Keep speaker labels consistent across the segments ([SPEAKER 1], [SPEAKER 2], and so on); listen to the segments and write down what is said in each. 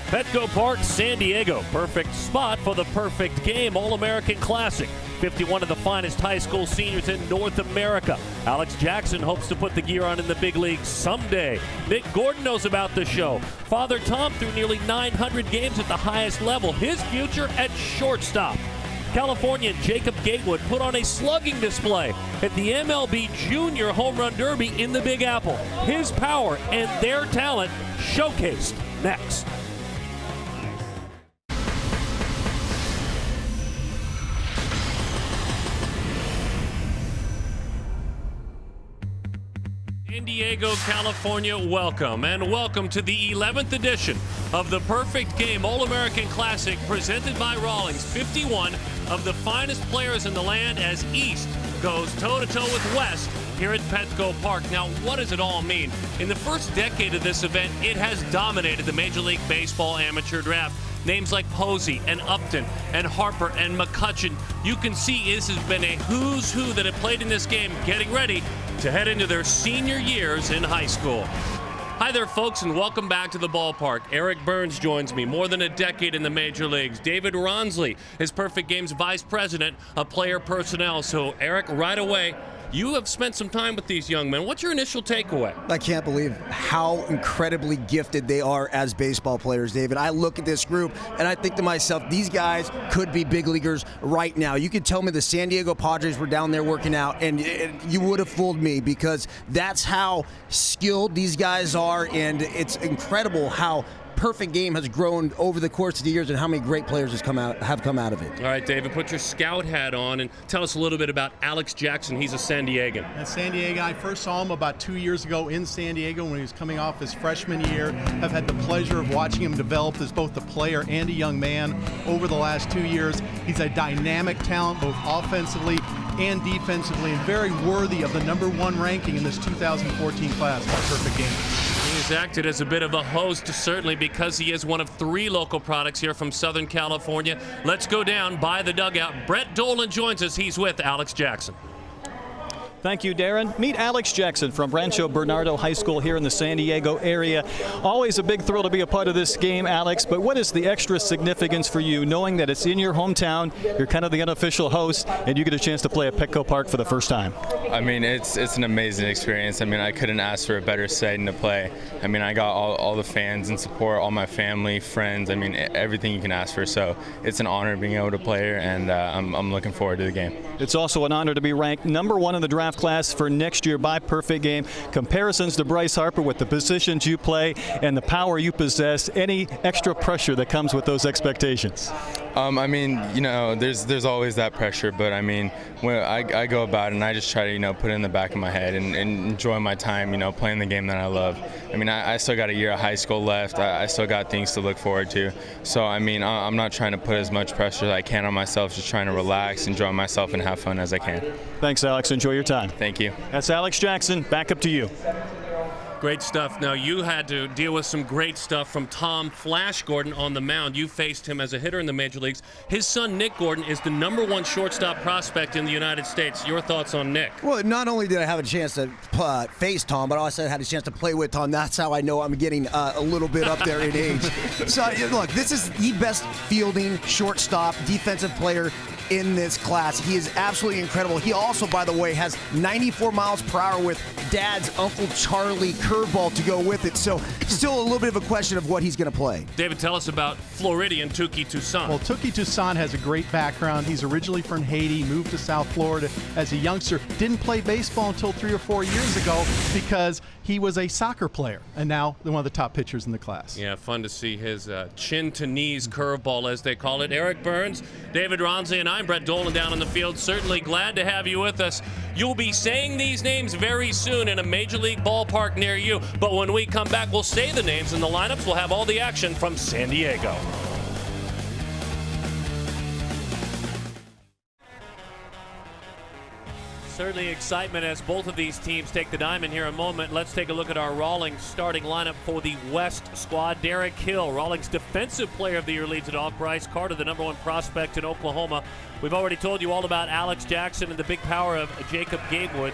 [SPEAKER 1] Petco Park, San Diego. Perfect spot for the perfect game. All-American Classic. 51 of the finest high school seniors in North America. Alex Jackson hopes to put the gear on in the big leagues someday. Nick Gordon knows about the show. Father Tom threw nearly 900 games at the highest level. His future at shortstop. Californian Jacob Gatewood put on a slugging display at the MLB Junior Home Run Derby in the Big Apple. His power and their talent showcased next. San Diego, California, welcome. And welcome to the 11th edition of the Perfect Game All-American Classic presented by Rawlings. 51 of the finest players in the land as East goes toe-to-toe with West here at Petco Park. Now, what does it all mean? In the first decade of this event, it has dominated the Major League Baseball amateur draft. Names like Posey and Upton and Harper and McCutcheon. You can see this has been a who's who that have played in this game getting ready to head into their senior years in high school. Hi there, folks, and welcome back to the ballpark. Eric Burns joins me, more than a decade in the major leagues. David Ronsley is Perfect Game's vice president of player personnel. So, Eric, right away, you have spent some time with these young men. What's your initial takeaway?
[SPEAKER 2] I can't believe how incredibly gifted they are as baseball players, David. I look at this group and I think to myself, these guys could be big leaguers right now. You could tell me the San Diego Padres were down there working out, and you would have fooled me, because that's how skilled these guys are, and it's incredible how Perfect Game has grown over the course of the years and how many great players have come out of it.
[SPEAKER 1] All right, David, put your scout hat on and tell us a little bit about Alex Jackson. He's a San Diegan.
[SPEAKER 3] And San Diego, I first saw him about 2 years ago in San Diego when he was coming off his freshman year. I've had the pleasure of watching him develop as both a player and a young man over the last 2 years. He's a dynamic talent, both offensively and defensively, and very worthy of the #1 ranking in this 2014 class by Perfect Game.
[SPEAKER 1] He's acted as a bit of a host, certainly because he is one of 3 local products here from Southern California. Let's go down by the dugout. Brett Dolan joins us. He's with Alex Jackson.
[SPEAKER 4] Thank you, Darren. Meet Alex Jackson from Rancho Bernardo High School here in the San Diego area. Always a big thrill to be a part of this game, Alex, but what is the extra significance for you knowing that it's in your hometown, you're kind of the unofficial host, and you get a chance to play at Petco Park for the first time?
[SPEAKER 5] I mean, it's an amazing experience. I mean, I couldn't ask for a better setting to play. I mean, I got all the fans and support, all my family, friends, I mean, everything you can ask for. So it's an honor being able to play here, and I'm looking forward to the game.
[SPEAKER 4] It's also an honor to be ranked #1 in the draft class for next year by Perfect Game. Comparisons to Bryce Harper with the positions you play and the power you possess, any extra pressure that comes with those expectations?
[SPEAKER 5] I mean, you know, there's always that pressure, but I mean, when I go about it and I just try to, you know, put it in the back of my head and enjoy my time, you know, playing the game that I love. I mean, I still got a year of high school left. I still got things to look forward to. So, I mean, I'm not trying to put as much pressure as I can on myself, just trying to relax, enjoy myself, and have fun as I can.
[SPEAKER 4] Thanks, Alex. Enjoy your time.
[SPEAKER 5] Thank you.
[SPEAKER 4] That's Alex Jackson. Back up to you.
[SPEAKER 1] Great stuff. Now, you had to deal with some great stuff from Tom Flash Gordon on the mound. You faced him as a hitter in the major leagues. His son, Nick Gordon, is the #1 shortstop prospect in the United States. Your thoughts on Nick?
[SPEAKER 2] Well, not only did I have a chance to face Tom, but I also had a chance to play with Tom. That's how I know I'm getting a little bit up there in age. So, look, this is the best fielding shortstop defensive player in this class. He is absolutely incredible. He also, by the way, has 94 miles per hour with Dad's Uncle Charlie curveball to go with it. So still a little bit of a question of what he's going to play.
[SPEAKER 1] David, tell us about Floridian Tuki Toussaint.
[SPEAKER 3] Well, Tuki Toussaint has a great background. He's originally from Haiti, moved to South Florida as a youngster. Didn't play baseball until 3 or 4 years ago because he was a soccer player, and now one of the top pitchers in the class.
[SPEAKER 1] Yeah, fun to see his chin-to-knees curveball, as they call it. Eric Burns, David Ronsley, and I'm Brett Dolan down on the field. Certainly glad to have you with us. You'll be saying these names very soon in a Major League ballpark near you, but when we come back, we'll say the names and the lineups. We'll have all the action from San Diego. Certainly excitement as both of these teams take the diamond here in a moment. Let's take a look at our Rawlings starting lineup for the West squad. Derek Hill, Rawlings Defensive Player of the Year, leads it off. Bryce Carter, the #1 prospect in Oklahoma. We've already told you all about Alex Jackson and the big power of Jacob Gatewood.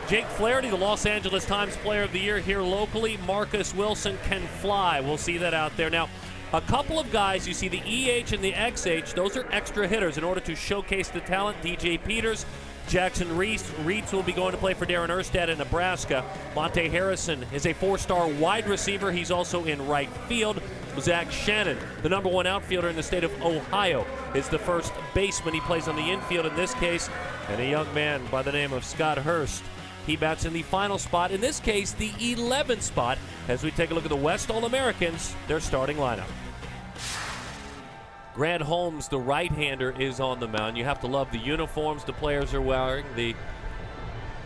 [SPEAKER 1] Jake Flaherty, the Los Angeles Times Player of the Year here locally. Marcus Wilson can fly. We'll see that out there. Now, A couple of guys, you see the EH and the XH, those are extra hitters in order to showcase the talent. DJ Peters, Jackson Reitz will be going to play for Darren Erstad in Nebraska. Monte Harrison is a 4-star wide receiver. He's also in right field. Zach Shannon, the #1 outfielder in the state of Ohio, is the first baseman. He plays on the infield in this case. And a young man by the name of Scott Hurst, he bats in the final spot, in this case the 11th spot, as we take a look at the West All-Americans, their starting lineup. Grant Holmes, the right-hander, is on the mound. You have to love the uniforms the players are wearing. The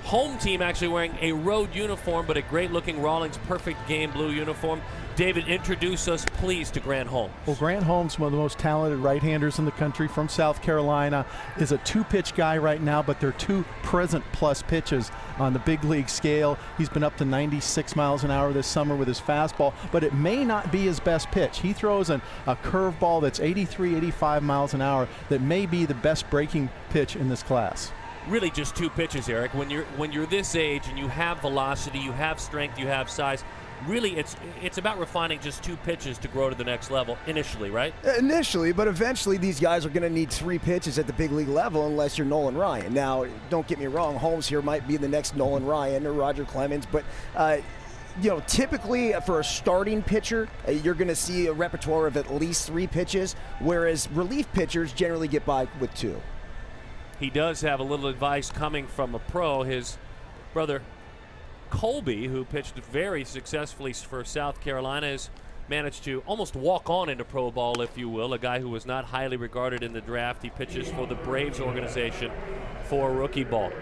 [SPEAKER 1] home team actually wearing a road uniform, but a great-looking Rawlings perfect game blue uniform. David, introduce us, please, to Grant Holmes.
[SPEAKER 3] Well, Grant Holmes, one of the most talented right-handers in the country from South Carolina, is a 2-pitch guy right now, but they're 2 present-plus pitches on the big league scale. He's been up to 96 miles an hour this summer with his fastball, but it may not be his best pitch. He throws a curveball that's 83, 85 miles an hour that may be the best breaking pitch in this class.
[SPEAKER 1] Really just 2 pitches, Eric. When you're this age and you have velocity, you have strength, you have size, really it's about refining just 2 pitches to grow to the next level initially, right?
[SPEAKER 2] Initially, but eventually these guys are going to need 3 pitches at the big league level unless you're Nolan Ryan. Now, don't get me wrong, Holmes here might be the next Nolan Ryan or Roger Clemens, but you know, typically for a starting pitcher, you're going to see a repertoire of at least 3 pitches, whereas relief pitchers generally get by with 2.
[SPEAKER 1] He does have a little advice coming from a pro. His brother Colby, who pitched very successfully for South Carolina, has managed to almost walk on into pro ball, if you will. A guy who was not highly regarded in the draft. He pitches for the Braves organization for rookie ball.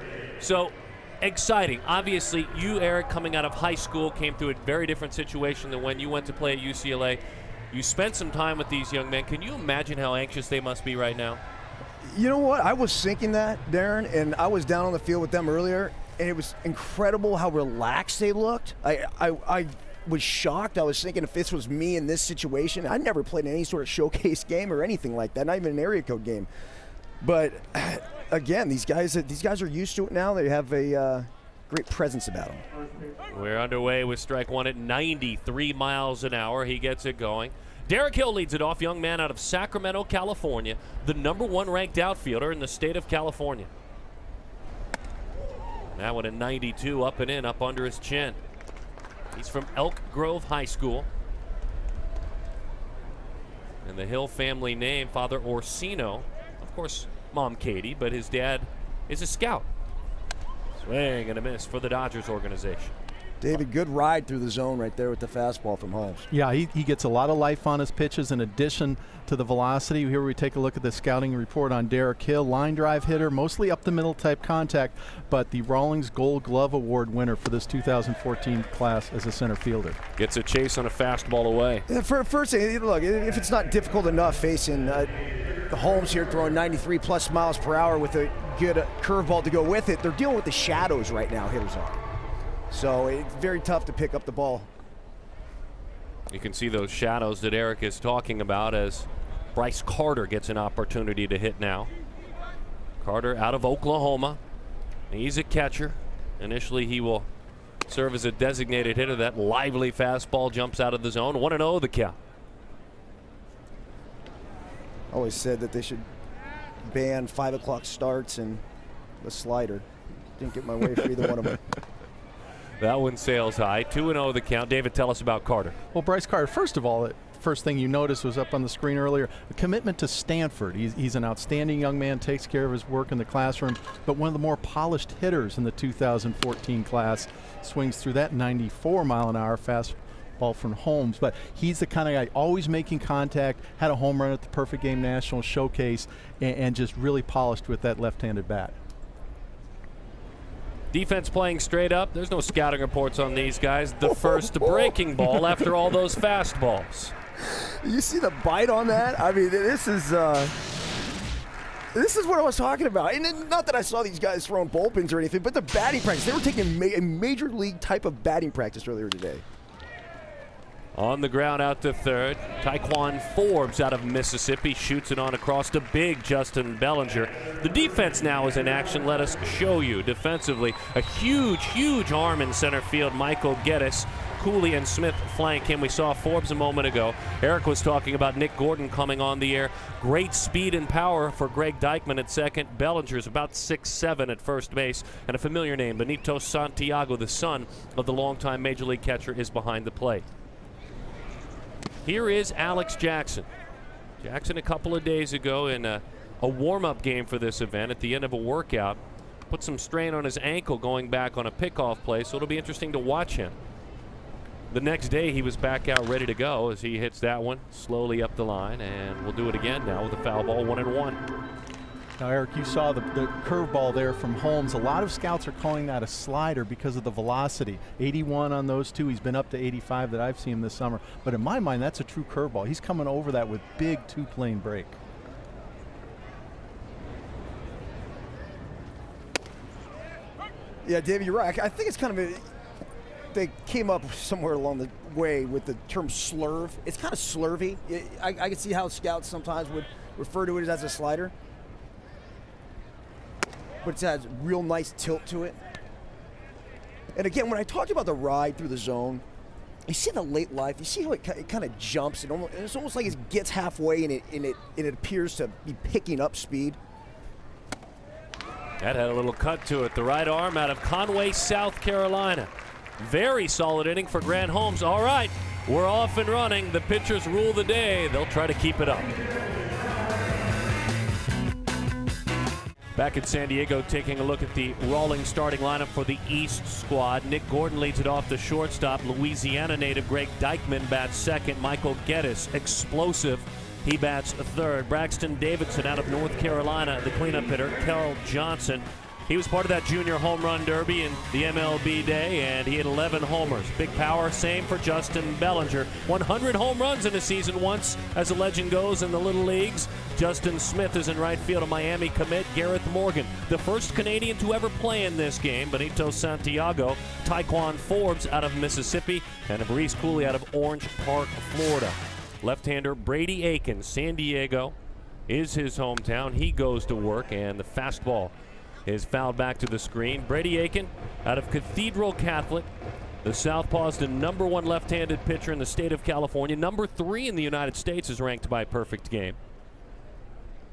[SPEAKER 1] So exciting. Obviously, you, Eric, coming out of high school, came through a very different situation than when you went to play at UCLA. You spent some time with these young men. Can you imagine how anxious they must be right now?
[SPEAKER 2] You know what? I was thinking that, Darren, and I was down on the field with them earlier, and it was incredible how relaxed they looked. I was shocked. I was thinking if this was me in this situation, I'd never played in any sort of showcase game or anything like that, not even an area code game. But again, these guys are used to it now. They have a great presence about them.
[SPEAKER 1] We're underway with strike 1 at 93 miles an hour. He gets it going. Derek Hill leads it off, young man out of Sacramento, California, the #1 ranked outfielder in the state of California. That one at 92, up and in, up under his chin. He's from Elk Grove High School. And the Hill family name, Father Orsino, of course, Mom Katie, but his dad is a scout. Swing and a miss for the Dodgers organization.
[SPEAKER 2] David, good ride through the zone right there with the fastball from Holmes.
[SPEAKER 3] Yeah, he gets a lot of life on his pitches in addition to the velocity. Here we take a look at the scouting report on Derek Hill. Line drive hitter, mostly up the middle type contact, but the Rawlings Gold Glove Award winner for this 2014 class as a center fielder.
[SPEAKER 1] Gets a chase on a fastball away.
[SPEAKER 2] Yeah, first thing, look, if it's not difficult enough facing the Holmes here throwing 93+ miles per hour with a good curveball to go with it, they're dealing with the shadows right now, hitters are. So it's very tough to pick up the ball.
[SPEAKER 1] You can see those shadows that Eric is talking about as Bryce Carter gets an opportunity to hit now. Carter out of Oklahoma. He's a catcher. Initially, he will serve as a designated hitter. That lively fastball jumps out of the zone. 1-0 the count.
[SPEAKER 2] Always said that they should ban 5 o'clock starts and the slider. Didn't get my way for either one of them.
[SPEAKER 3] That one sails high. 2-0 the count. David, tell us about Carter. Well, Bryce Carter, first of all, the first thing you noticed was up on the screen earlier, a commitment to Stanford. He's an outstanding young man, takes care of his work in the classroom, but one of the more polished hitters in the 2014 class. Swings through that 94-mile-an-hour fastball from Holmes, but he's the kind of guy always making contact, had a home run at the Perfect Game National Showcase, and just really polished with that left-handed bat.
[SPEAKER 1] Defense playing straight up. There's no scouting reports on these guys. The first breaking ball after all those fastballs.
[SPEAKER 2] You see the bite on that? I mean, this is what I was talking about. And not that I saw these guys throwing bullpens or anything, but the batting practice. They were taking a major league type of batting practice earlier today.
[SPEAKER 1] On the ground out to third. Tyquan Forbes out of Mississippi shoots it on across to big Justin Bellinger. The defense now is in action. Let us show you defensively. A huge, huge arm in center field. Michael Geddes Cooley and Smith flank him. We saw Forbes a moment ago. Eric was talking about Nick Gordon coming on the air. Great speed and power for Greg Dykman at second. Bellinger's about 6'7" at first base. And a familiar name, Benito Santiago, the son of the longtime Major League catcher, is behind the plate. Here is Alex Jackson. Jackson a couple of days ago in a warm-up game for this event at the end of a workout put some strain on his ankle going back on a pickoff play, so it'll be interesting to watch him. The next day he was back out ready to go as he hits that one slowly up the line, and we'll do it again now with a foul ball, 1-1.
[SPEAKER 3] Now, Eric, you saw the curveball there from Holmes. A lot of scouts are calling that a slider because of the velocity. 81 on those two. He's been up to 85 that I've seen him this summer. But in my mind, that's a true curveball. He's coming over that with big two-plane break.
[SPEAKER 2] Yeah, David, you're right. I think it's kind of they came up somewhere along the way with the term slurve. It's kind of slurvy. I can see how scouts sometimes would refer to it as a slider. But it has real nice tilt to it. And again, when I talked about the ride through the zone, you see the late life, you see how it kind of jumps. It's almost like it gets halfway and it appears to be picking up speed.
[SPEAKER 1] That had a little cut to it. The right arm out of Conway, South Carolina. Very solid inning for Grant Holmes. All right, we're off and running. The pitchers rule the day. They'll try to keep it up. Back in San Diego, taking a look at the Rawlings starting lineup for the East squad. Nick Gordon leads it off the shortstop. Louisiana native Greg Dykman bats second. Michael Geddes, explosive. He bats third. Braxton Davidson out of North Carolina, the cleanup hitter. Kel Johnson. He was part of that junior home run derby in the MLB day, and he hit 11 homers. Big power, same for Justin Bellinger. 100 home runs in a season once, as the legend goes in the little leagues. Justin Smith is in right field. A Miami commit, Gareth Morgan, the first Canadian to ever play in this game. Benito Santiago, Tyquan Forbes out of Mississippi, and Maurice Cooley out of Orange Park, Florida. Left-hander Brady Aiken, San Diego is his hometown. He goes to work, and the fastball is fouled back to the screen. Brady Aiken out of Cathedral Catholic. The Southpaw is the #1 left-handed pitcher in the state of California. #3 in the United States is ranked by Perfect Game.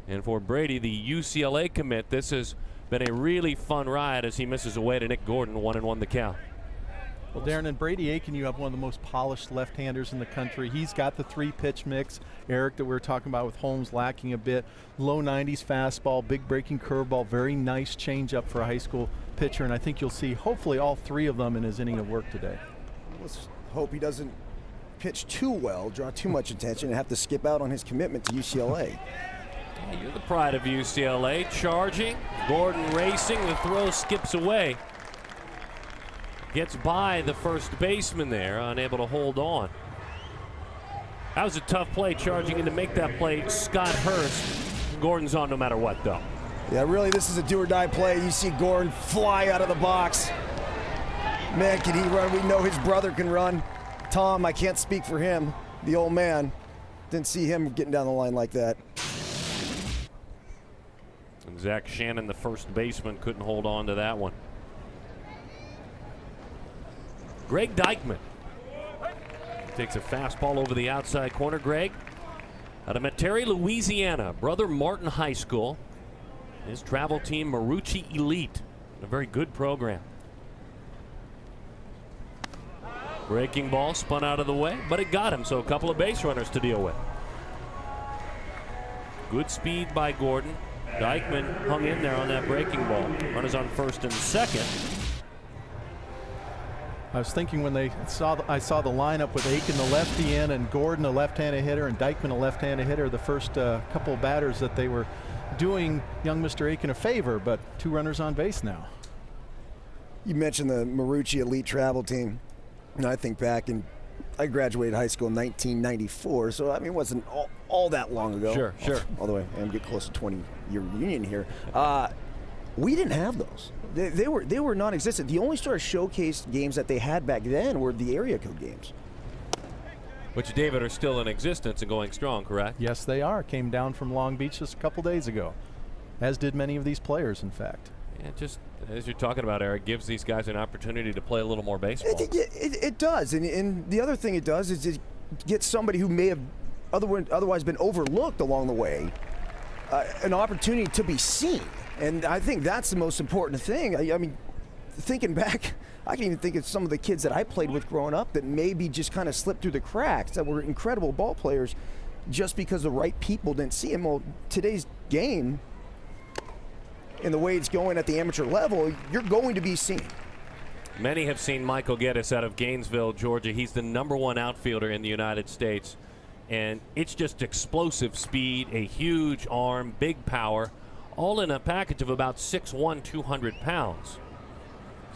[SPEAKER 1] And for Brady, the UCLA commit, this has been a really fun ride as he misses away to Nick Gordon. 1-1 the count.
[SPEAKER 3] Well, Darren, and Brady Aiken, you have one of the most polished left-handers in the country. He's got the three-pitch mix, Eric, that we were talking about with Holmes lacking a bit. Low 90s fastball, big breaking curveball, very nice changeup for a high school pitcher, and I think you'll see hopefully all three of them in his inning of work today.
[SPEAKER 2] Let's hope he doesn't pitch too well, draw too much attention, and have to skip out on his commitment to UCLA.
[SPEAKER 1] Yeah, you're the pride of UCLA. Charging, Gordon racing, the throw skips away. Gets by the first baseman there, unable to hold on. That was a tough play, charging in to make that play. Scott Hurst. Gordon's on no matter what, though.
[SPEAKER 2] Yeah, really, this is a do-or-die play. You see Gordon fly out of the box. Man, can he run? We know his brother can run. Tom, I can't speak for him, the old man. Didn't see him getting down the line like that.
[SPEAKER 1] And Zach Shannon, the first baseman, couldn't hold on to that one. Greg Dykman takes a fastball over the outside corner. Greg out of Metairie, Louisiana. Brother Martin High School. His travel team, Marucci Elite. A very good program. Breaking ball spun out of the way, but it got him, so a couple of base runners to deal with. Good speed by Gordon. Dykman hung in there on that breaking ball. Runners on first and second.
[SPEAKER 3] I was thinking when I saw the lineup with Aiken, the lefty in, and Gordon, a left-handed hitter, and Dykman, a left-handed hitter, the first couple of batters that they were doing young Mr. Aiken a favor, but two runners on base now.
[SPEAKER 2] You mentioned the Marucci Elite travel team. And I think back, and I graduated high school in 1994, so I mean it wasn't all that long ago.
[SPEAKER 1] Sure.
[SPEAKER 2] Although I'm getting close to 20-year reunion here. We didn't have those. They were non-existent. The only sort of showcase games that they had back then were the area code games.
[SPEAKER 1] Which, David, are still in existence and going strong, correct?
[SPEAKER 3] Yes, they are. Came down from Long Beach just a couple days ago, as did many of these players, in fact.
[SPEAKER 1] Yeah, just as you're talking about, Eric, gives these guys an opportunity to play a little more baseball.
[SPEAKER 2] It does, and the other thing it does is it gets somebody who may have otherwise been overlooked along the way an opportunity to be seen. And I think that's the most important thing. I mean, thinking back, I can even think of some of the kids that I played with growing up that maybe just kind of slipped through the cracks, that were incredible ball players just because the right people didn't see them. Well, today's game, and the way it's going at the amateur level, you're going to be seen.
[SPEAKER 1] Many have seen Michael Geddes out of Gainesville, Georgia. He's the #1 outfielder in the United States. And it's just explosive speed, a huge arm, big power, all in a package of about 6'1", 200 pounds.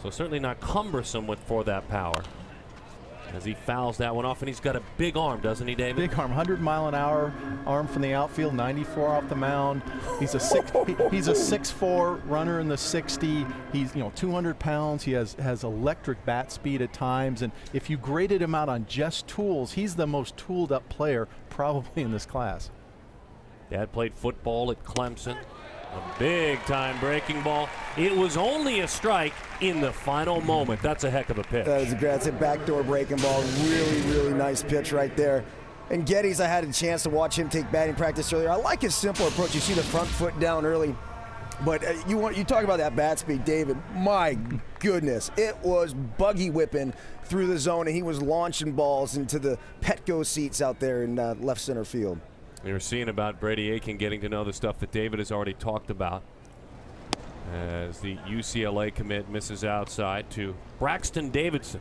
[SPEAKER 1] So certainly not cumbersome for that power. As he fouls that one off, and he's got a big arm, doesn't he, David?
[SPEAKER 3] Big arm, 100-mile-an-hour arm from the outfield, 94 off the mound. He's a 6'4" runner in the 60. He's 200 pounds. He has electric bat speed at times, and if you graded him out on just tools, he's the most tooled-up player probably in this class.
[SPEAKER 1] Dad played football at Clemson. A big-time breaking ball. It was only a strike in the final moment. That's a heck of a pitch.
[SPEAKER 2] That's a backdoor breaking ball. Really, really nice pitch right there. And Geddes, I had a chance to watch him take batting practice earlier. I like his simple approach. You see the front foot down early. But you talk about that bat speed, David. My goodness, it was buggy whipping through the zone, and he was launching balls into the Petco seats out there in left center field.
[SPEAKER 1] You're seeing about Brady Aiken getting to know the stuff that David has already talked about. As the UCLA commit misses outside to Braxton Davidson.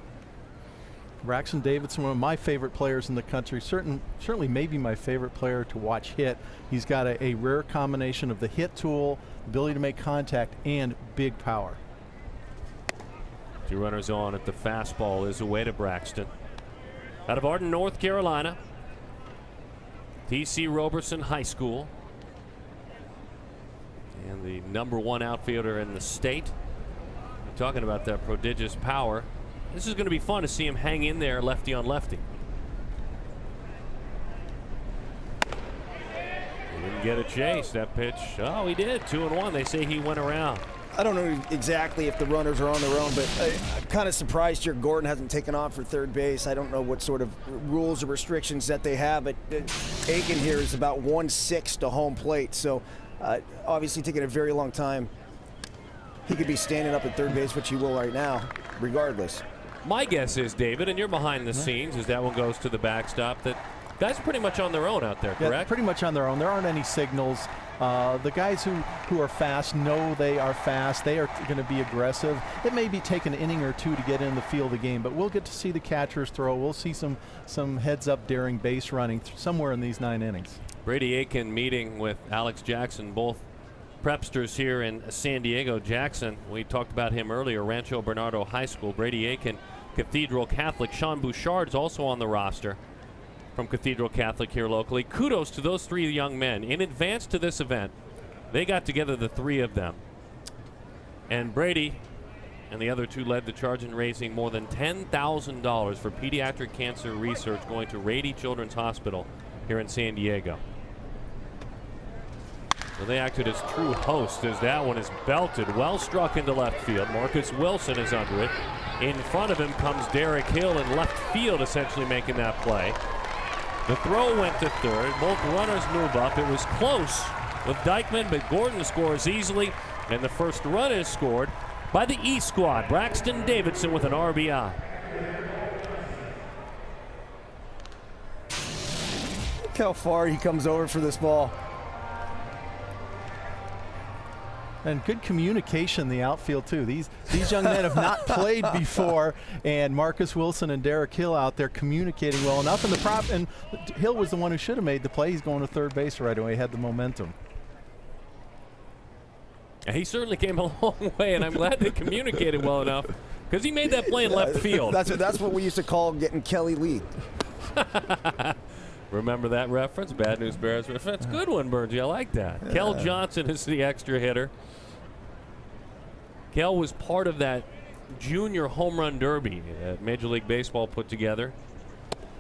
[SPEAKER 3] Braxton Davidson, one of my favorite players in the country, certainly maybe my favorite player to watch hit. He's got a rare combination of the hit tool, ability to make contact, and big power.
[SPEAKER 1] 2 runners on at the fastball is away to Braxton. Out of Arden, North Carolina. T.C. Roberson High School. And the #1 outfielder in the state. We're talking about that prodigious power. This is going to be fun to see him hang in there lefty on lefty. He didn't get a chase. That pitch, oh, he did. 2-1. They say he went around.
[SPEAKER 2] I don't know exactly if the runners are on their own, but I'm kind of surprised here Gordon hasn't taken off for third base. I don't know what sort of rules or restrictions that they have, but Aiken here is about 1/6 to home plate, so obviously taking a very long time. He could be standing up at third base, which he will right now, regardless.
[SPEAKER 1] My guess is, David, and you're behind the scenes as that one goes to the backstop, that guys are pretty much on their own out there, correct?
[SPEAKER 3] Yeah, pretty much on their own. There aren't any signals. The guys who are fast know they are fast. They are going to be aggressive. It may be taking an inning or two to get in the field of the game, but we'll get to see the catchers throw. We'll see some heads-up daring base running somewhere in these 9 innings.
[SPEAKER 1] Brady Aiken meeting with Alex Jackson, both prepsters here in San Diego. Jackson, we talked about him earlier, Rancho Bernardo High School. Brady Aiken, Cathedral Catholic. Sean Bouchard's also on the roster from Cathedral Catholic here locally. Kudos to those 3 young men. In advance to this event, they got together, the 3 of them. And Brady and the other 2 led the charge in raising more than $10,000 for pediatric cancer research going to Rady Children's Hospital here in San Diego. So they acted as true hosts as that one is belted, well struck into left field. Marcus Wilson is under it. In front of him comes Derek Hill in left field, essentially making that play. The throw went to third. Both runners move up. It was close with Dykeman, but Gordon scores easily, and the first run is scored by the E squad. Braxton Davidson with an RBI.
[SPEAKER 2] Look how far he comes over for this ball.
[SPEAKER 3] And good communication in the outfield too. These young men have not played before, and Marcus Wilson and Derek Hill out there communicating well enough. And Hill was the one who should have made the play. He's going to third base right away. He had the momentum.
[SPEAKER 1] He certainly came a long way, and I'm glad they communicated well enough because he made that play in left field.
[SPEAKER 2] That's what we used to call getting Kelly Lee.
[SPEAKER 1] Remember that reference? Bad News Bears reference. Good one, Bergie. I like that. Yeah. Kel Johnson is the extra hitter. Kel was part of that junior home run derby that Major League Baseball put together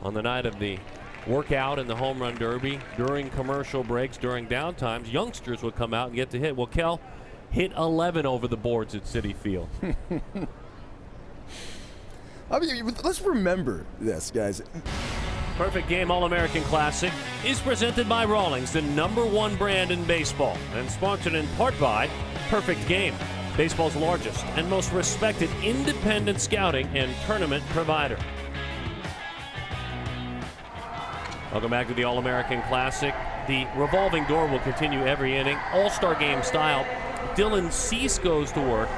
[SPEAKER 1] on the night of the workout in the home run derby. During commercial breaks, during downtimes, youngsters would come out and get to hit. Well, Kel hit 11 over the boards at Citi Field.
[SPEAKER 2] I mean, let's remember this, guys.
[SPEAKER 1] Perfect Game All-American Classic is presented by Rawlings, the #1 brand in baseball, and sponsored in part by Perfect Game, baseball's largest and most respected independent scouting and tournament provider. Welcome back to the All-American Classic. The revolving door will continue every inning, All-Star Game style. Dylan Cease goes to work,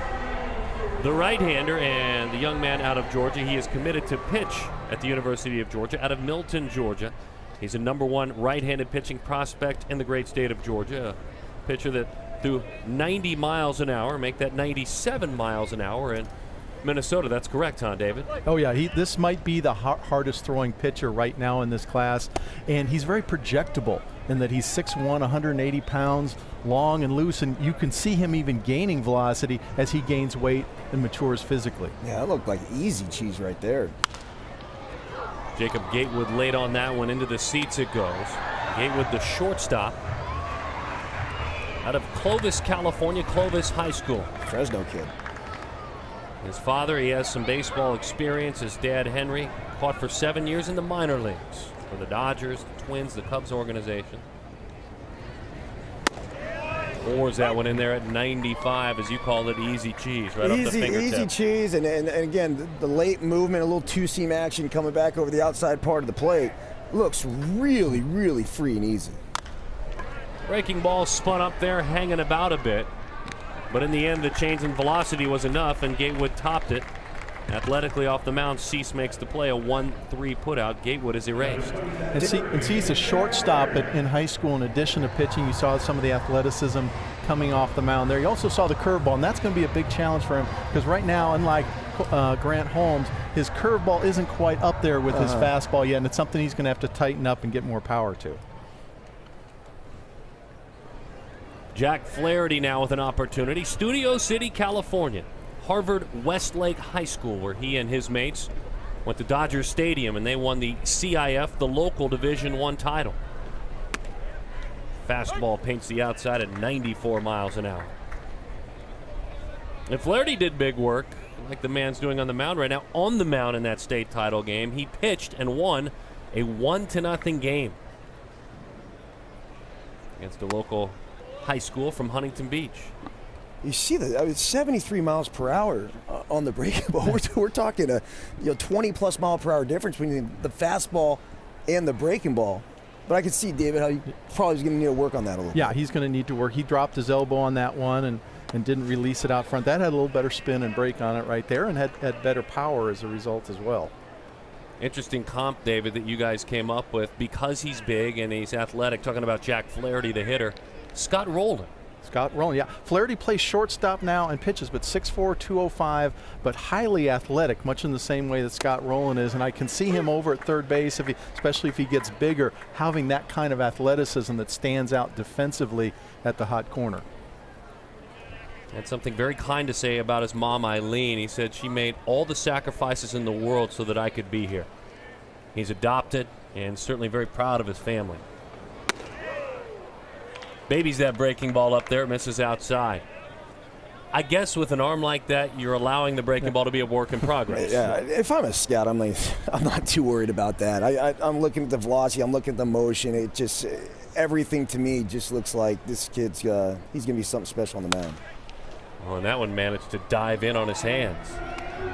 [SPEAKER 1] the right-hander, and the young man out of Georgia. He is committed to pitch at the University of Georgia out of Milton, Georgia. He's a #1 right-handed pitching prospect in the great state of Georgia. A pitcher that threw 90 miles an hour, make that 97 miles an hour in Minnesota. That's correct, huh, David?
[SPEAKER 3] Oh, yeah. This might be the hardest throwing pitcher right now in this class, and he's very projectable in that he's 6'1", 180 pounds, long and loose, and you can see him even gaining velocity as he gains weight and matures physically.
[SPEAKER 2] Yeah, that looked like easy cheese right there.
[SPEAKER 1] Jacob Gatewood late on that one. Into the seats it goes. Gatewood, the shortstop, out of Clovis, California, Clovis High School.
[SPEAKER 2] Fresno kid.
[SPEAKER 1] His father, he has some baseball experience. His dad, Henry, caught for 7 years in the minor leagues for the Dodgers, the Twins, the Cubs organization. Pours that one in there at 95, as you called it, easy cheese, right off the fingertip.
[SPEAKER 2] Easy cheese, and again, the late movement, a little two-seam action coming back over the outside part of the plate. Looks really, really free and easy.
[SPEAKER 1] Breaking ball spun up there, hanging about a bit. But in the end, the change in velocity was enough, and Gatewood topped it. Athletically off the mound, Cease makes the play, a 1-3 putout. Gatewood is erased.
[SPEAKER 3] And Cease a shortstop in high school. In addition to pitching, you saw some of the athleticism coming off the mound there. You also saw the curveball, and that's going to be a big challenge for him because right now, unlike Grant Holmes, his curveball isn't quite up there with his fastball yet, and it's something he's going to have to tighten up and get more power to.
[SPEAKER 1] Jack Flaherty now with an opportunity. Studio City, California. Harvard Westlake High School, where he and his mates went to Dodger Stadium, and they won the CIF, the local Division I title. Fastball paints the outside at 94 miles an hour. And Flaherty did big work, like the man's doing on the mound right now. On the mound in that state title game, he pitched and won a 1-0 game against a local high school from Huntington Beach.
[SPEAKER 2] You see that? I mean, 73 miles per hour on the breaking ball. We're talking a 20+ mile per hour difference between the fastball and the breaking ball. But I could see, David, how he probably was going to need to work on that a little bit.
[SPEAKER 3] Yeah, he's going to need to work. He dropped his elbow on that one and didn't release it out front. That had a little better spin and break on it right there, and had better power as a result as well.
[SPEAKER 1] Interesting comp, David, that you guys came up with because he's big and he's athletic. Talking about Jack Flaherty, the hitter. Scott Rowland.
[SPEAKER 3] Scott Rowland, yeah. Flaherty plays shortstop now and pitches, but 6'4", 205, but highly athletic, much in the same way that Scott Rowland is. And I can see him over at third base, especially if he gets bigger, having that kind of athleticism that stands out defensively at the hot corner.
[SPEAKER 1] Had something very kind to say about his mom, Eileen. He said she made all the sacrifices in the world so that I could be here. He's adopted and certainly very proud of his family. Babies that breaking ball up there, misses outside. I guess with an arm like that, you're allowing the breaking ball to be a work in progress.
[SPEAKER 2] Yeah, if I'm a scout, I'm not too worried about that. I'm looking at the velocity, I'm looking at the motion. It just, everything to me just looks like this kid's, he's going to be something special on the mound.
[SPEAKER 1] Oh, and that one managed to dive in on his hands.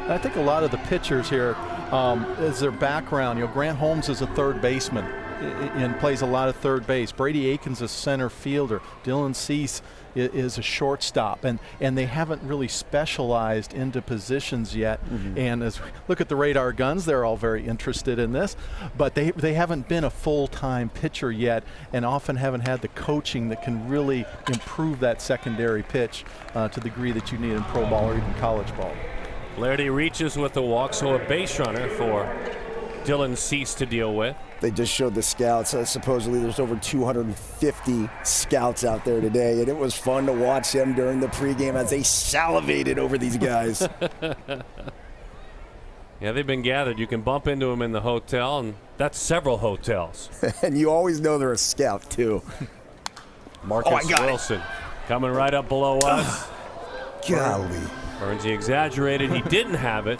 [SPEAKER 3] I think a lot of the pitchers here, as their background, Grant Holmes is a third baseman and plays a lot of third base. Brady Aiken's a center fielder. Dylan Cease is a shortstop, and they haven't really specialized into positions yet. And as we look at the radar guns, they're all very interested in this, but they haven't been a full-time pitcher yet, and often haven't had the coaching that can really improve that secondary pitch to the degree that you need in pro ball or even college ball.
[SPEAKER 1] Flaherty reaches with the walk, so a base runner for Dylan Cease to deal with.
[SPEAKER 2] They just showed the scouts. Supposedly there's over 250 scouts out there today, and it was fun to watch them during the pregame as they salivated over these guys.
[SPEAKER 1] Yeah, they've been gathered. You can bump into them in the hotel, and that's several hotels.
[SPEAKER 2] And you always know they're a scout, too.
[SPEAKER 1] Marcus Wilson. Coming right up below us.
[SPEAKER 2] Golly.
[SPEAKER 1] Burns, he exaggerated. He didn't have it.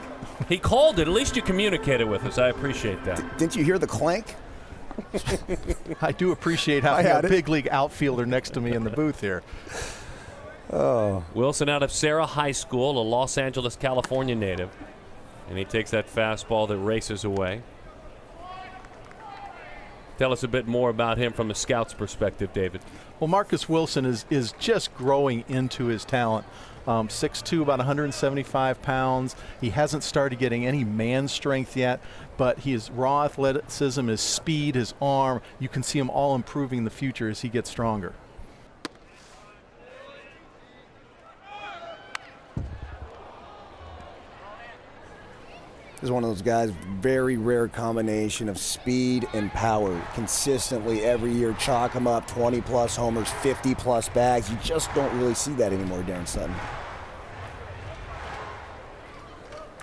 [SPEAKER 1] He called it. At least you communicated with us. I appreciate that.
[SPEAKER 2] Didn't you hear the clank?
[SPEAKER 3] I do appreciate having a big league outfielder next to me in the booth here.
[SPEAKER 2] Oh.
[SPEAKER 1] Wilson out of Sarah High School, a Los Angeles, California native. And he takes that fastball that races away. Tell us a bit more about him from a scout's perspective, David.
[SPEAKER 3] Well, Marcus Wilson is just growing into his talent. 6'2", about 175 pounds. He hasn't started getting any man strength yet, but his raw athleticism, his speed, his arm, you can see him all improving in the future as he gets stronger.
[SPEAKER 2] This is one of those guys, very rare combination of speed and power. Consistently every year, chalk him up, 20-plus homers, 50-plus bags. You just don't really see that anymore, Darren Sutton.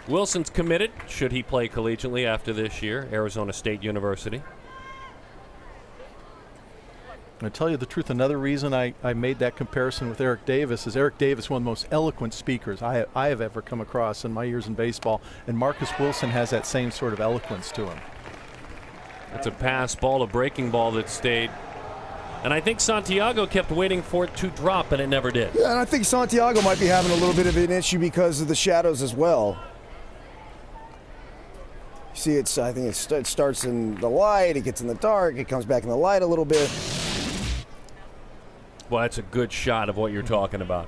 [SPEAKER 1] Wilson's committed, should he play collegiately after this year, Arizona State University.
[SPEAKER 3] To tell you the truth, another reason I made that comparison with Eric Davis is Eric Davis, one of the most eloquent speakers I have ever come across in my years in baseball, and Marcus Wilson has that same sort of eloquence to him.
[SPEAKER 1] It's a pass ball, a breaking ball that stayed. And I think Santiago kept waiting for it to drop, and it never did.
[SPEAKER 2] Yeah, and I think Santiago might be having a little bit of an issue because of the shadows as well. See, I think it starts in the light, it gets in the dark, it comes back in the light a little bit.
[SPEAKER 1] Well, that's a good shot of what you're talking about.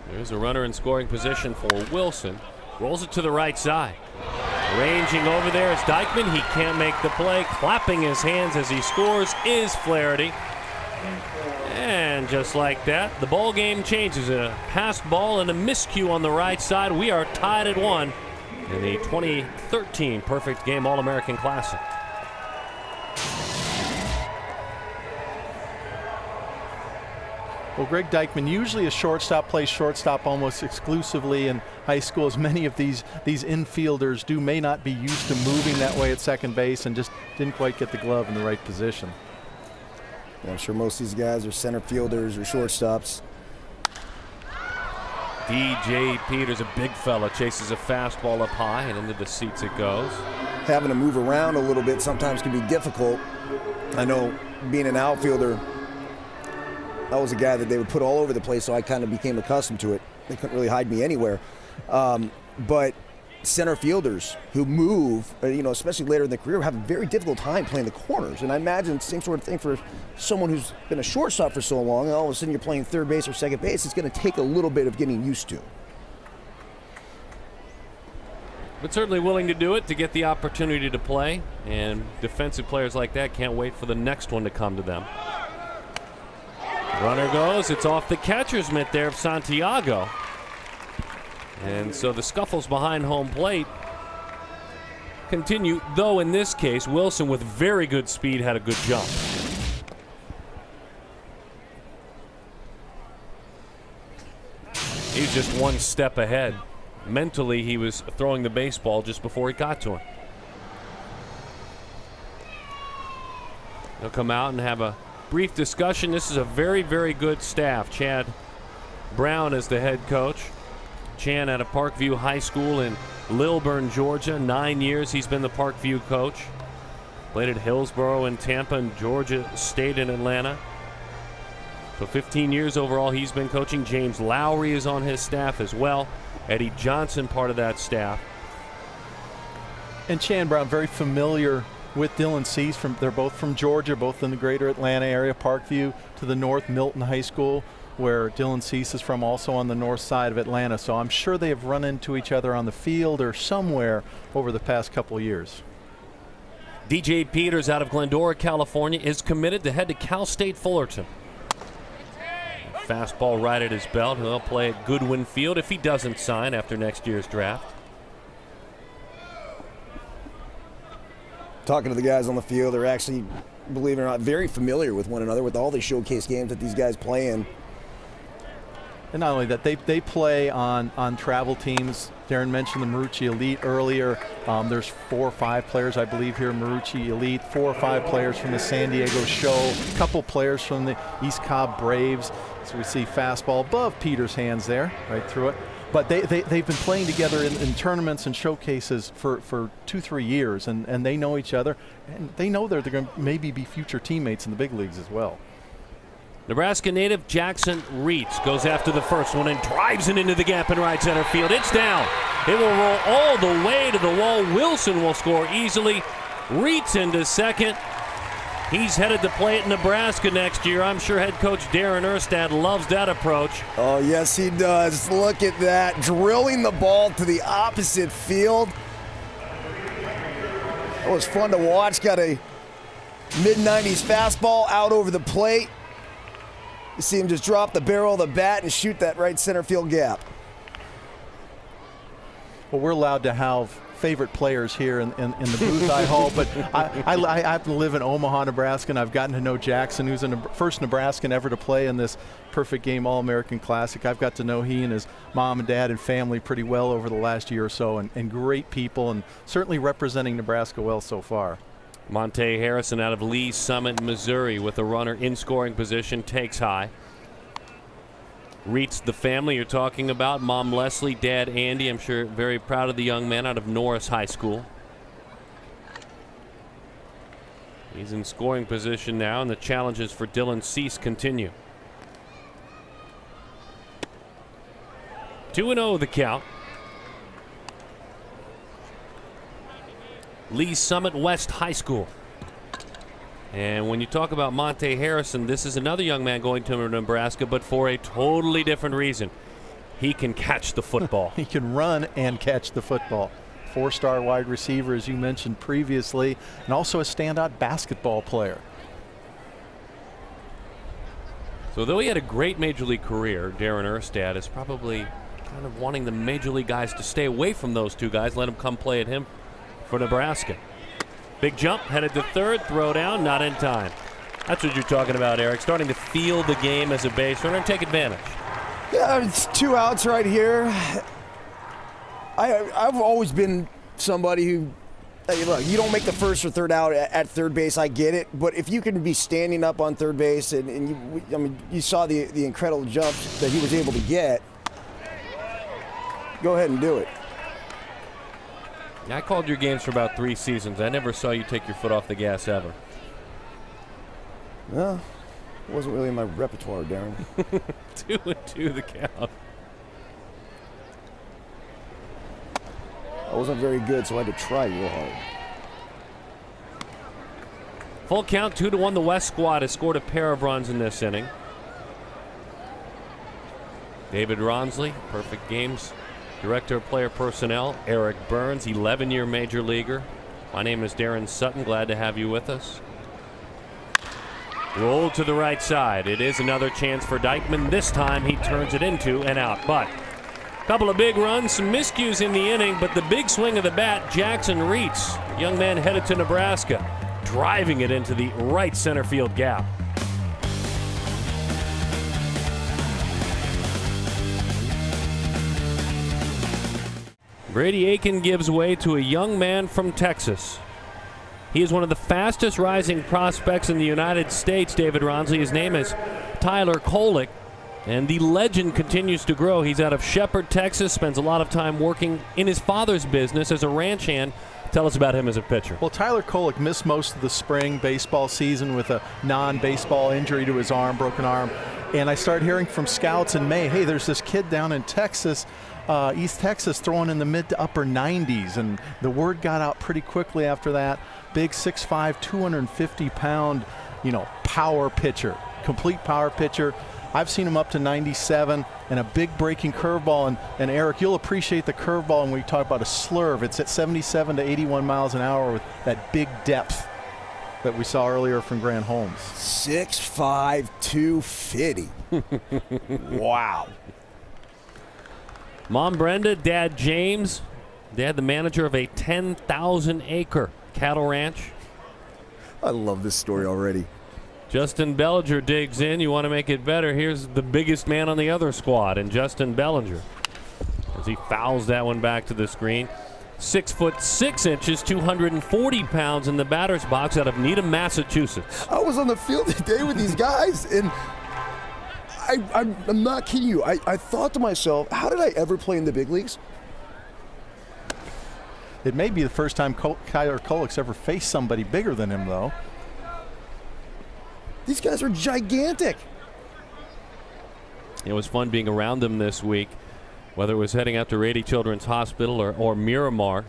[SPEAKER 1] There's a runner in scoring position for Wilson. Rolls it to the right side. Ranging over there is Dykeman. He can't make the play. Clapping his hands as he scores is Flaherty. And just like that, the ball game changes. A passed ball and a miscue on the right side. We are tied at 1 in the 2013 Perfect Game All-American Classic.
[SPEAKER 3] Well, Greg Dykeman, usually a shortstop, plays shortstop almost exclusively in high school, as many of these infielders do, may not be used to moving that way at second base and just didn't quite get the glove in the right position.
[SPEAKER 2] Yeah, I'm sure most of these guys are center fielders or shortstops.
[SPEAKER 1] DJ Peters, a big fella, chases a fastball up high, and into the seats it goes.
[SPEAKER 2] Having to move around a little bit sometimes can be difficult. I know being an outfielder, I was a guy that they would put all over the place, so I kind of became accustomed to it. They couldn't really hide me anywhere. But center fielders who move, especially later in their career, have a very difficult time playing the corners. And I imagine the same sort of thing for someone who's been a shortstop for so long, and all of a sudden you're playing third base or second base. It's going to take a little bit of getting used to.
[SPEAKER 1] But certainly willing to do it to get the opportunity to play. And defensive players like that can't wait for the next one to come to them. Runner goes. It's off the catcher's mitt there of Santiago. And so the scuffles behind home plate continue, though in this case, Wilson with very good speed had a good jump. He's just one step ahead. Mentally, he was throwing the baseball just before he got to him. They'll come out and have a brief discussion. This is a very, very good staff. Chad Brown is the head coach. Chan out of Parkview High School in Lilburn, Georgia. 9 years he's been the Parkview coach. Played at Hillsborough in Tampa and Georgia State in Atlanta. So 15 years overall he's been coaching. James Lowry is on his staff as well. Eddie Johnson part of that staff.
[SPEAKER 3] And Chan Brown very familiar with Dylan Cease. They're both from Georgia, both in the greater Atlanta area. Parkview to the north, Milton High School, where Dylan Cease is from, also on the north side of Atlanta. So I'm sure they have run into each other on the field or somewhere over the past couple of years.
[SPEAKER 1] DJ Peters out of Glendora, California, is committed to head to Cal State Fullerton. Fastball right at his belt. He'll play at Goodwin Field if he doesn't sign after next year's draft.
[SPEAKER 2] Talking to the guys on the field, they're actually, believe it or not, very familiar with one another with all the showcase games that these guys play in.
[SPEAKER 3] And not only that, they play on travel teams. Darren mentioned the Marucci Elite earlier. There's 4 or 5 players, I believe, here, Marucci Elite. 4 or 5 players from the San Diego Show. A couple players from the East Cobb Braves. So we see fastball above Peter's hands there, right through it. But they've been playing together in tournaments and showcases for 2-3 years, and they know each other, and they know they're going to maybe be future teammates in the big leagues as well.
[SPEAKER 1] Nebraska native Jackson Reitz goes after the first one and drives it into the gap in right center field. It's down. It will roll all the way to the wall. Wilson will score easily. Reitz into second. He's headed to play at Nebraska next year. I'm sure head coach Darren Erstad loves that approach.
[SPEAKER 2] Oh, yes, he does. Look at that. Drilling the ball to the opposite field. It was fun to watch. Got a mid-90s fastball out over the plate. You see him just drop the barrel of the bat and shoot that right center field gap.
[SPEAKER 3] Well, we're allowed to have favorite players here in the booth, I hope. But I happen to live in Omaha, Nebraska, and I've gotten to know Jackson, who's the first Nebraskan ever to play in this Perfect Game All-American Classic. I've got to know he and his mom and dad and family pretty well over the last year or so, and great people, and certainly representing Nebraska well so far.
[SPEAKER 1] Monte Harrison out of Lee Summit, Missouri, with a runner in scoring position, takes high. Reitz, the family you're talking about, Mom Leslie, Dad Andy, I'm sure very proud of the young man out of Norris High School. He's in scoring position now, and the challenges for Dylan Cease continue. 2-0 the count. Lee Summit West High School. And when you talk about Monte Harrison, this is another young man going to Nebraska, but for a totally different reason. He can catch the football.
[SPEAKER 3] He can run and catch the football. 4-star wide receiver, as you mentioned previously, and also a standout basketball player.
[SPEAKER 1] So though he had a great major league career, Darren Erstad is probably kind of wanting the major league guys to stay away from those two guys, let them come play at him for Nebraska. Big jump, headed to third, throw down, not in time. That's what you're talking about, Eric. Starting to feel the game as a base runner and take advantage.
[SPEAKER 2] Yeah, it's 2 outs right here. I've always been somebody who, hey, look, you don't make the first or third out at third base, I get it. But if you can be standing up on third base, and you saw the incredible jump that he was able to get, go ahead and do it.
[SPEAKER 1] I called your games for about 3 seasons. I never saw you take your foot off the gas ever.
[SPEAKER 2] No, it wasn't really in my repertoire, Darren.
[SPEAKER 1] 2-2 the count.
[SPEAKER 2] I wasn't very good, so I had to try real hard.
[SPEAKER 1] Full count, 2-1. The West squad has scored a pair of runs in this inning. David Ronsley, Perfect Games Director of Player Personnel. Eric Burns, 11-year major leaguer. My name is Darren Sutton. Glad to have you with us. Roll to the right side. It is another chance for Dykeman. This time he turns it into an out. But a couple of big runs, some miscues in the inning, but the big swing of the bat, Jackson Reitz, young man headed to Nebraska, driving it into the right center field gap. Brady Aiken gives way to a young man from Texas. He is one of the fastest rising prospects in the United States, David Ronsley. His name is Tyler Kolek, and the legend continues to grow. He's out of Shepherd, Texas, spends a lot of time working in his father's business as a ranch hand. Tell us about him as a pitcher.
[SPEAKER 3] Well, Tyler Kolek missed most of the spring baseball season with a non-baseball injury to his arm, broken arm. And I started hearing from scouts in May, hey, there's this kid down in Texas, East Texas, throwing in the mid to upper 90s. And the word got out pretty quickly after that. Big 6'5", 250-pound, power pitcher, complete power pitcher. I've seen him up to 97 and a big breaking curveball. And Eric, you'll appreciate the curveball when we talk about a slurve. It's at 77 to 81 miles an hour with that big depth that we saw earlier from Grant Holmes.
[SPEAKER 2] 6'5", 250. Wow.
[SPEAKER 1] Mom Brenda, Dad James, Dad the manager of a 10,000-acre cattle ranch.
[SPEAKER 2] I love this story already.
[SPEAKER 1] Justin Bellinger digs in. You want to make it better. Here's the biggest man on the other squad, and Justin Bellinger, as he fouls that one back to the screen. 6'6", 240 pounds in the batter's box out of Needham, Massachusetts.
[SPEAKER 2] I was on the field today with these guys, and I'm not kidding you. I thought to myself, how did I ever play in the big leagues?
[SPEAKER 3] It may be the first time Kyler Kolek's ever faced somebody bigger than him, though.
[SPEAKER 2] These guys are gigantic.
[SPEAKER 1] It was fun being around them this week, whether it was heading out to Rady Children's Hospital or Miramar,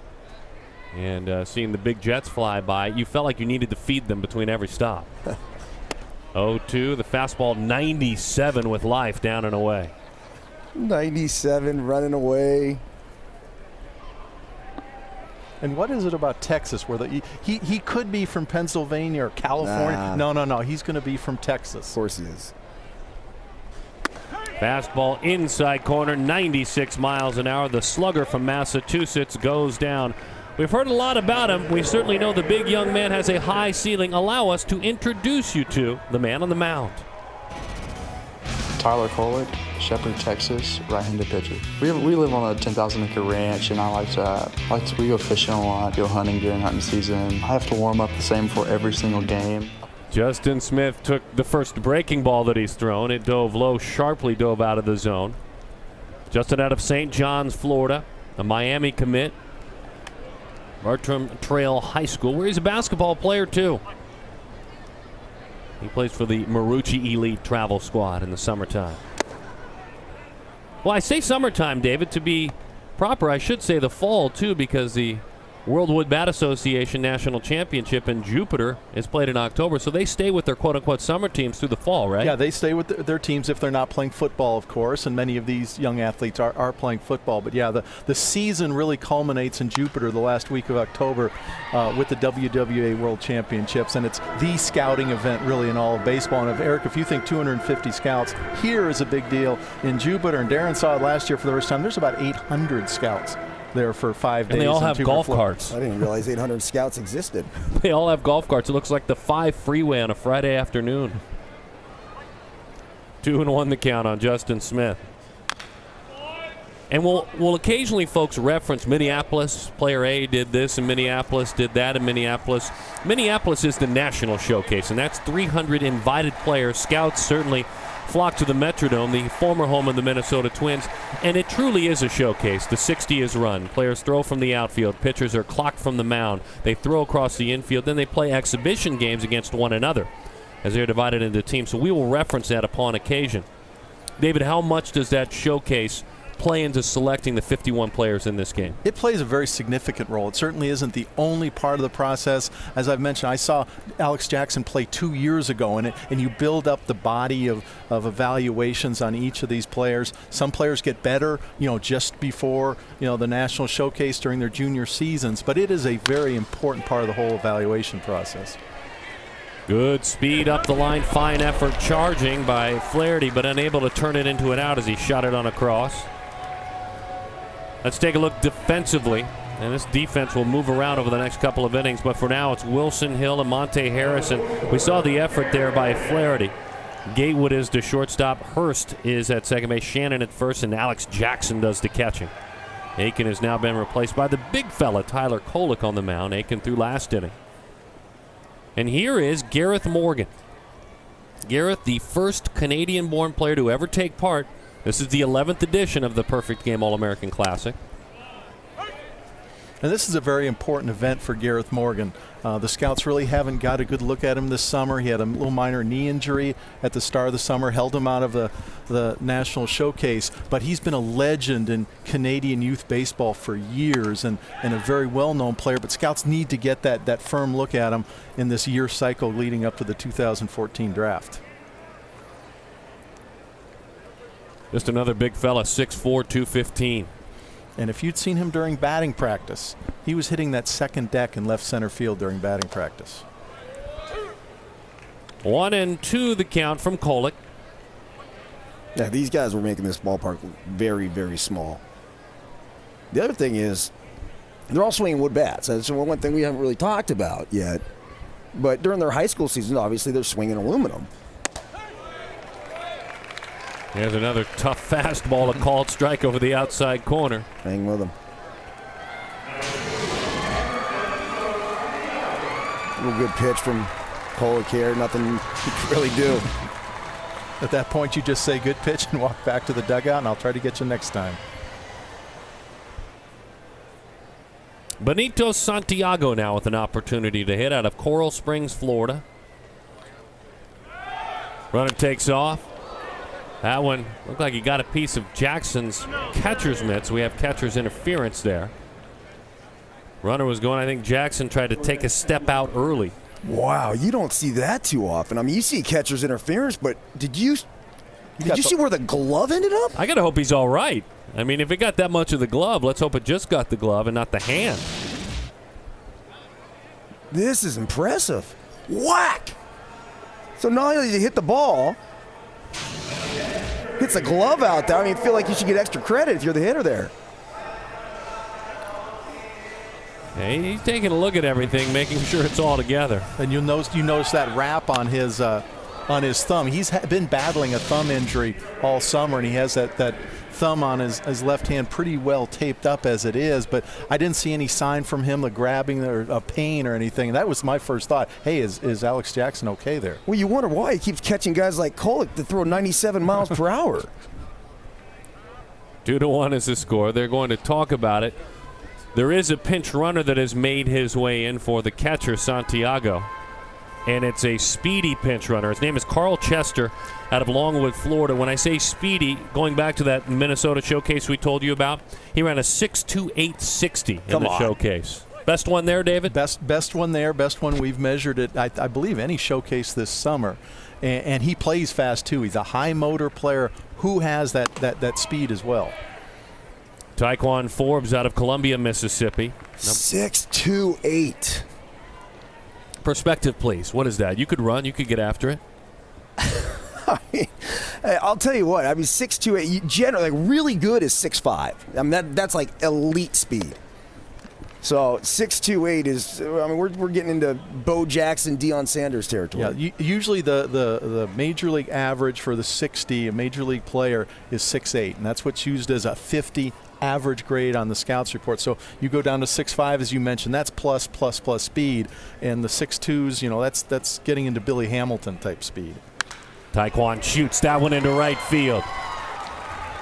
[SPEAKER 1] and seeing the big jets fly by. You felt like you needed to feed them between every stop. 0-2, the fastball 97 with life, down and away.
[SPEAKER 2] 97 running away.
[SPEAKER 3] And what is it about Texas where he could be from Pennsylvania or California?
[SPEAKER 2] Nah.
[SPEAKER 3] No. He's going to be from Texas.
[SPEAKER 2] Of course he is.
[SPEAKER 1] Fastball inside corner, 96 miles an hour. The slugger from Massachusetts goes down. We've heard a lot about him. We certainly know the big young man has a high ceiling. Allow us to introduce you to the man on the mound.
[SPEAKER 6] Tyler Kolek, Shepherd, Texas, right-handed pitcher. We live on a 10,000-acre ranch, and we go fishing a lot, go hunting during hunting season. I have to warm up the same for every single game.
[SPEAKER 1] Justin Smith took the first breaking ball that he's thrown. It dove low, sharply dove out of the zone. Justin out of St. John's, Florida, a Miami commit. Bartram Trail High School, where he's a basketball player too. He plays for the Marucci Elite Travel Squad in the summertime. Well, I say summertime, David. To be proper, I should say the fall, too, because the World Wood Bat Association National Championship in Jupiter is played in October, so they stay with their quote-unquote summer teams through the fall, right?
[SPEAKER 3] Yeah, they stay with their teams if they're not playing football, of course, and many of these young athletes are playing football. But yeah, the season really culminates in Jupiter the last week of October with the WWA World Championships, and it's the scouting event really in all of baseball. And Eric, if you think 250 scouts here is a big deal in Jupiter, and Darren saw it last year for the first time, there's about 800 scouts there for 5 days.
[SPEAKER 1] And they all have golf carts.
[SPEAKER 2] I didn't realize 800 scouts existed.
[SPEAKER 1] They all have golf carts. It looks like the 5 freeway on a Friday afternoon. 2-1 the count on Justin Smith. And we'll occasionally, folks, reference Minneapolis. Player A did this in Minneapolis, did that in Minneapolis. Minneapolis is the national showcase, and that's 300 invited players. Scouts certainly flock to the Metrodome, the former home of the Minnesota Twins, and it truly is a showcase. The 60 is run. Players throw from the outfield. Pitchers are clocked from the mound. They throw across the infield. Then they play exhibition games against one another as they're divided into teams. So we will reference that upon occasion. David, how much does that showcase play into selecting the 51 players in this game?
[SPEAKER 3] It plays a very significant role. It certainly isn't the only part of the process. As I've mentioned, I saw Alex Jackson play 2 years ago, and you build up the body of evaluations on each of these players. Some players get better, just before, the national showcase during their junior seasons, but it is a very important part of the whole evaluation process.
[SPEAKER 1] Good speed up the line, fine effort charging by Flaherty, but unable to turn it into an out as he shot it on a cross. Let's take a look defensively, and this defense will move around over the next couple of innings, but for now it's Wilson Hill and Monte Harrison. We saw the effort there by Flaherty. Gatewood is the shortstop, Hurst is at second base, Shannon at first, and Alex Jackson does the catching. Aiken has now been replaced by the big fella Tyler Kolek on the mound. Aiken through last inning. And here is Gareth Morgan. Gareth, the first Canadian-born player to ever take part. This is the 11th edition of the Perfect Game All-American Classic.
[SPEAKER 3] And this is a very important event for Gareth Morgan. The scouts really haven't got a good look at him this summer. He had a little minor knee injury at the start of the summer, held him out of the national showcase. But he's been a legend in Canadian youth baseball for years and a very well-known player. But scouts need to get that firm look at him in this year cycle leading up to the 2014 draft.
[SPEAKER 1] Just another big fella, 6'4", 215.
[SPEAKER 3] And if you'd seen him during batting practice, he was hitting that second deck in left center field during batting practice.
[SPEAKER 1] 1-2 the count from Kolek.
[SPEAKER 2] Yeah, these guys were making this ballpark very, very small. The other thing is, they're all swinging wood bats. That's one thing we haven't really talked about yet. But during their high school season, obviously, they're swinging aluminum.
[SPEAKER 1] Here's another tough fastball, a called strike over the outside corner.
[SPEAKER 2] Hang with them. Real good pitch from Kolick here. Nothing he can really do.
[SPEAKER 3] At that point, you just say good pitch and walk back to the dugout, and I'll try to get you next time.
[SPEAKER 1] Benito Santiago now with an opportunity to hit out of Coral Springs, Florida. Runner takes off. That one looked like he got a piece of Jackson's catcher's mitts. We have catcher's interference there. Runner was going. I think Jackson tried to take a step out early.
[SPEAKER 2] Wow, you don't see that too often. I mean, you see catcher's interference, but did you see where the glove ended up?
[SPEAKER 1] I got to hope he's all right. I mean, if it got that much of the glove, let's hope it just got the glove and not the hand.
[SPEAKER 2] This is impressive. Whack! So not only did he hit the ball, hits a glove out there. I mean, I feel like you should get extra credit if you're the hitter there.
[SPEAKER 1] Hey, he's taking a look at everything, making sure it's all together.
[SPEAKER 3] And you notice that wrap on his thumb. He's been battling a thumb injury all summer, and he has that thumb on his left hand pretty well taped up as it is. But I didn't see any sign from him of grabbing or a pain or anything. That was my first thought. Hey, is Alex Jackson okay there?
[SPEAKER 2] Well, you wonder why he keeps catching guys like Kolick that throw 97 miles per hour.
[SPEAKER 1] 2-1 is the score. They're going to talk about it. There is a pinch runner that has made his way in for the catcher, Santiago. And it's a speedy pinch runner. His name is Carl Chester out of Longwood, Florida. When I say speedy, going back to that Minnesota showcase we told you about, he ran a 6.2860 in the showcase. Best one there, David?
[SPEAKER 3] Best one there, best one we've measured it, I believe, any showcase this summer. And he plays fast, too. He's a high motor player who has that speed as well.
[SPEAKER 1] Taekwon Forbes out of Columbia, Mississippi.
[SPEAKER 2] 6.28.
[SPEAKER 1] Perspective, please. What is that? You could run. You could get after it.
[SPEAKER 2] I mean, I'll tell you what. I mean, 6.28. Generally, like really good is 6.5. I mean, that's like elite speed. So 6.28 is. I mean, we're getting into Bo Jackson, Deion Sanders territory.
[SPEAKER 3] Yeah. Usually the major league average for the 60, a major league player, is 6.8, and that's what's used as a 50 average grade on the scouts report. So you go down to 6.5, as you mentioned, that's plus speed, and the 6.2s, that's getting into Billy Hamilton type speed.
[SPEAKER 1] Taekwon shoots that one into right field.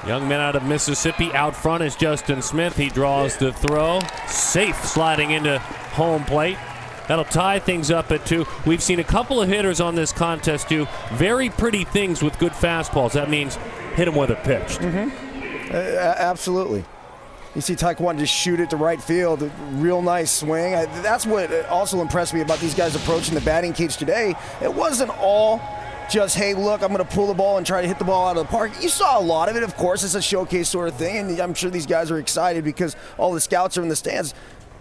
[SPEAKER 1] Young man out of Mississippi. Out front is Justin Smith. He draws the throw. Safe sliding into home plate. That'll tie things up at 2. We've seen a couple of hitters on this contest do very pretty things with good fastballs. That means hit them where they're pitched.
[SPEAKER 2] Absolutely. You see Taekwon just shoot it to right field. Real nice swing. That's what also impressed me about these guys approaching the batting cage today. It wasn't all just, hey, look, I'm going to pull the ball and try to hit the ball out of the park. You saw a lot of it. Of course, it's a showcase sort of thing, and I'm sure these guys are excited because all the scouts are in the stands.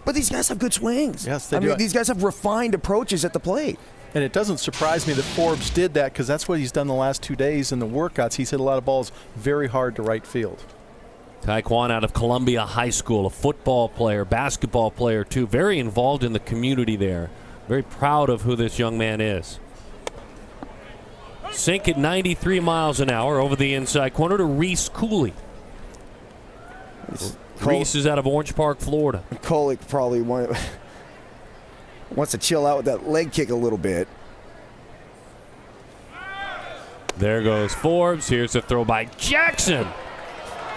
[SPEAKER 2] But these guys have good swings.
[SPEAKER 3] Yes, they do.
[SPEAKER 2] I mean, these guys have refined approaches at the plate.
[SPEAKER 3] And it doesn't surprise me that Forbes did that because that's what he's done the last 2 days in the workouts. He's hit a lot of balls very hard to right field.
[SPEAKER 1] Taekwon out of Columbia High School, a football player, basketball player too, very involved in the community there. Very proud of who this young man is. Sink at 93 miles an hour over the inside corner to Reese Cooley. Reese is out of Orange Park, Florida.
[SPEAKER 2] Kolick probably wants to chill out with that leg kick a little bit.
[SPEAKER 1] There goes Forbes. Here's a throw by Jackson.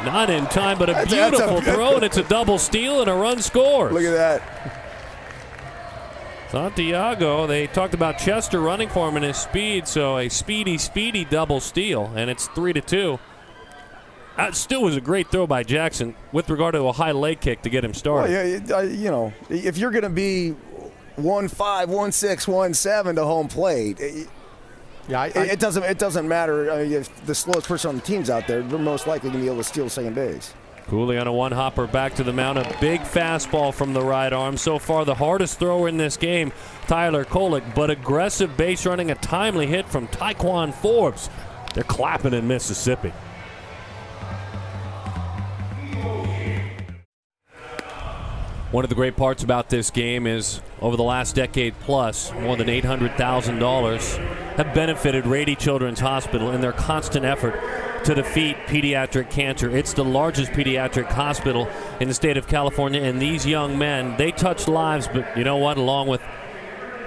[SPEAKER 1] Not in time, but a beautiful throw, and it's a double steal and a run scores.
[SPEAKER 2] Look at that.
[SPEAKER 1] Santiago, they talked about Chester running for him in his speed, so a speedy double steal, and it's 3-2. That still was a great throw by Jackson with regard to a high leg kick to get him started.
[SPEAKER 2] Well, yeah, if you're going to be 1-5, 1-6, 1-7 to home plate, it doesn't matter. I mean, if the slowest person on the team's out there, they're most likely going to be able to steal second base.
[SPEAKER 1] Cooley on a one-hopper back to the mound. A big fastball from the right arm. So far, the hardest thrower in this game, Tyler Kolick, but aggressive base running, a timely hit from Taekwon Forbes. They're clapping in Mississippi. One of the great parts about this game is over the last decade plus, more than $800,000 have benefited Rady Children's Hospital in their constant effort to defeat pediatric cancer. It's the largest pediatric hospital in the state of California, and these young men, they touch lives, but you know what? Along with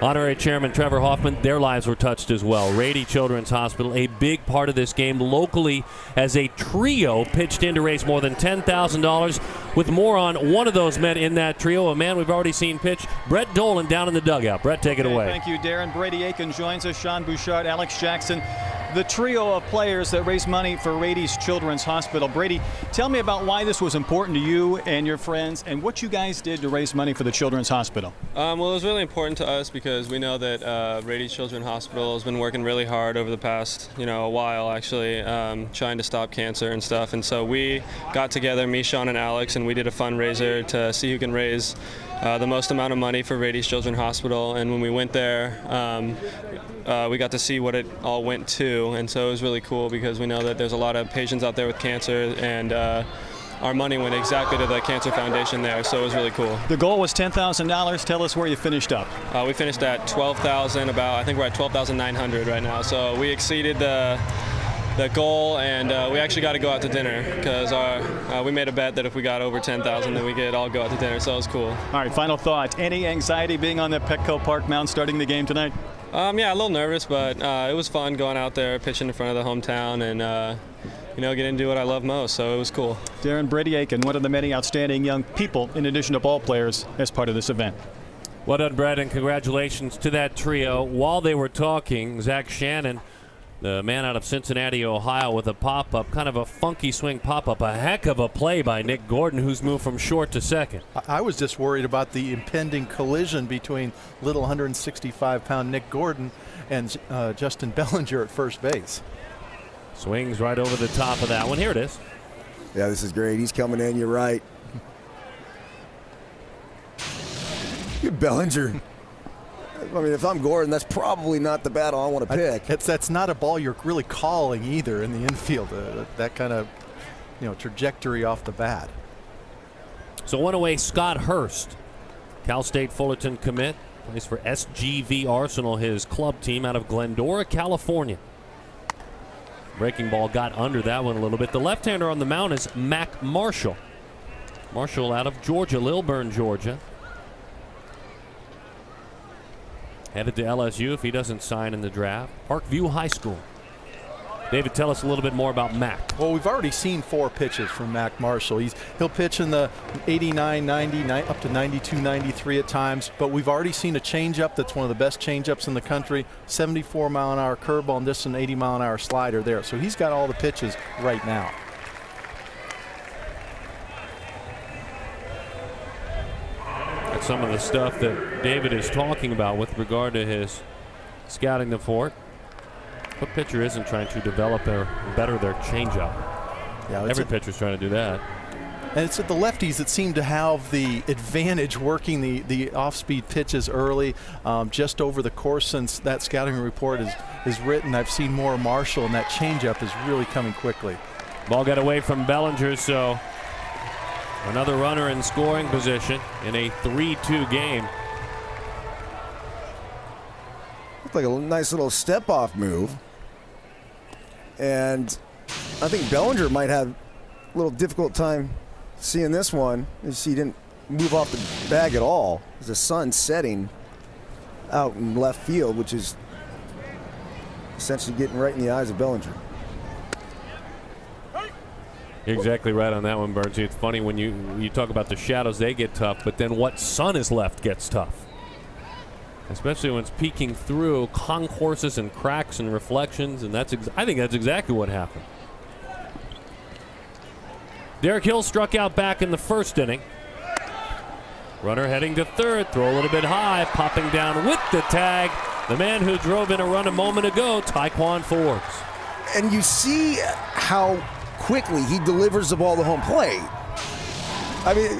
[SPEAKER 1] Honorary Chairman Trevor Hoffman, their lives were touched as well. Rady Children's Hospital, a big part of this game locally, as a trio pitched in to raise more than $10,000, with more on one of those men in that trio, a man we've already seen pitch, Brett Dolan, down in the dugout. Brett, take it away.
[SPEAKER 4] Thank you, Darren. Brady Aiken joins us, Sean Bouchard, Alex Jackson, the trio of players that raise money for Rady's Children's Hospital. Brady, tell me about why this was important to you and your friends, and what you guys did to raise money for the Children's Hospital.
[SPEAKER 7] Well, it was really important to us because we know that Rady Children's Hospital has been working really hard over the past, a while actually, trying to stop cancer and stuff. And so we got together, me, Sean, and Alex, and we did a fundraiser to see who can raise the most amount of money for Rady Children's Hospital. And when we went there, we got to see what it all went to, and so it was really cool because we know that there's a lot of patients out there with cancer, and our money went exactly to the Cancer Foundation there, so it was really cool.
[SPEAKER 4] The goal was $10,000. Tell us where you finished up.
[SPEAKER 7] We finished at 12,000, I think we're at 12,900 right now, so we exceeded the goal, and we actually got to go out to dinner because we made a bet that if we got over 10,000 then we could all go out to dinner, so it was cool.
[SPEAKER 4] All right, final thought. Any anxiety being on the Petco Park mound starting the game tonight?
[SPEAKER 7] Yeah, a little nervous, but it was fun going out there, pitching in front of the hometown, and getting to do what I love most, so it was cool.
[SPEAKER 4] Darren, Brady Aiken, one of the many outstanding young people, in addition to ball players, as part of this event.
[SPEAKER 1] Well done, Brett, and congratulations to that trio. While they were talking, Zach Shannon, the man out of Cincinnati, Ohio, with a pop-up, kind of a funky swing pop-up. A heck of a play by Nick Gordon, who's moved from short to second.
[SPEAKER 3] I was just worried about the impending collision between little 165-pound Nick Gordon and Justin Bellinger at first base.
[SPEAKER 1] Swings right over the top of that one. Here it is.
[SPEAKER 2] Yeah, this is great. He's coming in. You're right. Bellinger. I mean, if I'm Gordon, that's probably not the battle I want to pick.
[SPEAKER 3] That's not a ball you're really calling either in the infield. That kind of, trajectory off the bat.
[SPEAKER 1] So one away, Scott Hurst, Cal State Fullerton commit, plays for SGV Arsenal, his club team out of Glendora, California. Breaking ball got under that one a little bit. The left-hander on the mound is Mac Marshall. Marshall out of Georgia, Lilburn, Georgia. Headed to LSU if he doesn't sign in the draft. Parkview High School. David, tell us a little bit more about Mac.
[SPEAKER 3] Well, we've already seen 4 pitches from Mac Marshall. He'll pitch in the 89, 90, up to 92, 93 at times, but we've already seen a changeup that's one of the best changeups in the country, 74-mile-an-hour curveball, and just an 80-mile-an-hour slider there. So he's got all the pitches right now.
[SPEAKER 1] That's some of the stuff that David is talking about with regard to his scouting report. What pitcher isn't trying to develop or better their changeup? Yeah, every pitcher's trying to do that.
[SPEAKER 3] And it's the lefties that seem to have the advantage working the off-speed pitches early. Just over the course since that scouting report is written, I've seen more Marshall, and that changeup is really coming quickly.
[SPEAKER 1] Ball got away from Bellinger, so another runner in scoring position in a 3-2 game.
[SPEAKER 2] Looked like a nice little step-off move. And I think Bellinger might have a little difficult time seeing this one, as he didn't move off the bag at all. There's the sun setting out in left field, which is essentially getting right in the eyes of Bellinger.
[SPEAKER 1] You're exactly right on that one, Burns. It's funny when you talk about the shadows, they get tough, but then what sun is left gets tough. Especially when it's peeking through concourses and cracks and reflections, and I think that's exactly what happened. Derek Hill struck out back in the first inning. Runner heading to third, throw a little bit high, popping down with the tag. The man who drove in a run a moment ago, Tyquan Forbes.
[SPEAKER 2] And you see how quickly he delivers the ball to home plate. I mean,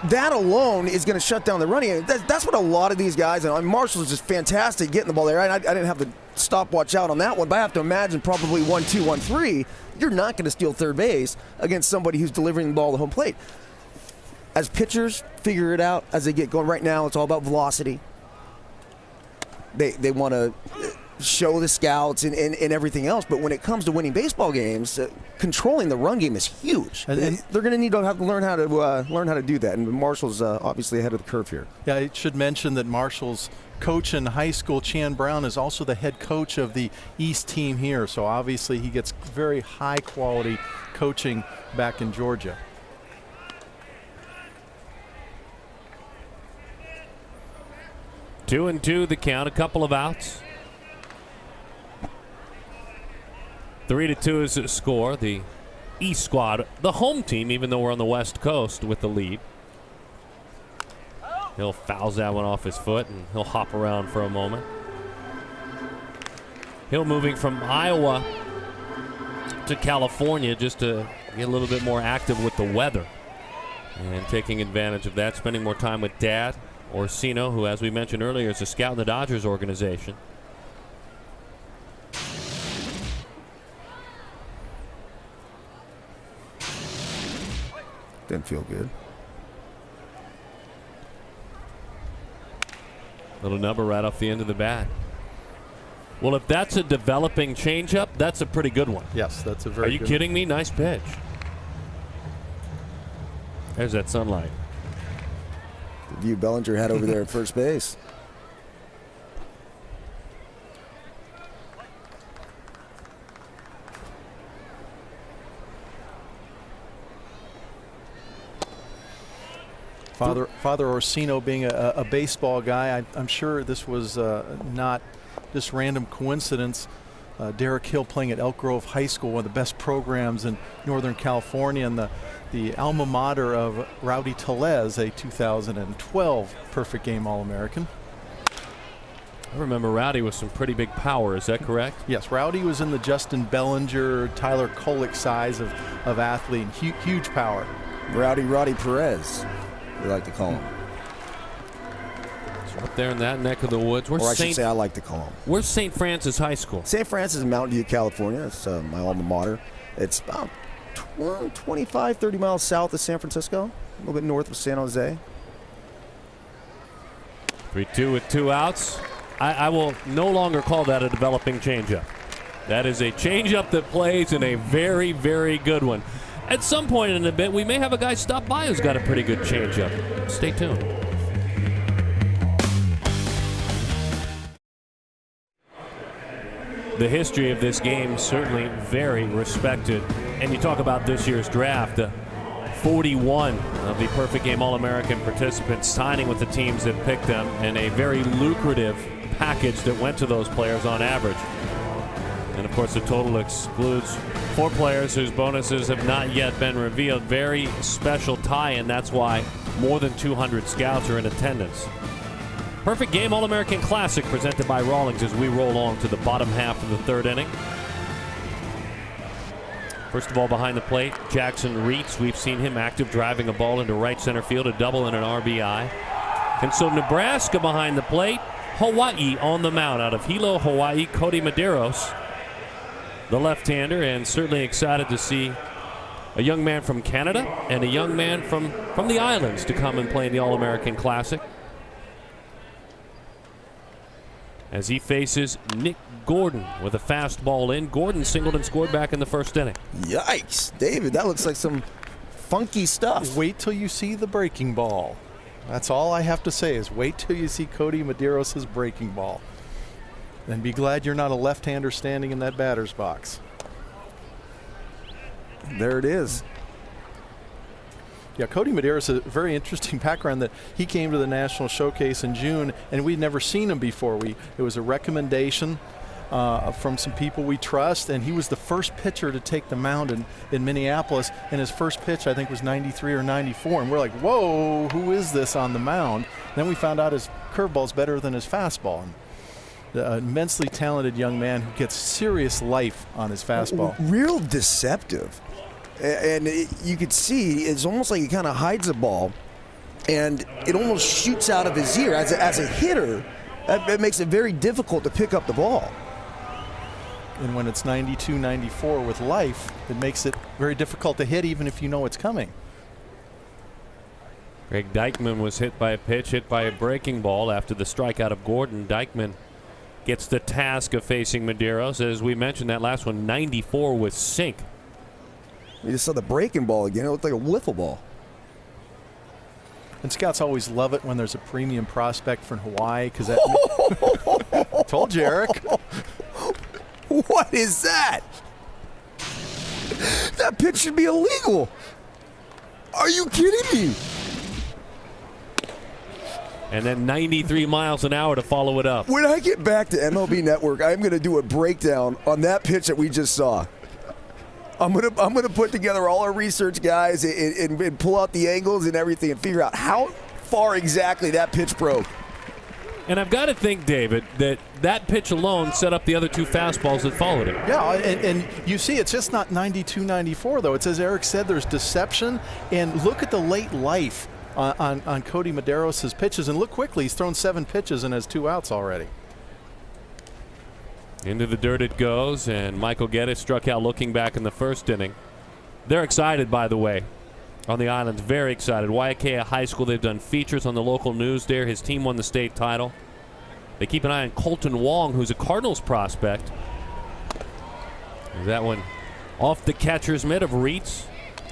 [SPEAKER 2] that alone is going to shut down the running. That's what a lot of these guys, and Marshall's just fantastic getting the ball there. I didn't have the stopwatch out on that one, but I have to imagine probably 1-2, 1-3. You're not going to steal third base against somebody who's delivering the ball to home plate. as pitchers figure it out as they get going. Right now, it's all about velocity. They want to show the scouts and everything else, but when it comes to winning baseball games, controlling the run game is huge. And they're going to need to have to learn how to do that. And Marshall's obviously ahead of the curve here.
[SPEAKER 3] Yeah, I should mention that Marshall's coach in high school, Chan Brown, is also the head coach of the East team here. So obviously he gets very high quality coaching back in Georgia.
[SPEAKER 1] Two and two, the count, a couple of outs. 3-2 is the score. The East squad, the home team, even though we're on the West Coast, with the lead. He'll fouls that one off his foot, and he'll hop around for a moment. Hill moving from Iowa to California just to get a little bit more active with the weather and taking advantage of that, spending more time with Dad Orsino, who, as we mentioned earlier, is a scout in the Dodgers organization.
[SPEAKER 2] Didn't feel good.
[SPEAKER 1] Little number right off the end of the bat. Well, if that's a developing changeup, that's a pretty good one.
[SPEAKER 3] Yes, that's a very
[SPEAKER 1] Are you
[SPEAKER 3] good
[SPEAKER 1] kidding me? Nice pitch. There's that sunlight.
[SPEAKER 2] The view Bellinger had over there at first base.
[SPEAKER 3] Father Orsino being a baseball guy, I'm sure this was not just random coincidence. Derek Hill playing at Elk Grove High School, one of the best programs in Northern California, and the alma mater of Rowdy Tellez, a 2012 perfect game All-American.
[SPEAKER 1] I remember Rowdy with some pretty big power. Is that correct?
[SPEAKER 3] Yes, Rowdy was in the Justin Bellinger, Tyler Kolek size of athlete, huge power.
[SPEAKER 2] Roddy Perez, we like to call him.
[SPEAKER 1] So up there in that neck of the woods.
[SPEAKER 2] Or I should say I like to call him.
[SPEAKER 1] Where's St. Francis High School?
[SPEAKER 2] St. Francis in Mountain View, California. It's my alma mater. It's about 25, 30 miles south of San Francisco, a little bit north of San Jose.
[SPEAKER 1] 3-2 with 2 outs. I will no longer call that a developing changeup. That is a changeup that plays in a very, very good one. At some point in a bit, we may have a guy stop by who's got a pretty good changeup. Stay tuned. The history of this game certainly very respected. And you talk about this year's draft, 41 of the perfect game All-American participants signing with the teams that picked them, and a very lucrative package that went to those players on average. And of course the total excludes 4 players whose bonuses have not yet been revealed. Very special tie-in. That's why more than 200 scouts are in attendance. Perfect Game All-American Classic presented by Rawlings as we roll on to the bottom half of the 3rd inning. First of all, behind the plate, Jackson Reitz. We've seen him active, driving a ball into right center field, a double and an RBI. And so Nebraska behind the plate, Hawaii on the mound. Out of Hilo, Hawaii, Cody Medeiros, the left-hander, and certainly excited to see a young man from Canada and a young man from the islands to come and play in the All-American Classic, as he faces Nick Gordon with a fastball in. Gordon singled and scored back in the 1st inning.
[SPEAKER 2] Yikes, David, that looks like some funky stuff.
[SPEAKER 3] Wait till you see the breaking ball. That's all I have to say is wait till you see Cody Medeiros' breaking ball. And be glad you're not a left-hander standing in that batter's box.
[SPEAKER 2] There it is.
[SPEAKER 3] Yeah, Cody Medeiros has a very interesting background that he came to the National Showcase in June, and we'd never seen him before. It was a recommendation from some people we trust, and he was the first pitcher to take the mound in Minneapolis, and his first pitch, I think, was 93 or 94, and we're like, whoa, who is this on the mound? And then we found out his curveball's better than his fastball. An immensely talented young man who gets serious life on his fastball.
[SPEAKER 2] Real deceptive. And you could see it's almost like he kind of hides the ball, and it almost shoots out of his ear. As a hitter, that makes it very difficult to pick up the ball.
[SPEAKER 3] And when it's 92, 94 with life, it makes it very difficult to hit even if you know it's coming.
[SPEAKER 1] Greg Dykman was hit by a pitch, hit by a breaking ball after the strikeout of Gordon. Dykman gets the task of facing Medeiros. As we mentioned, that last one, 94 with sink.
[SPEAKER 2] We just saw the breaking ball again. It looked like a wiffle ball.
[SPEAKER 3] And scouts always love it when there's a premium prospect from Hawaii because that. Told you, Eric.
[SPEAKER 2] What is that? That pitch should be illegal. Are you kidding me?
[SPEAKER 1] And then 93 miles an hour to follow it up.
[SPEAKER 2] When I get back to MLB Network, I'm going to do a breakdown on that pitch that we just saw. I'm gonna put together all our research guys and pull out the angles and everything and figure out how far exactly that pitch broke.
[SPEAKER 1] And I've got to think, David, that pitch alone set up the other two fastballs that followed it.
[SPEAKER 3] Yeah, and you see it's just not 92, 94, though. It's as Eric said, there's deception. And look at the late life on Cody Medeiros' pitches. And look quickly, he's thrown 7 pitches and has 2 outs already.
[SPEAKER 1] Into the dirt it goes, and Michael Geddes struck out looking back in the first inning. They're excited, by the way, on the island. Very excited. Waiakea High School, they've done features on the local news there. His team won the state title. They keep an eye on Colton Wong, who's a Cardinals prospect. That one off the catcher's mitt of Reitz.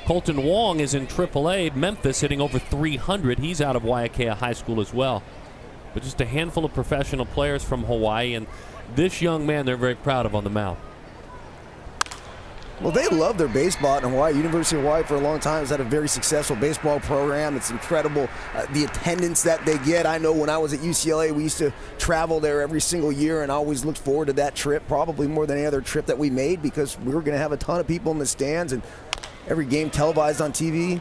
[SPEAKER 1] Colton Wong is in AAA. Memphis hitting over 300. He's out of Waiakea High School as well. But just a handful of professional players from Hawaii, and this young man they're very proud of on the mound.
[SPEAKER 2] Well, they love their baseball in Hawaii. University of Hawaii for a long time has had a very successful baseball program. It's incredible the attendance that they get. I know when I was at UCLA, we used to travel there every single year, and I always looked forward to that trip, probably more than any other trip that we made, because we were going to have a ton of people in the stands and every game televised on TV.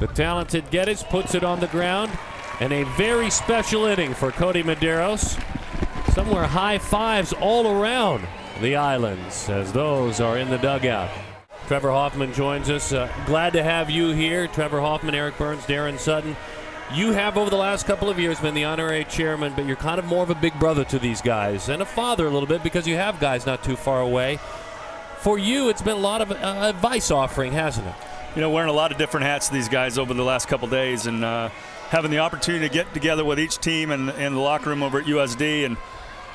[SPEAKER 1] The talented Geddes puts it on the ground, and a very special inning for Cody Medeiros. Somewhere high fives all around the islands as those are in the dugout. Trevor Hoffman joins us. Glad to have you here. Trevor Hoffman, Eric Burns, Darren Sutton. You have over the last couple of years been the honorary chairman, but you're kind of more of a big brother to these guys and a father a little bit because you have guys not too far away. For you, it's been a lot of advice offering, hasn't it?
[SPEAKER 8] You know, wearing a lot of different hats to these guys over the last couple days, and having the opportunity to get together with each team and the locker room over at USD and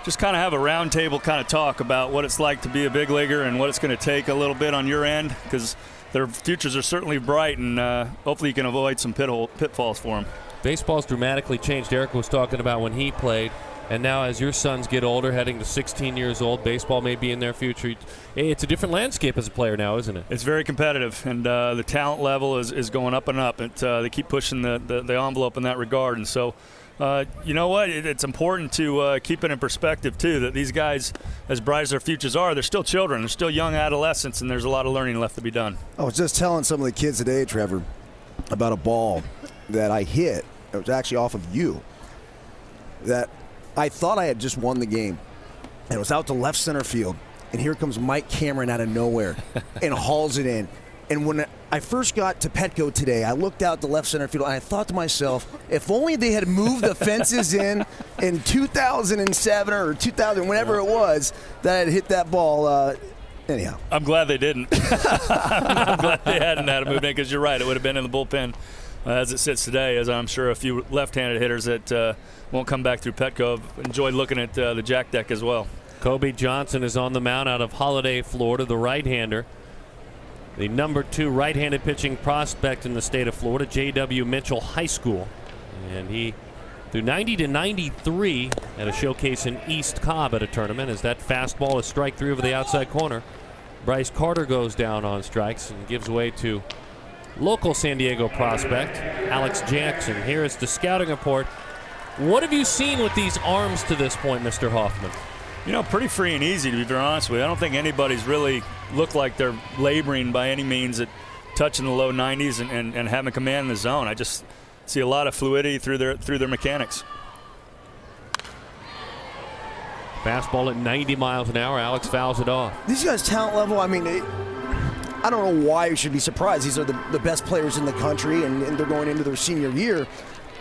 [SPEAKER 8] just kind of have a roundtable kind of talk about what it's like to be a big leaguer and what it's going to take a little bit on your end, because their futures are certainly bright, and hopefully you can avoid some pitfalls for them.
[SPEAKER 1] Baseball's dramatically changed. Eric was talking about when he played, and now as your sons get older, heading to 16 years old, baseball may be in their future. It's a different landscape as a player now, isn't it?
[SPEAKER 8] It's very competitive, and the talent level is going up and up. They keep pushing the envelope in that regard, and so you know what? It's important to keep it in perspective, too, that these guys, as bright as their futures are, they're still children. They're still young adolescents, and there's a lot of learning left to be done.
[SPEAKER 2] I was just telling some of the kids today, Trevor, about a ball that I hit. It was actually off of you. That I thought I had just won the game. And it was out to left center field. And here comes Mike Cameron out of nowhere and hauls it in. And when I first got to Petco today, I looked out to left center field and I thought to myself, if only they had moved the fences in 2007 or 2000, whenever it was, that I'd hit that ball. Anyhow.
[SPEAKER 8] I'm glad they didn't. I'm glad they hadn't had a move in, because you're right. It would have been in the bullpen as it sits today, as I'm sure a few left-handed hitters that won't come back through Petco have enjoyed looking at the jack deck as well.
[SPEAKER 1] Kobe Johnson is on the mound out of Holiday, Florida, the right-hander. The number 2 right-handed pitching prospect in the state of Florida, J.W. Mitchell High School. And he threw 90 to 93 at a showcase in East Cobb at a tournament, as that fastball is strike 3 over the outside corner. Bryce Carter goes down on strikes and gives way to local San Diego prospect Alex Jackson. Here is the scouting report. What have you seen with these arms to this point, Mr. Hoffman?
[SPEAKER 8] You know, pretty free and easy, to be very honest with you. I don't think anybody's really looked like they're laboring by any means at touching the low 90s and having command in the zone. I just see a lot of fluidity through their mechanics.
[SPEAKER 1] Fastball at 90 miles an hour. Alex fouls it off.
[SPEAKER 2] These guys' talent level, I mean, I don't know why you should be surprised. These are the best players in the country, and they're going into their senior year.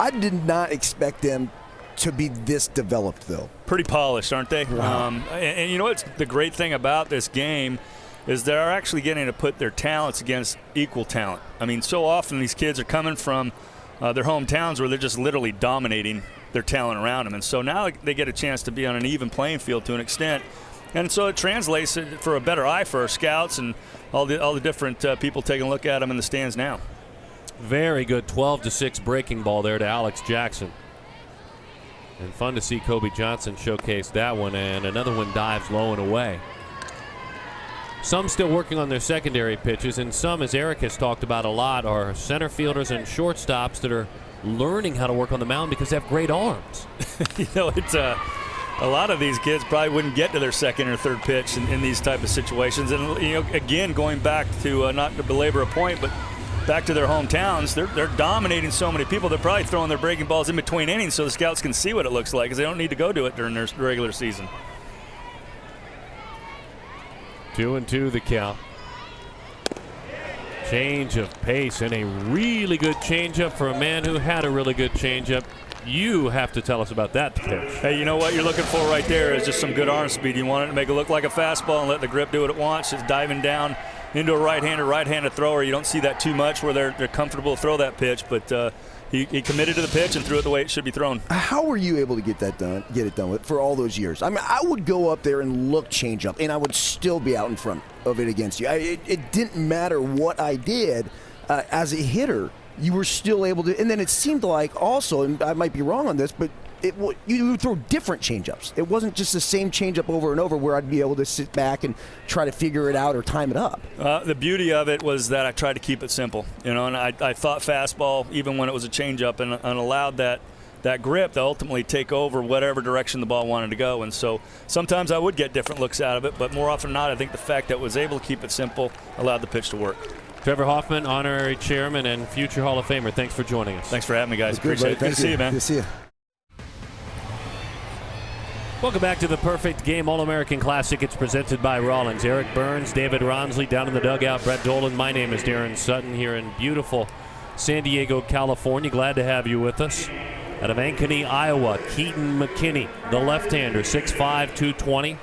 [SPEAKER 2] I did not expect them to be this developed, though.
[SPEAKER 8] Pretty polished, aren't they?
[SPEAKER 2] Wow.
[SPEAKER 8] And you know what's the great thing about this game is they're actually getting to put their talents against equal talent. I mean, so often these kids are coming from their hometowns where they're just literally dominating their talent around them. And so now they get a chance to be on an even playing field to an extent. And so it translates for a better eye for our scouts and all the different people taking a look at them in the stands now.
[SPEAKER 1] Very good 12-6 breaking ball there to Alex Jackson. And fun to see Kobe Johnson showcase that one, and another one dives low and away. Some still working on their secondary pitches, and some, as Eric has talked about a lot, are center fielders and shortstops that are learning how to work on the mound because they have great arms.
[SPEAKER 8] It's a lot of these kids probably wouldn't get to their second or third pitch in these type of situations. And again, going back to not to belabor a point, but back to their hometowns, they're dominating so many people. They're probably throwing their breaking balls in between innings so the scouts can see what it looks like, because they don't need to go do it during their regular season.
[SPEAKER 1] 2-2 the count. Change of pace, and a really good changeup for a man who had a really good changeup. You have to tell us about that pitch.
[SPEAKER 8] Hey, you know what you're looking for right there is just some good arm speed. You want it to make it look like a fastball and let the grip do what it wants. Just diving down into a right-handed thrower. You don't see that too much where they're comfortable to throw that pitch, but he committed to the pitch and threw it the way it should be thrown.
[SPEAKER 2] How were you able to get it done with for all those years? I mean, I would go up there and look changeup, and I would still be out in front of it against you. It didn't matter what I did as a hitter. You were still able to, and then it seemed like also, and I might be wrong on this, but you would throw different changeups. It wasn't just the same changeup over and over where I'd be able to sit back and try to figure it out or time it up.
[SPEAKER 8] The beauty of it was that I tried to keep it simple, and I thought fastball even when it was a changeup, and allowed that grip to ultimately take over whatever direction the ball wanted to go. And so sometimes I would get different looks out of it, but more often than not, I think the fact that I was able to keep it simple allowed the pitch to work.
[SPEAKER 1] Trevor Hoffman, honorary chairman and future Hall of Famer, thanks for joining us.
[SPEAKER 8] Thanks for having me, guys.
[SPEAKER 2] Appreciate it.
[SPEAKER 8] Good to see you, man.
[SPEAKER 2] Good to see you.
[SPEAKER 1] Welcome back to the Perfect Game All-American Classic. It's presented by Rawlings. Eric Burns, David Ronsley down in the dugout. Brett Dolan. My name is Darren Sutton here in beautiful San Diego, California. Glad to have you with us. Out of Ankeny, Iowa, Keaton McKinney, the left-hander, 6'5", 220.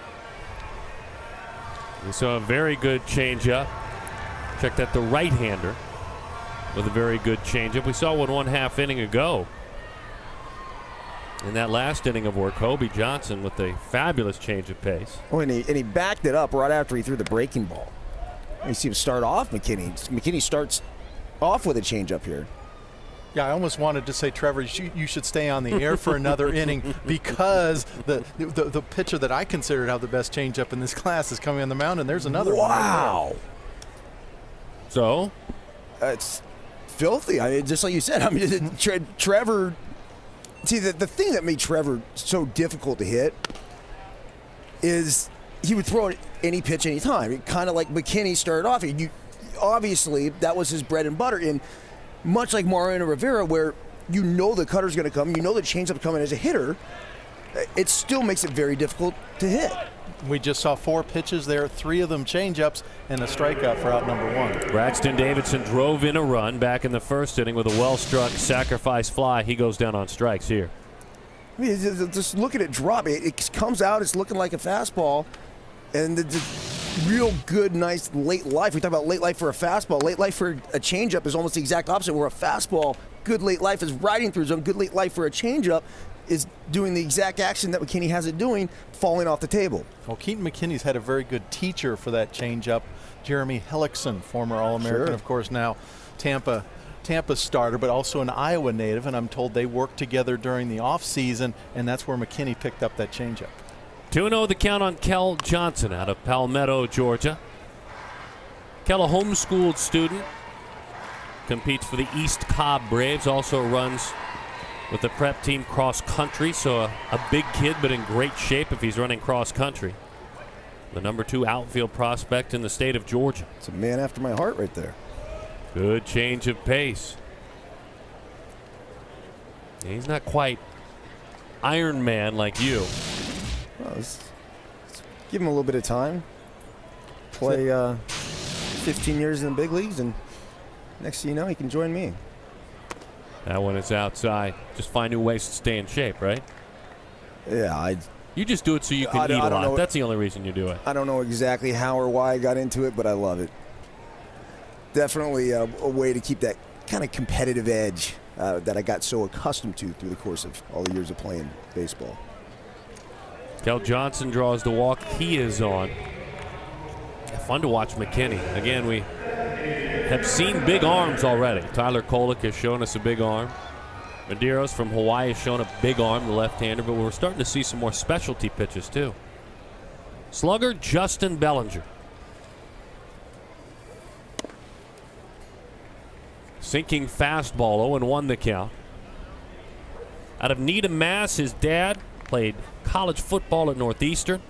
[SPEAKER 1] We saw a very good changeup. Check that, the right-hander with a very good changeup. We saw one half inning ago. In that last inning of work, Kobe Johnson with a fabulous change of pace.
[SPEAKER 2] Oh, and he backed it up right after he threw the breaking ball. You see him start off McKinney. McKinney starts off with a changeup here.
[SPEAKER 3] Yeah, I almost wanted to say, Trevor, you should stay on the air for another inning, because the pitcher that I consider to have the best changeup in this class is coming on the mound, and there's another one.
[SPEAKER 2] Wow.
[SPEAKER 1] So?
[SPEAKER 2] It's filthy. I mean, just like you said, I mean, Trevor. See, the thing that made Trevor so difficult to hit is he would throw any pitch anytime. Kind of like McKinney started off. Obviously, that was his bread and butter. And much like Mariano Rivera, where you know the cutter's going to come, you know the changeup's coming as a hitter, it still makes it very difficult to hit.
[SPEAKER 3] We just saw 4 pitches there, 3 of them changeups, and a strikeout for out number 1.
[SPEAKER 1] Braxton Davidson drove in a run back in the first inning with a well-struck sacrifice fly. He goes down on strikes here.
[SPEAKER 2] I mean, just look at it drop. It comes out, it's looking like a fastball, and the real good, nice late life. We talk about late life for a fastball. Late life for a changeup is almost the exact opposite, where a fastball, good late life, is riding through zone. Good late life for a changeup is doing the exact action that McKinney has it doing, falling off the table.
[SPEAKER 3] Well, Keaton McKinney's had a very good teacher for that changeup. Jeremy Hellickson, former All-American,
[SPEAKER 2] Sure.
[SPEAKER 3] of course, now Tampa starter, but also an Iowa native, and I'm told they worked together during the offseason, and that's where McKinney picked up that changeup.
[SPEAKER 1] 2-0 the count on Kel Johnson out of Palmetto, Georgia. Kel, a homeschooled student, competes for the East Cobb Braves, also runs with the prep team cross country, so a big kid but in great shape if he's running cross country. The number 2 outfield prospect in the state of Georgia.
[SPEAKER 2] It's a man after my heart right there.
[SPEAKER 1] Good change of pace. He's not quite Iron Man like you.
[SPEAKER 2] Well, let's give him a little bit of time. Play 15 years in the big leagues, and next thing you know, he can join me.
[SPEAKER 1] That one is outside. Just find new ways to stay in shape, right?
[SPEAKER 2] Yeah,
[SPEAKER 1] you just do it so you can eat a lot. That's the only reason you do it.
[SPEAKER 2] I don't know exactly how or why I got into it, but I love it. Definitely a way to keep that kind of competitive edge that I got so accustomed to through the course of all the years of playing baseball.
[SPEAKER 1] Kel Johnson draws the walk. He is on. Fun to watch McKinney. Again, we have seen big arms already. Tyler Kolek has shown us a big arm. Medeiros from Hawaii has shown a big arm, the left-hander, but we're starting to see some more specialty pitches too. Slugger Justin Bellinger. Sinking fastball, 0-1 the count. Out of Needham, Mass, his dad played college football at Northeastern.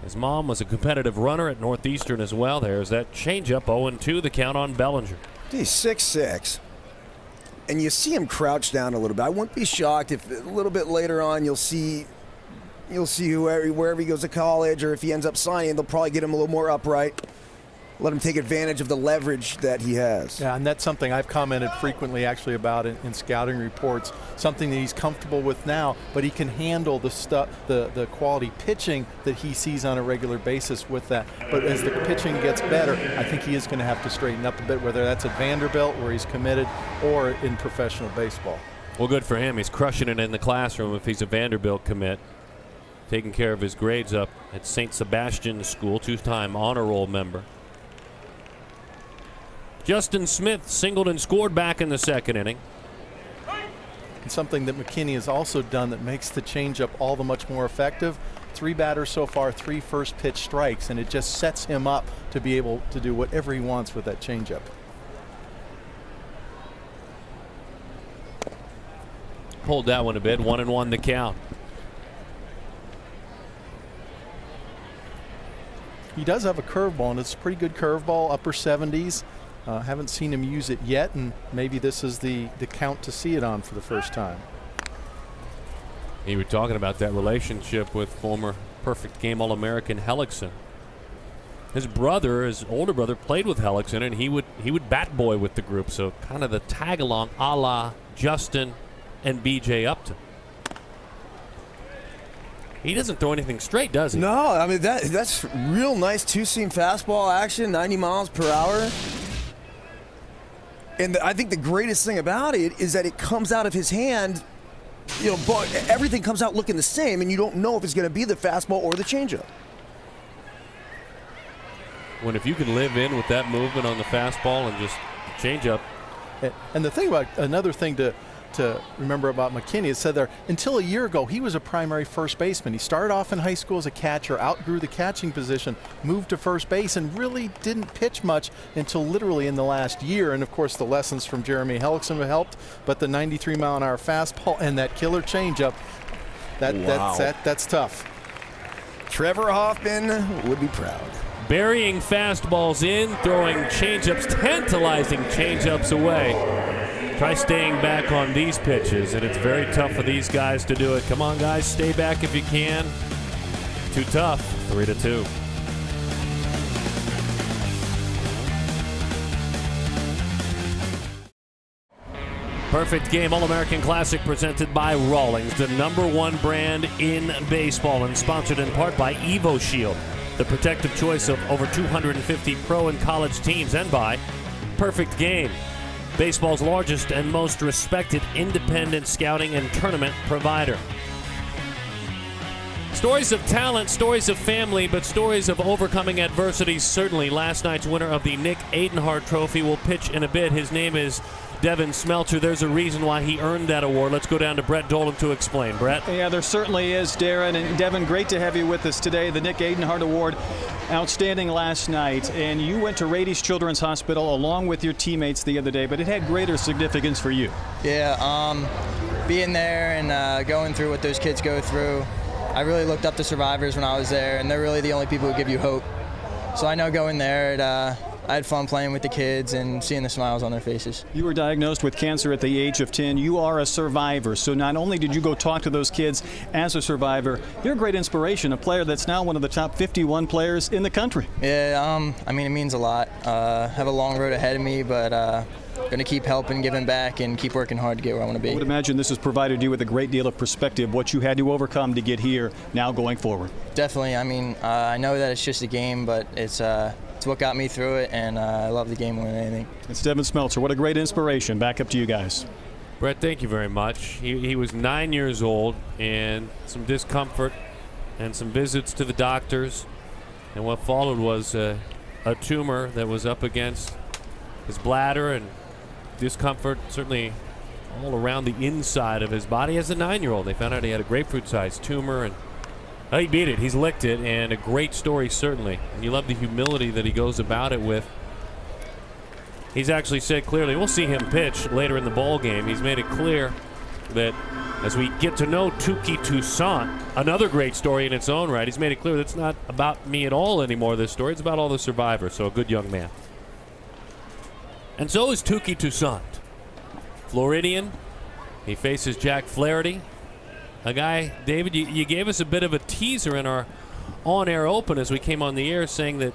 [SPEAKER 1] His mom was a competitive runner at Northeastern as well. There's that changeup, 0-2 the count on Bellinger.
[SPEAKER 2] He's 6'6", and you see him crouch down a little bit. I wouldn't be shocked if a little bit later on you'll see wherever he goes to college, or if he ends up signing, they'll probably get him a little more upright. Let him take advantage of the leverage that he has.
[SPEAKER 3] Yeah, and that's something I've commented frequently actually about in scouting reports, something that he's comfortable with now, but he can handle the quality pitching that he sees on a regular basis with that. But as the pitching gets better, I think he is going to have to straighten up a bit, whether that's at Vanderbilt where he's committed or in professional baseball.
[SPEAKER 1] Well, good for him. He's crushing it in the classroom if he's a Vanderbilt commit. Taking care of his grades up at St. Sebastian School, two-time honor roll member. Justin Smith singled and scored back in the second inning.
[SPEAKER 3] And something that McKinney has also done that makes the changeup all the much more effective. 3 batters so far, 3 first pitch strikes, and it just sets him up to be able to do whatever he wants with that changeup.
[SPEAKER 1] Pulled that one a bit, 1-1 the count.
[SPEAKER 3] He does have a curveball, and it's a pretty good curveball, upper 70s. Haven't seen him use it yet, and maybe this is the count to see it on for the first time.
[SPEAKER 1] You were talking about that relationship with former perfect game All-American Hellickson. His brother, his older brother, played with Hellickson, and he would bat boy with the group, so kind of the tag along a la Justin and BJ Upton. He doesn't throw anything straight, does he?
[SPEAKER 2] No, I mean that's real nice two-seam fastball action, 90 miles per hour. And I think the greatest thing about it is that it comes out of his hand, but everything comes out looking the same, and you don't know if it's going to be the fastball or the changeup.
[SPEAKER 1] When if you can live in with that movement on the fastball and just changeup.
[SPEAKER 3] And the thing about another thing to remember about McKinney, it said there, until a year ago, he was a primary first baseman. He started off in high school as a catcher, outgrew the catching position, moved to first base, and really didn't pitch much until literally in the last year. And of course, the lessons from Jeremy Hellickson have helped, but the 93-mile-an-hour fastball and that killer changeup, that's tough.
[SPEAKER 2] Trevor Hoffman would be proud.
[SPEAKER 1] Burying fastballs in, throwing changeups, tantalizing changeups away. Try staying back on these pitches, and it's very tough for these guys to do it. Come on, guys, stay back if you can. Too tough, 3-2. Perfect Game All-American Classic presented by Rawlings, the #1 brand in baseball, and sponsored in part by Evo Shield, the protective choice of over 250 pro and college teams, and by Perfect Game, baseball's largest and most respected independent scouting and tournament provider. Stories of talent, stories of family, but stories of overcoming adversity certainly. Last night's winner of the Nick Adenhart Trophy will pitch in a bit. His name is Devin Smeltzer. There's a reason why he earned that award. Let's go down to Brett Dolan to explain. Brett?
[SPEAKER 4] Yeah, there certainly is, Darren. And Devin, great to have you with us today. The Nick Adenhart Award, outstanding last night. And you went to Rady's Children's Hospital along with your teammates the other day, but it had greater significance for you.
[SPEAKER 9] Yeah, being there and going through what those kids go through, I really looked up to survivors when I was there, and they're really the only people who give you hope. So I know going there, I had fun playing with the kids and seeing the smiles on their faces.
[SPEAKER 4] You were diagnosed with cancer at the age of 10. You are a survivor. So not only did you go talk to those kids as a survivor, you're a great inspiration, a player that's now one of the top 51 players in the country.
[SPEAKER 9] Yeah, I mean, it means a lot. Have a long road ahead of me, but going to keep helping, giving back, and keep working hard to get where I want to be.
[SPEAKER 4] I would imagine this has provided you with a great deal of perspective, what you had to overcome to get here now going forward.
[SPEAKER 9] Definitely. I mean, I know that it's just a game, but it's it's what got me through it, and I love the game more than anything.
[SPEAKER 4] It's Devin Smeltzer. What a great inspiration. Back up to you guys.
[SPEAKER 1] Brett, thank you very much. He was 9 years old, and some discomfort and some visits to the doctors, and what followed was a tumor that was up against his bladder, and discomfort certainly all around the inside of his body. As a 9-year-old, they found out he had a grapefruit-sized tumor, and he beat it. He's licked it, and a great story, certainly. And you love the humility that he goes about it with. He's actually said clearly, we'll see him pitch later in the ball game. He's made it clear that as we get to know Touki Toussaint, another great story in its own right, he's made it clear that it's not about me at all anymore, this story. It's about all the survivors, so a good young man. And so is Touki Toussaint. Floridian. He faces Jack Flaherty. A guy, David, you gave us a bit of a teaser in our on-air open as we came on the air, saying that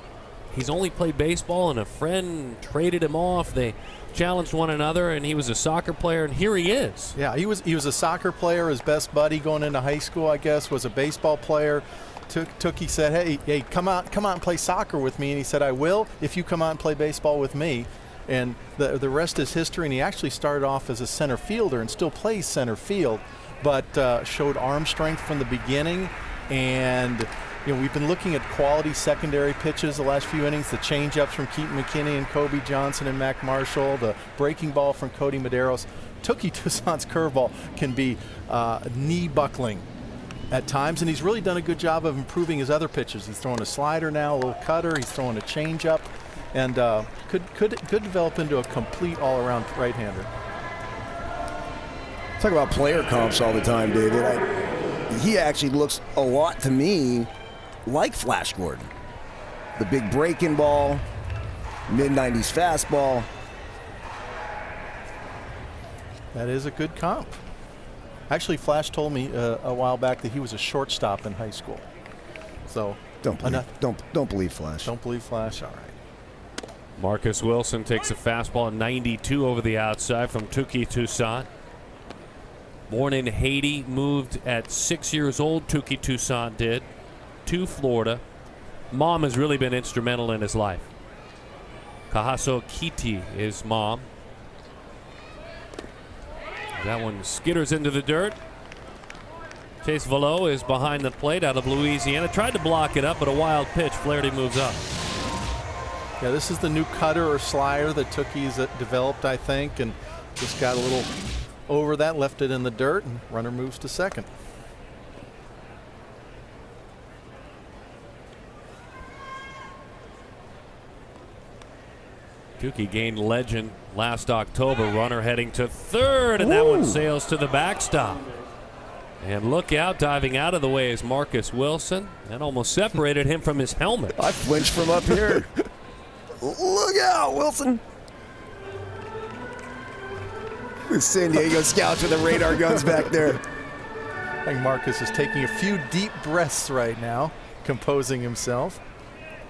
[SPEAKER 1] he's only played baseball and a friend traded him off. They challenged one another, and he was a soccer player, and here he is.
[SPEAKER 3] Yeah, he was a soccer player. His best buddy going into high school, I guess, was a baseball player. Touki said, hey, come out and play soccer with me. And he said, I will if you come out and play baseball with me. And the rest is history. And he actually started off as a center fielder and still plays center field, but showed arm strength from the beginning. And we've been looking at quality secondary pitches the last few innings, the changeups from Keaton McKinney and Kobe Johnson and Mac Marshall, the breaking ball from Cody Medeiros. Touki Toussaint's curveball can be knee buckling at times, and he's really done a good job of improving his other pitches. He's throwing a slider now, a little cutter, he's throwing a changeup, and could develop into a complete all-around right-hander.
[SPEAKER 2] Talk about player comps all the time, David. He actually looks a lot to me like Flash Gordon. The big breaking ball, mid-90s fastball.
[SPEAKER 3] That is a good comp. Actually, Flash told me a while back that he was a shortstop in high school. So
[SPEAKER 2] don't believe Flash.
[SPEAKER 3] Don't believe Flash. All right.
[SPEAKER 1] Marcus Wilson takes a fastball at 92 over the outside from Touki Toussaint. Born in Haiti, moved at 6 years old, Touki Toussaint did, to Florida. Mom has really been instrumental in his life. Kahaso Kiti is mom. That one skitters into the dirt. Chase Velo is behind the plate out of Louisiana. Tried to block it up, but a wild pitch. Flaherty moves up.
[SPEAKER 3] Yeah, this is the new cutter or slider that Touki's developed, I think, and just got a little over that, left it in the dirt, and runner moves to second.
[SPEAKER 1] Touki gained legend last October. Runner heading to third, and that one sails to the backstop. And look out, diving out of the way is Marcus Wilson. That almost separated him from his helmet.
[SPEAKER 2] I flinched from up here. Look out, Wilson. With San Diego scouts with the radar guns back there.
[SPEAKER 3] I think Marcus is taking a few deep breaths right now, composing himself.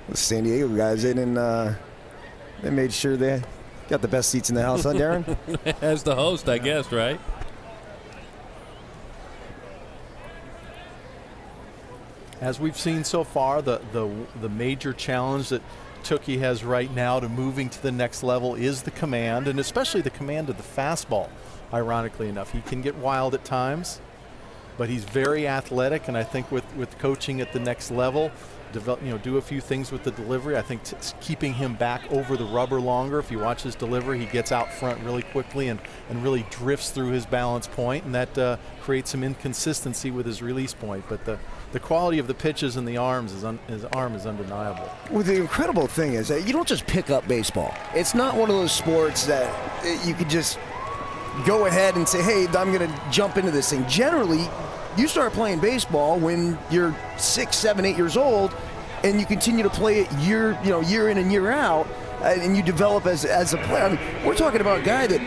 [SPEAKER 2] The San Diego guys, they made sure they got the best seats in the house, huh, Darren?
[SPEAKER 1] As the host, I guess, right?
[SPEAKER 3] As we've seen so far, the major challenge that Touki has right now to moving to the next level is the command, and especially the command of the fastball. Ironically enough, he can get wild at times, but he's very athletic, and I think with coaching at the next level, do a few things with the delivery. I think keeping him back over the rubber longer. If you watch his delivery, he gets out front really quickly and really drifts through his balance point, and that creates some inconsistency with his release point. But the quality of the pitches and the arms his arm is undeniable.
[SPEAKER 2] Well, the incredible thing is that you don't just pick up baseball. It's not one of those sports that you could just go ahead and say, hey, I'm going to jump into this thing. Generally, you start playing baseball when you're 6, 7, 8 years old, and you continue to play it year in and year out, and you develop as a player. I mean, we're talking about a guy that,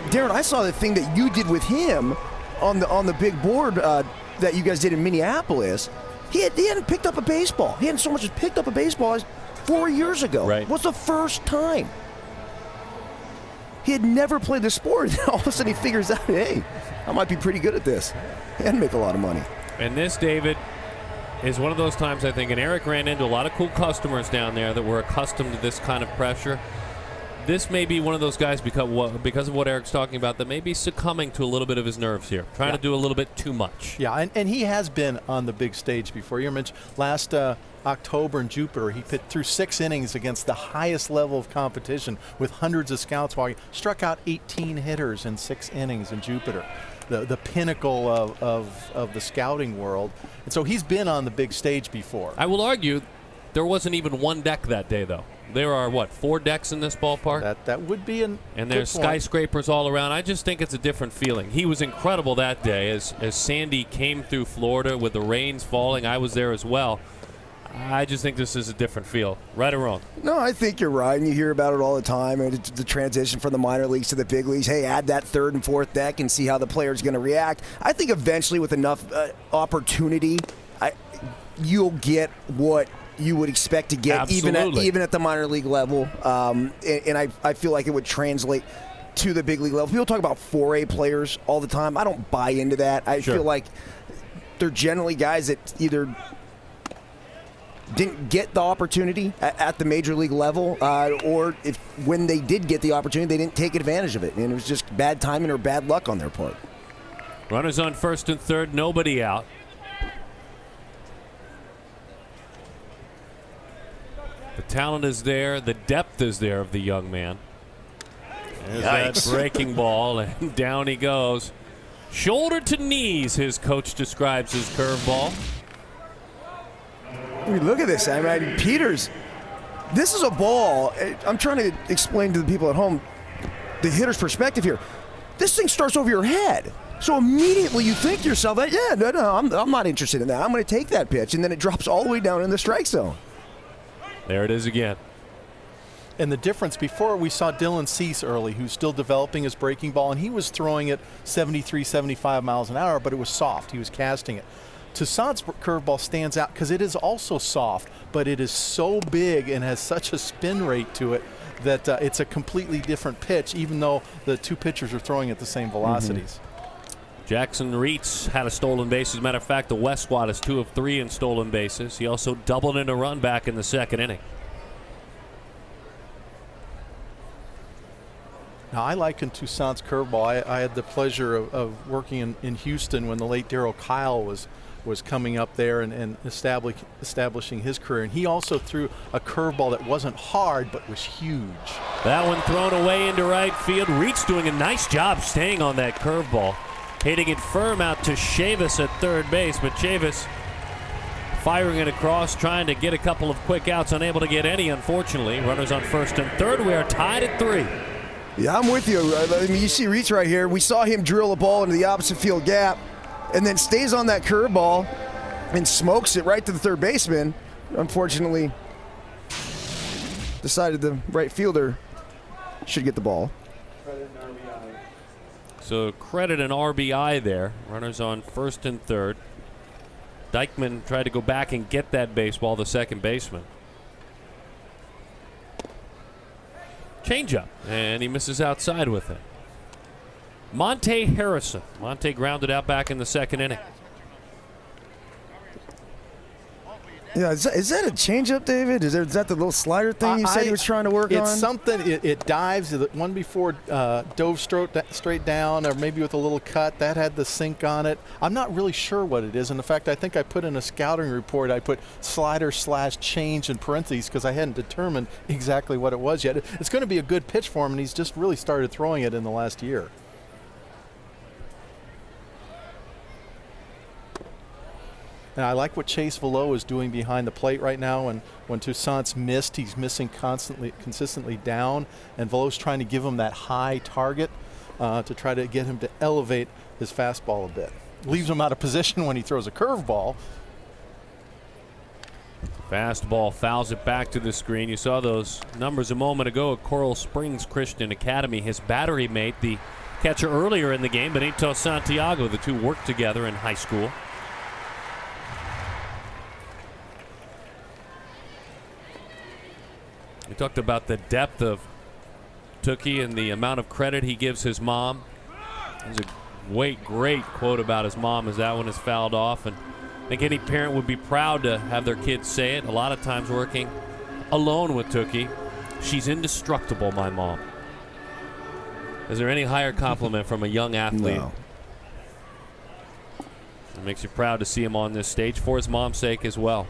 [SPEAKER 2] Darren, I saw the thing that you did with him on the big board that you guys did in Minneapolis. He hadn't picked up a baseball. He hadn't so much as picked up a baseball as 4 years ago.
[SPEAKER 1] Right.
[SPEAKER 2] What's the first time? He had never played the sport, and all of a sudden he figures out, hey, I might be pretty good at this and make a lot of money.
[SPEAKER 1] And this, David, is one of those times I think, and Eric ran into a lot of cool customers down there that were accustomed to this kind of pressure. This may be one of those guys, because of what Eric's talking about, that may be succumbing to a little bit of his nerves here, trying to do a little bit too much.
[SPEAKER 3] Yeah, and he has been on the big stage before. You mentioned last October in Jupiter, he pitched through 6 innings against the highest level of competition with hundreds of scouts while he struck out 18 hitters in 6 innings in Jupiter, the pinnacle of the scouting world. And so he's been on the big stage before.
[SPEAKER 1] I will argue there wasn't even one deck that day, though. There are, what, 4 decks in this ballpark?
[SPEAKER 3] That would be an
[SPEAKER 1] And there's skyscrapers all around. I just think it's a different feeling. He was incredible that day as Sandy came through Florida with the rains falling. I was there as well. I just think this is a different feel. Right or wrong?
[SPEAKER 2] No, I think you're right, and you hear about it all the time. And it's the transition from the minor leagues to the big leagues. Hey, add that 3rd and 4th deck and see how the player's going to react. I think eventually with enough opportunity, you'll get what you would expect to get even at the minor league level. And I feel like it would translate to the big league level. People talk about 4A players all the time. I don't buy into that. I feel like they're generally guys that either didn't get the opportunity at the major league level, or when they did get the opportunity, they didn't take advantage of it. And it was just bad timing or bad luck on their part.
[SPEAKER 1] Runners on 1st and 3rd, nobody out. The talent is there. The depth is there of the young man. There's that breaking ball, and down he goes. Shoulder to knees, his coach describes his curveball.
[SPEAKER 2] I mean, look at this. I mean, Peters, this is a ball. I'm trying to explain to the people at home the hitter's perspective here. This thing starts over your head. So immediately you think to yourself, I'm not interested in that. I'm going to take that pitch. And then it drops all the way down in the strike zone.
[SPEAKER 1] There it is again.
[SPEAKER 3] And the difference, before we saw Dylan Cease early, who's still developing his breaking ball, and he was throwing it 73, 75 miles an hour, but it was soft. He was casting it. Toussaint's curveball stands out because it is also soft, but it is so big and has such a spin rate to it that it's a completely different pitch, even though the 2 pitchers are throwing at the same velocities.
[SPEAKER 1] Jackson Reitz had a stolen base. As a matter of fact, the West squad is 2 of 3 in stolen bases. He also doubled in a run back in the 2nd inning.
[SPEAKER 3] Now, I liken Toussaint's curveball. I had the pleasure of working in Houston when the late Darryl Kyle was coming up there and establishing his career. And he also threw a curveball that wasn't hard but was huge.
[SPEAKER 1] That one thrown away into right field. Reitz doing a nice job staying on that curveball. Hitting it firm out to Chavis at 3rd base, but Chavis firing it across, trying to get a couple of quick outs, unable to get any, unfortunately. Runners on 1st and 3rd. We are tied at 3.
[SPEAKER 2] Yeah, I'm with you. I mean, you see Reitz right here. We saw him drill a ball into the opposite field gap and then stays on that curveball and smokes it right to the 3rd baseman. Unfortunately, decided the right fielder should get the ball.
[SPEAKER 1] So credit an RBI there. Runners on 1st and 3rd. Dykman tried to go back and get that baseball, the 2nd baseman. Changeup, and he misses outside with it. Monte Harrison. Monte grounded out back in the 2nd inning.
[SPEAKER 2] Yeah, is that a changeup, David? Is that the little slider thing you said he was trying to work on?
[SPEAKER 3] It's something. It dives. The one before dove straight down, or maybe with a little cut. That had the sink on it. I'm not really sure what it is. And in fact, I think I put in a scouting report, I put slider/change in parentheses because I hadn't determined exactly what it was yet. It's going to be a good pitch for him, and he's just really started throwing it in the last year. And I like what Chase Velo is doing behind the plate right now. And when Toussaint's missed, he's missing consistently down. And Velo's trying to give him that high target to try to get him to elevate his fastball a bit. Leaves him out of position when he throws a curveball.
[SPEAKER 1] Fastball fouls it back to the screen. You saw those numbers a moment ago at Coral Springs Christian Academy. His battery mate, the catcher earlier in the game, Benito Santiago. The two worked together in high school. We talked about the depth of Tookie and the amount of credit he gives his mom. There's a great quote about his mom as that one is fouled off. And I think any parent would be proud to have their kids say it. A lot of times working alone with Tookie. She's indestructible, my mom. Is there any higher compliment from a young athlete?
[SPEAKER 2] No.
[SPEAKER 1] It makes you proud to see him on this stage for his mom's sake as well.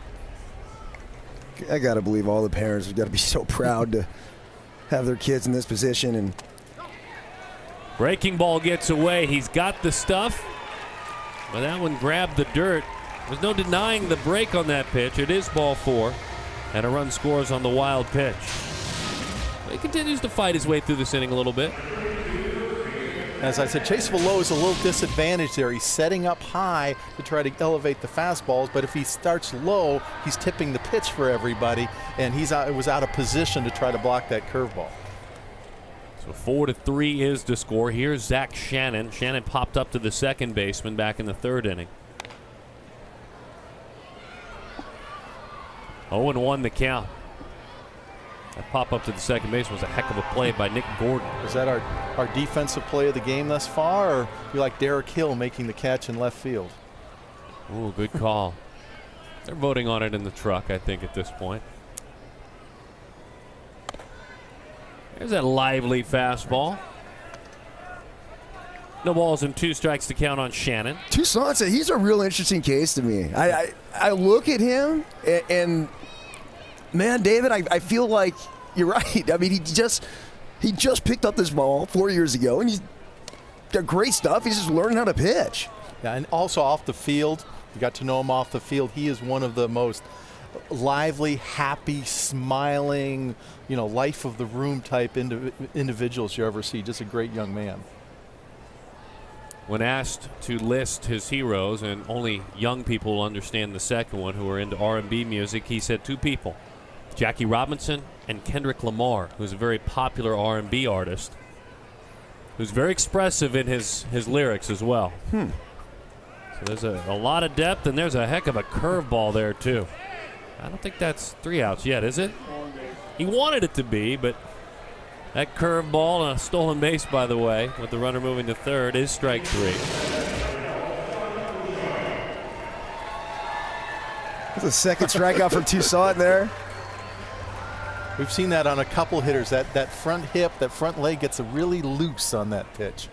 [SPEAKER 2] I got to believe all the parents have got to be so proud to have their kids in this position. And
[SPEAKER 1] breaking ball gets away. He's got the stuff, but that one grabbed the dirt. There's no denying the break on that pitch. It is ball 4, and a run scores on the wild pitch. He continues to fight his way through this inning a little bit.
[SPEAKER 3] As I said, Chase Velo is a little disadvantaged there. He's setting up high to try to elevate the fastballs, but if he starts low, he's tipping the pitch for everybody, and was out of position to try to block that curveball.
[SPEAKER 1] So 4-3 is the score. Here's Zach Shannon. Shannon popped up to the second baseman back in the 3rd inning. 0-1 the count. That pop up to the second base was a heck of a play by Nick Gordon.
[SPEAKER 3] Is that our defensive play of the game thus far, or you like Derek Hill making the catch in left field?
[SPEAKER 1] Ooh, good call. They're voting on it in the truck, I think, at this point. There's that lively fastball. No balls and 2 strikes to count on Shannon.
[SPEAKER 2] Toussaint, he's a real interesting case to me. I look at him and man, David, I feel like you're right. I mean, he just picked up this ball 4 years ago, and he's got great stuff. He's just learning how to pitch.
[SPEAKER 3] Yeah, and also off the field, you got to know him off the field. He is one of the most lively, happy, smiling, life of the room type individuals you ever see. Just a great young man.
[SPEAKER 1] When asked to list his heroes, and only young people will understand the second one who are into R&B music, he said 2 people. Jackie Robinson and Kendrick Lamar, who's a very popular R&B artist, who's very expressive in his lyrics as well. So there's a lot of depth, and there's a heck of a curveball there, too. I don't think that's 3 outs yet, is it? He wanted it to be, but that curveball and a stolen base, by the way, with the runner moving to 3rd, is strike 3.
[SPEAKER 2] That's a second strikeout from Toussaint there.
[SPEAKER 3] We've seen that on a couple hitters. That front hip, that front leg gets really loose on that pitch.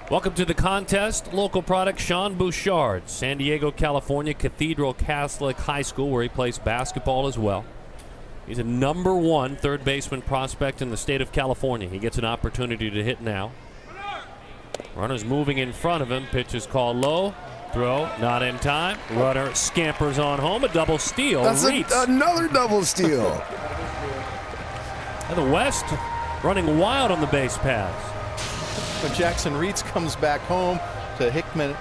[SPEAKER 1] Welcome to the contest. Local product, Sean Bouchard, San Diego, California, Cathedral Catholic High School, where he plays basketball as well. He's a #1 third baseman prospect in the state of California. He gets an opportunity to hit now. Runner's moving in front of him. Pitch is called low. Throw, not in time. Runner scampers on home. A double steal.
[SPEAKER 2] That's another double steal.
[SPEAKER 1] And the West running wild on the base pass.
[SPEAKER 3] When Jackson Reitz comes back home to Hickman,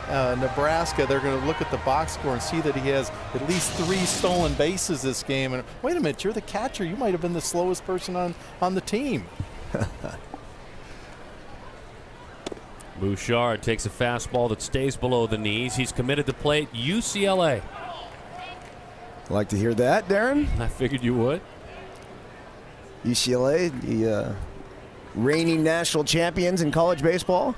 [SPEAKER 3] Nebraska, they're going to look at the box score and see that he has at least 3 stolen bases this game. And wait a minute, you're the catcher. You might have been the slowest person on the team.
[SPEAKER 1] Bouchard takes a fastball that stays below the knees. He's committed to play at UCLA.
[SPEAKER 2] Like to hear that, Darren?
[SPEAKER 1] I figured you would.
[SPEAKER 2] UCLA, the reigning national champions in college baseball.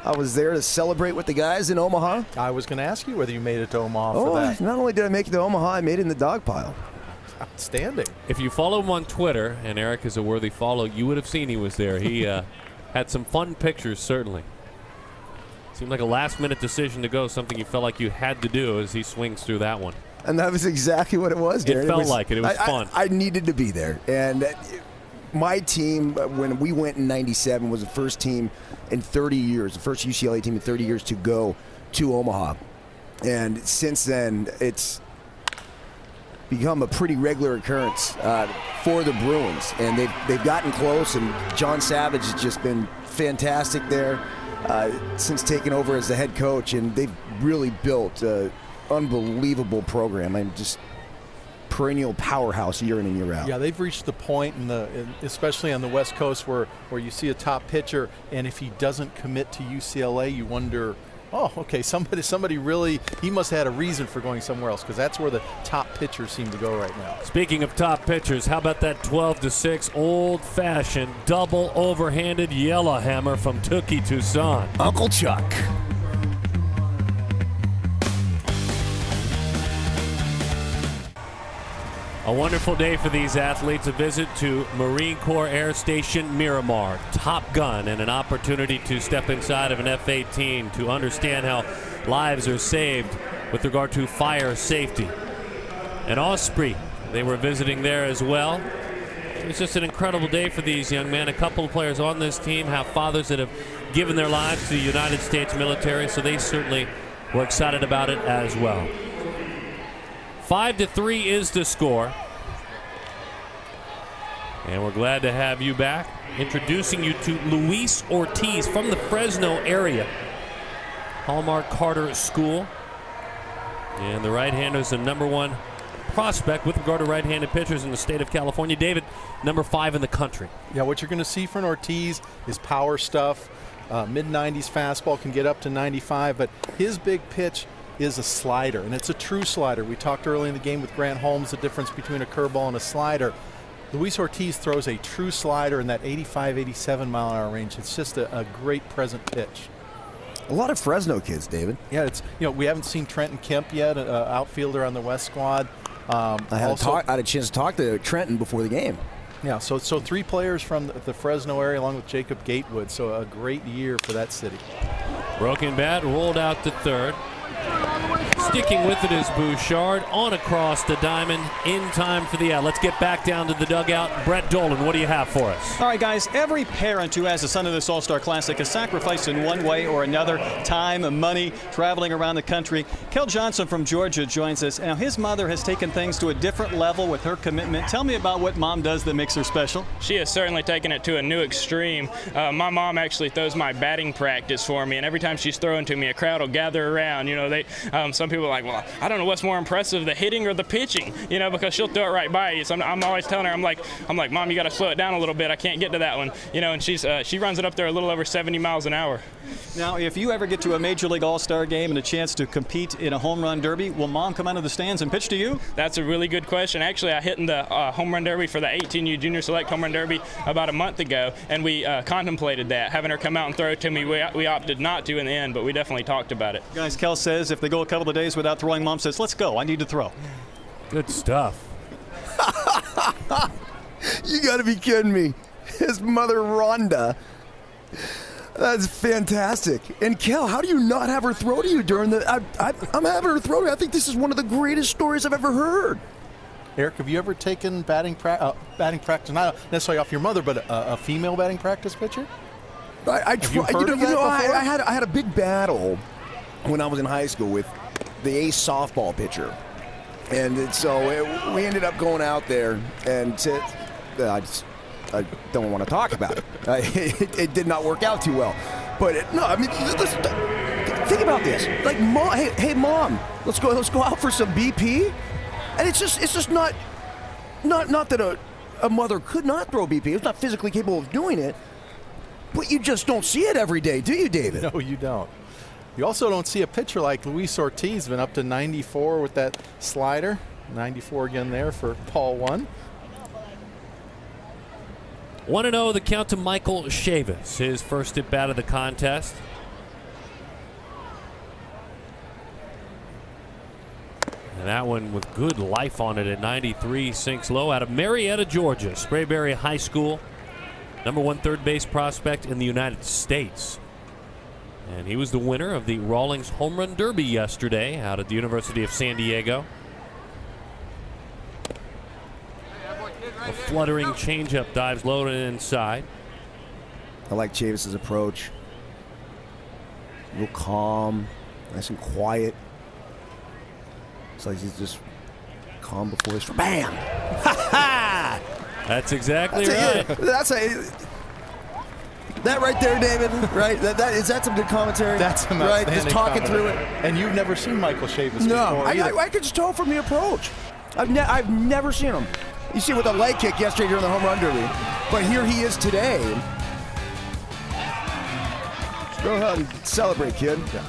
[SPEAKER 2] I was there to celebrate with the guys in Omaha.
[SPEAKER 3] I was going to ask you whether you made it to Omaha for that.
[SPEAKER 2] Not only did I make it to Omaha, I made it in the dog pile.
[SPEAKER 3] Outstanding.
[SPEAKER 1] If you follow him on Twitter, and Eric is a worthy follow, you would have seen he was there. He had some fun pictures, certainly. Seemed like a last-minute decision to go, something you felt like you had to do as he swings through that one.
[SPEAKER 2] And that was exactly what it was, Darren.
[SPEAKER 1] It felt like it. It was fun.
[SPEAKER 2] I needed to be there. And my team, when we went in '97, was the first team in 30 years, the first UCLA team in 30 years to go to Omaha. And since then, it's become a pretty regular occurrence for the Bruins. And they've gotten close, and John Savage has just been fantastic there since taking over as the head coach. And they've really built an unbelievable program. I'm just perennial powerhouse year in and year out.
[SPEAKER 3] Yeah, they've reached the point, especially on the West Coast, where you see a top pitcher, and if he doesn't commit to UCLA, you wonder, Oh, okay. Somebody really, he must have had a reason for going somewhere else, because that's where the top pitchers seem to go right now.
[SPEAKER 1] Speaking of top pitchers, how about that 12-6 old-fashioned double overhanded yellowhammer from Tookie Toussaint?
[SPEAKER 2] Uncle Chuck.
[SPEAKER 1] A wonderful day for these athletes. A visit to Marine Corps Air Station Miramar. Top Gun, and an opportunity to step inside of an F-18 to understand how lives are saved with regard to fire safety. And Osprey, they were visiting there as well. It's just an incredible day for these young men. A couple of players on this team have fathers that have given their lives to the United States military, so they certainly were excited about it as well. 5-3 is the score. And we're glad to have you back. Introducing you to Luis Ortiz from the Fresno area. Hallmark Carter School. And the right-hander is the #1 prospect with regard to right-handed pitchers in the state of California. David, #5 in the country.
[SPEAKER 3] Yeah, what you're going to see from Ortiz is power stuff. Mid-90s fastball, can get up to 95, but his big pitch is a slider, and it's a true slider. We talked early in the game with Grant Holmes the difference between a curveball and a slider. Luis Ortiz throws a true slider in that 85, 87 mile-an-hour range. It's just a great present pitch.
[SPEAKER 2] A lot of Fresno kids, David.
[SPEAKER 3] Yeah, it's, you know, we haven't seen Trenton Kemp yet, outfielder on the West squad.
[SPEAKER 2] I had a chance to talk to Trenton before the game.
[SPEAKER 3] Yeah, so 3 players from the Fresno area along with Jacob Gatewood. So a great year for that city.
[SPEAKER 1] Broken bat, rolled out to third. Sticking with it is Bouchard on across the diamond in time for the out. Let's get back down to the dugout. Brett Dolan, what do you have for us?
[SPEAKER 4] All right, guys, every parent who has a son in this All-Star Classic has sacrificed in one way or another, time, money, traveling around the country. Kel Johnson from Georgia joins us. Now, his mother has taken things to a different level with her commitment. Tell me about what mom does that makes her special.
[SPEAKER 10] She has certainly taken it to a new extreme. My mom actually throws my batting practice for me, and every time she's throwing to me, a crowd will gather around. You know, some people are like, well, I don't know what's more impressive, the hitting or the pitching, you know, because she'll throw it right by you. So I'm always telling her, I'm like, Mom, you got to slow it down a little bit. I can't get to that one, you know. And she runs it up there a little over 70 miles an hour.
[SPEAKER 4] Now, if you ever get to a Major League All-Star game and a chance to compete in a home run derby, will Mom come out of the stands and pitch to you? That's
[SPEAKER 10] a really good question. Actually, I hit in the home run derby for the 18U Junior Select Home Run Derby about a month ago, and we contemplated that, having her come out and throw it to me. We opted not to in the end, but we definitely talked about it.
[SPEAKER 4] Guys, Kel says if they go a couple of days without throwing, Mom says, let's go. I need to throw.
[SPEAKER 1] Good stuff.
[SPEAKER 2] You got to be kidding me. His mother, Rhonda. That's fantastic. And Kel, how do you not have her throw to you during the... I'm having her throw to you. I think this is one of the greatest stories I've ever heard.
[SPEAKER 3] Eric, have you ever taken batting practice, not necessarily off your mother, but a female batting practice pitcher?
[SPEAKER 2] I had a big battle when I was in high school with the ace softball pitcher. And we ended up going out there, and I don't want to talk about it. It did not work out too well. But listen, think about this. Like, Mom, hey, Mom, let's go out for some BP. And it's just not that a mother could not throw BP. It's not physically capable of doing it. But you just don't see it every day, do you, David?
[SPEAKER 3] No, you don't. You also don't see a pitcher like Luis Ortiz, been up to 94 with that slider. 94 again there for Paul 1.
[SPEAKER 1] 1-0 the count to Michael Chavis, his first at bat of the contest. And that one with good life on it at 93, sinks low out of Marietta, Georgia. Sprayberry High School, #1 third base prospect in the United States. And he was the winner of the Rawlings Home Run Derby yesterday out at the University of San Diego. A fluttering changeup dives low and inside.
[SPEAKER 2] I like Chavis's approach. Real calm, nice and quiet. It's like he's just calm before his bam.
[SPEAKER 1] That's exactly right.
[SPEAKER 2] That right there, David. Right? Is that some good commentary?
[SPEAKER 3] That's some
[SPEAKER 2] right. Just talking through it.
[SPEAKER 3] And you've never seen Michael Chavis before either.
[SPEAKER 2] I could just tell from the approach. I've never seen him. You see with a leg kick yesterday during the home run derby, but here he is today. Go ahead and celebrate, kid. Yeah.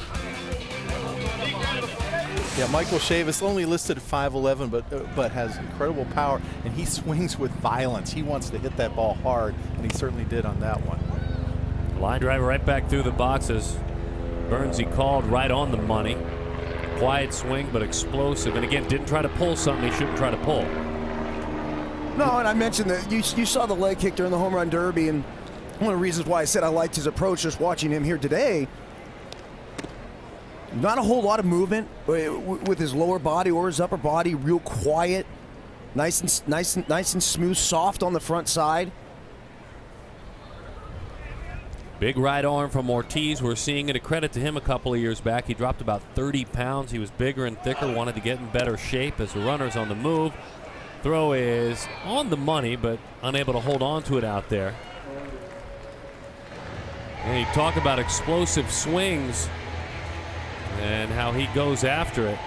[SPEAKER 3] Yeah, Michael Chavis only listed at 5'11", but has incredible power, and he swings with violence. He wants to hit that ball hard, and he certainly did on that one.
[SPEAKER 1] Line drive right back through the boxes. Burns, he called right on the money. Quiet swing, but explosive. And again, didn't try to pull something he shouldn't try to pull.
[SPEAKER 2] No, and I mentioned that you saw the leg kick during the home run derby, and one of the reasons why I said I liked his approach just watching him here today. Not a whole lot of movement with his lower body or his upper body. Real quiet, nice and smooth, soft on the front side.
[SPEAKER 1] Big right arm from Ortiz. We're seeing it. A credit to him a couple of years back. He dropped about 30 pounds. He was bigger and thicker, wanted to get in better shape as the runner's on the move. Throw is on the money, but unable to hold on to it out there. And you talk about explosive swings and how he goes after it.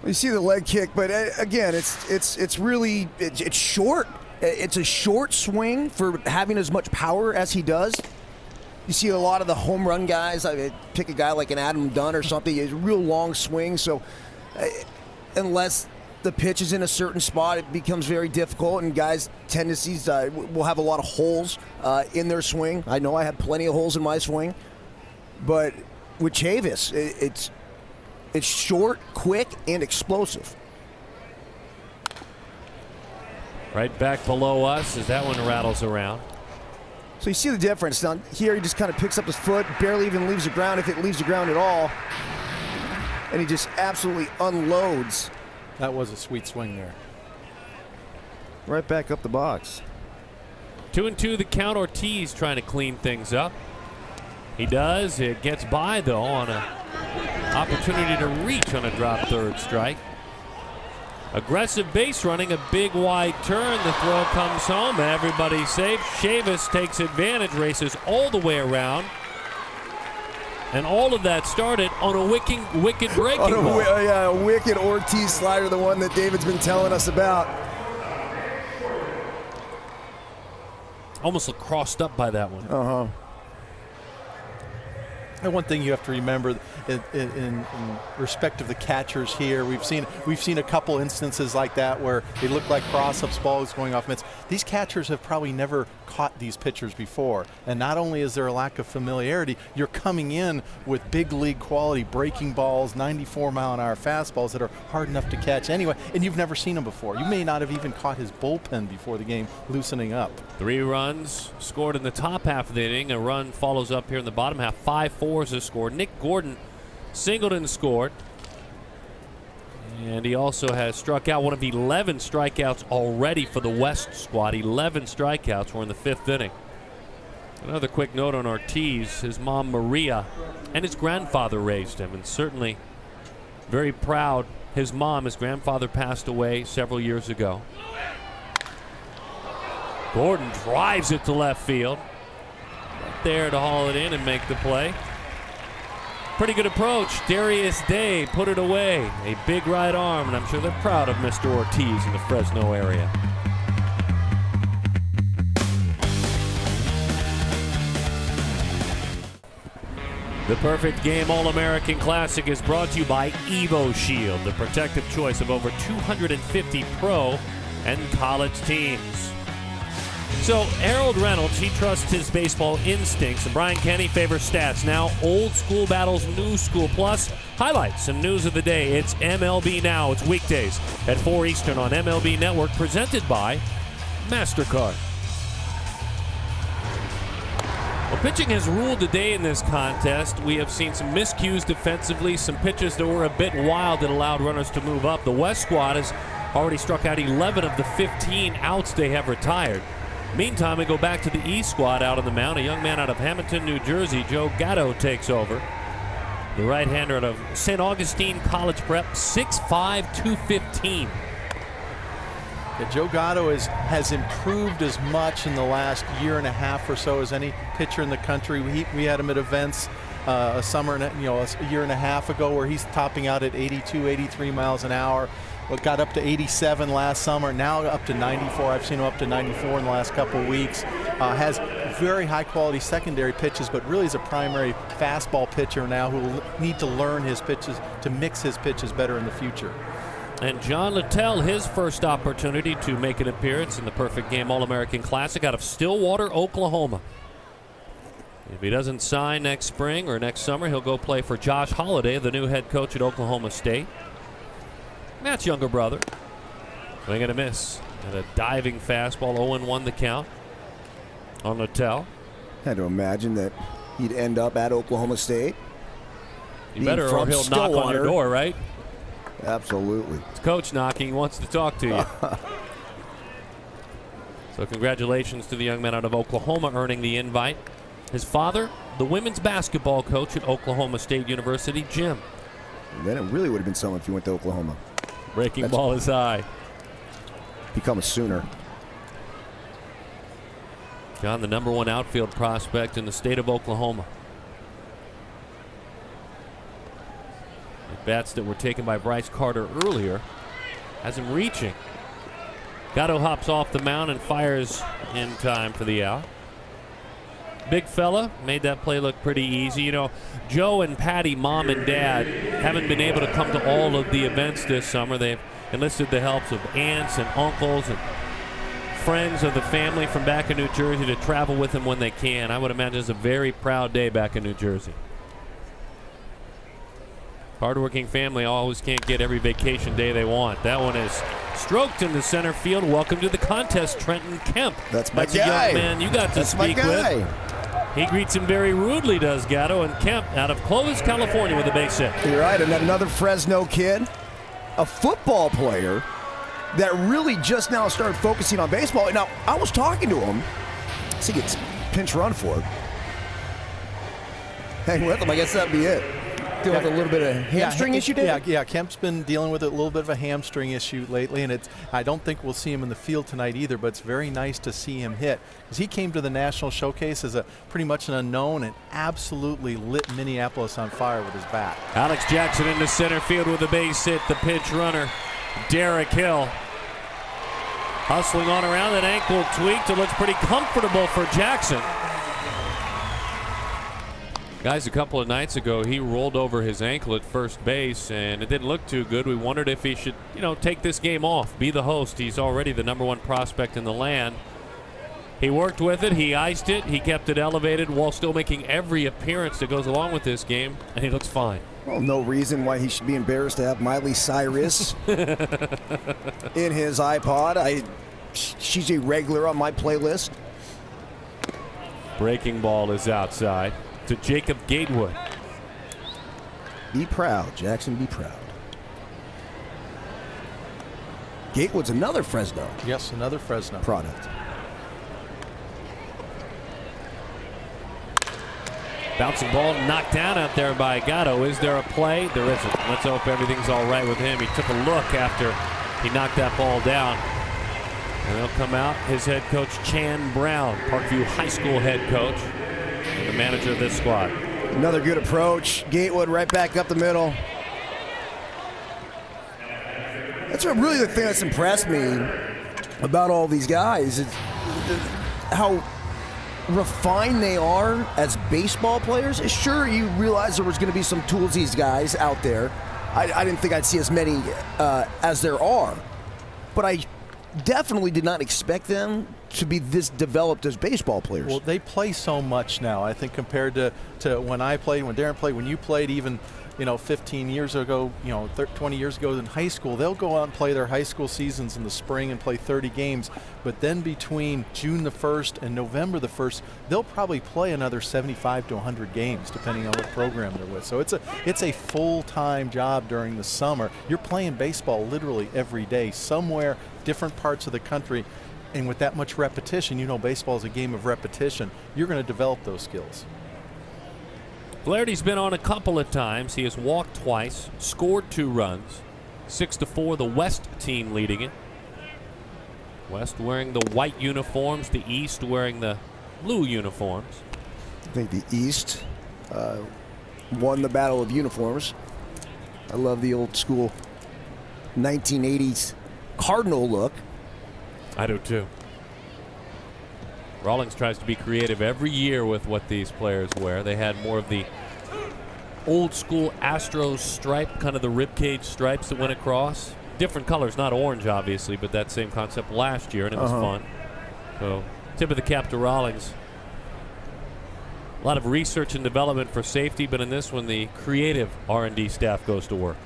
[SPEAKER 2] You see the leg kick, but again, it's really short. It's a short swing for having as much power as he does. You see a lot of the home run guys. I pick a guy like an Adam Dunn or something. It's a real long swing. So unless the pitch is in a certain spot, it becomes very difficult. And guys' tendencies will have a lot of holes in their swing. I know I have plenty of holes in my swing, but with Chavis, it's short, quick, and explosive.
[SPEAKER 1] Right back below us as that one rattles around.
[SPEAKER 2] So you see the difference. Now here he just kind of picks up his foot, barely even leaves the ground, if it leaves the ground at all. And he just absolutely unloads.
[SPEAKER 3] That was a sweet swing there.
[SPEAKER 2] Right back up the box.
[SPEAKER 1] 2-2 the count. Ortiz trying to clean things up. He does. It gets by, though, on an opportunity to reach on a drop third strike. Aggressive base running, a big wide turn. The throw comes home. Everybody's safe. Chavis takes advantage, races all the way around. And all of that started on a wicked breaking ball.
[SPEAKER 2] Yeah, a wicked Ortiz slider, the one that David's been telling us about.
[SPEAKER 1] Almost looked crossed up by that one.
[SPEAKER 2] Uh-huh.
[SPEAKER 3] And one thing you have to remember in respect of the catchers here, we've seen a couple instances like that where they look like cross-ups, balls going off mitts. These catchers have probably never caught these pitchers before, and not only is there a lack of familiarity, you're coming in with big league quality breaking balls, 94-mile-an-hour fastballs that are hard enough to catch anyway, and you've never seen them before. You may not have even caught his bullpen before the game loosening up.
[SPEAKER 1] 3 runs scored in the top half of the inning. A run follows up here in the bottom half. 5 fours is scored. Nick Gordon singled and scored. And he also has struck out, one of 11 strikeouts already for the West squad. 11 strikeouts. We're in the 5th inning. Another quick note on Ortiz. His mom, Maria, and his grandfather raised him, and certainly very proud. His grandfather passed away several years ago. Gordon drives it to left field. Right there to haul it in and make the play. Pretty good approach. Darius Day put it away. A big right arm, and I'm sure they're proud of Mr. Ortiz in the Fresno area. The Perfect Game All-American Classic is brought to you by Evo Shield, the protective choice of over 250 pro and college teams. So Harold Reynolds, he trusts his baseball instincts, and Brian Kenny favors stats. Now old school battles new school, plus highlights and news of the day. It's MLB Now. It's weekdays at 4 Eastern on MLB Network, presented by MasterCard. Well, pitching has ruled the day in this contest. We have seen some miscues defensively, some pitches that were a bit wild that allowed runners to move up. The West squad has already struck out 11 of the 15 outs they have retired. Meantime, we go back to the East squad out on the mound. A young man out of Hamilton, New Jersey, Joe Gatto, takes over. The right-hander out of St. Augustine College Prep, 6'5", 215.
[SPEAKER 3] Yeah, Joe Gatto has improved as much in the last year and a half or so as any pitcher in the country. We had him at events a year and a half ago where he's topping out at 82, 83 miles an hour. Got up to 87 last summer, now up to 94. I've seen him up to 94 in the last couple of weeks. Has very high-quality secondary pitches, but really is a primary fastball pitcher now who will need to learn his pitches, to mix his pitches better in the future.
[SPEAKER 1] And John Littell, his first opportunity to make an appearance in the Perfect Game All-American Classic out of Stillwater, Oklahoma. If he doesn't sign next spring or next summer, he'll go play for Josh Holliday, the new head coach at Oklahoma State. Matt's younger brother. Swing and a miss. And a diving fastball, 0-1 the count on Littell.
[SPEAKER 2] Had to imagine that he'd end up at Oklahoma State.
[SPEAKER 1] You better, or he'll knock on your door, right?
[SPEAKER 2] Absolutely.
[SPEAKER 1] It's Coach knocking. He wants to talk to you. So congratulations to the young man out of Oklahoma earning the invite. His father, the women's basketball coach at Oklahoma State University, Jim.
[SPEAKER 2] And then it really would have been someone if you went to Oklahoma.
[SPEAKER 1] Breaking ball is high.
[SPEAKER 2] Become a Sooner.
[SPEAKER 1] John, the #1 outfield prospect in the state of Oklahoma. The bats that were taken by Bryce Carter earlier has him reaching. Gatto hops off the mound and fires in time for the out. Big fella made that play look pretty easy. You know, Joe and Patty, mom and dad, haven't been able to come to all of the events this summer. They've enlisted the helps of aunts and uncles and friends of the family from back in New Jersey to travel with them when they can. I would imagine it's a very proud day back in New Jersey. Hardworking family always can't get every vacation day they want. That one is stroked in the center field. Welcome to the contest, Trenton Kemp.
[SPEAKER 2] That's my
[SPEAKER 1] guy.
[SPEAKER 2] A young
[SPEAKER 1] man you got to speak with. He greets him very rudely, does Gatto, and Kemp out of Clovis, California with a base hit.
[SPEAKER 2] You're right, and then another Fresno kid, a football player that really just now started focusing on baseball. Now, I was talking to him. See, it's pinch run for it. Hang with him, I guess that'd be it. Dealing with a little bit of hamstring issue, David?
[SPEAKER 3] Yeah, Kemp's been dealing with a little bit of a hamstring issue lately, and I don't think we'll see him in the field tonight either, but it's very nice to see him hit. Because he came to the National Showcase as a pretty much an unknown and absolutely lit Minneapolis on fire with his bat.
[SPEAKER 1] Alex Jackson into center field with a base hit. The pinch runner, Derek Hill. Hustling on around, that ankle tweaked. It looks pretty comfortable for Jackson. Guys, a couple of nights ago, he rolled over his ankle at first base, and it didn't look too good. We wondered if he should, take this game off, be the host. He's already the #1 prospect in the land. He worked with it. He iced it. He kept it elevated while still making every appearance that goes along with this game, and he looks fine.
[SPEAKER 2] Well, no reason why he should be embarrassed to have Miley Cyrus in his iPod. She's a regular on my playlist.
[SPEAKER 1] Breaking ball is outside to Jacob Gatewood.
[SPEAKER 2] Be proud, Jackson, be proud. Gatewood's another Fresno.
[SPEAKER 3] Yes, another Fresno
[SPEAKER 2] product.
[SPEAKER 1] Bouncing ball knocked down out there by Gatto. Is there a play? There isn't. Let's hope everything's all right with him. He took a look after he knocked that ball down. And they'll come out. His head coach, Chan Brown, Parkview High School head coach, and the manager of this squad.
[SPEAKER 2] Another good approach. Gatewood right back up the middle. That's really the thing that's impressed me about all these guys is how refined they are as baseball players. Sure, you realize there was going to be some tools these guys out there. I didn't think I'd see as many as there are, but I definitely did not expect them to be this developed as baseball players.
[SPEAKER 3] Well, they play so much now, I think, compared to when I played, when Darren played, when you played even, 15 years ago, 20 years ago in high school. They'll go out and play their high school seasons in the spring and play 30 games. But then between June the 1st and November the 1st, they'll probably play another 75 to 100 games, depending on what program they're with. So it's a full-time job during the summer. You're playing baseball literally every day, somewhere, different parts of the country. And with that much repetition, baseball is a game of repetition. You're going to develop those skills.
[SPEAKER 1] Flaherty's been on a couple of times. He has walked twice, scored 2 runs, 6-4, the West team leading it. West wearing the white uniforms, the East wearing the blue uniforms.
[SPEAKER 2] I think the East won the battle of uniforms. I love the old school 1980s Cardinal look.
[SPEAKER 1] I do too. Rawlings tries to be creative every year with what these players wear. They had more of the old school Astros stripe, kind of the ribcage stripes that went across. Different colors, not orange obviously, but that same concept last year, and it was fun. So tip of the cap to Rawlings. A lot of research and development for safety, but in this one the creative R&D staff goes to work.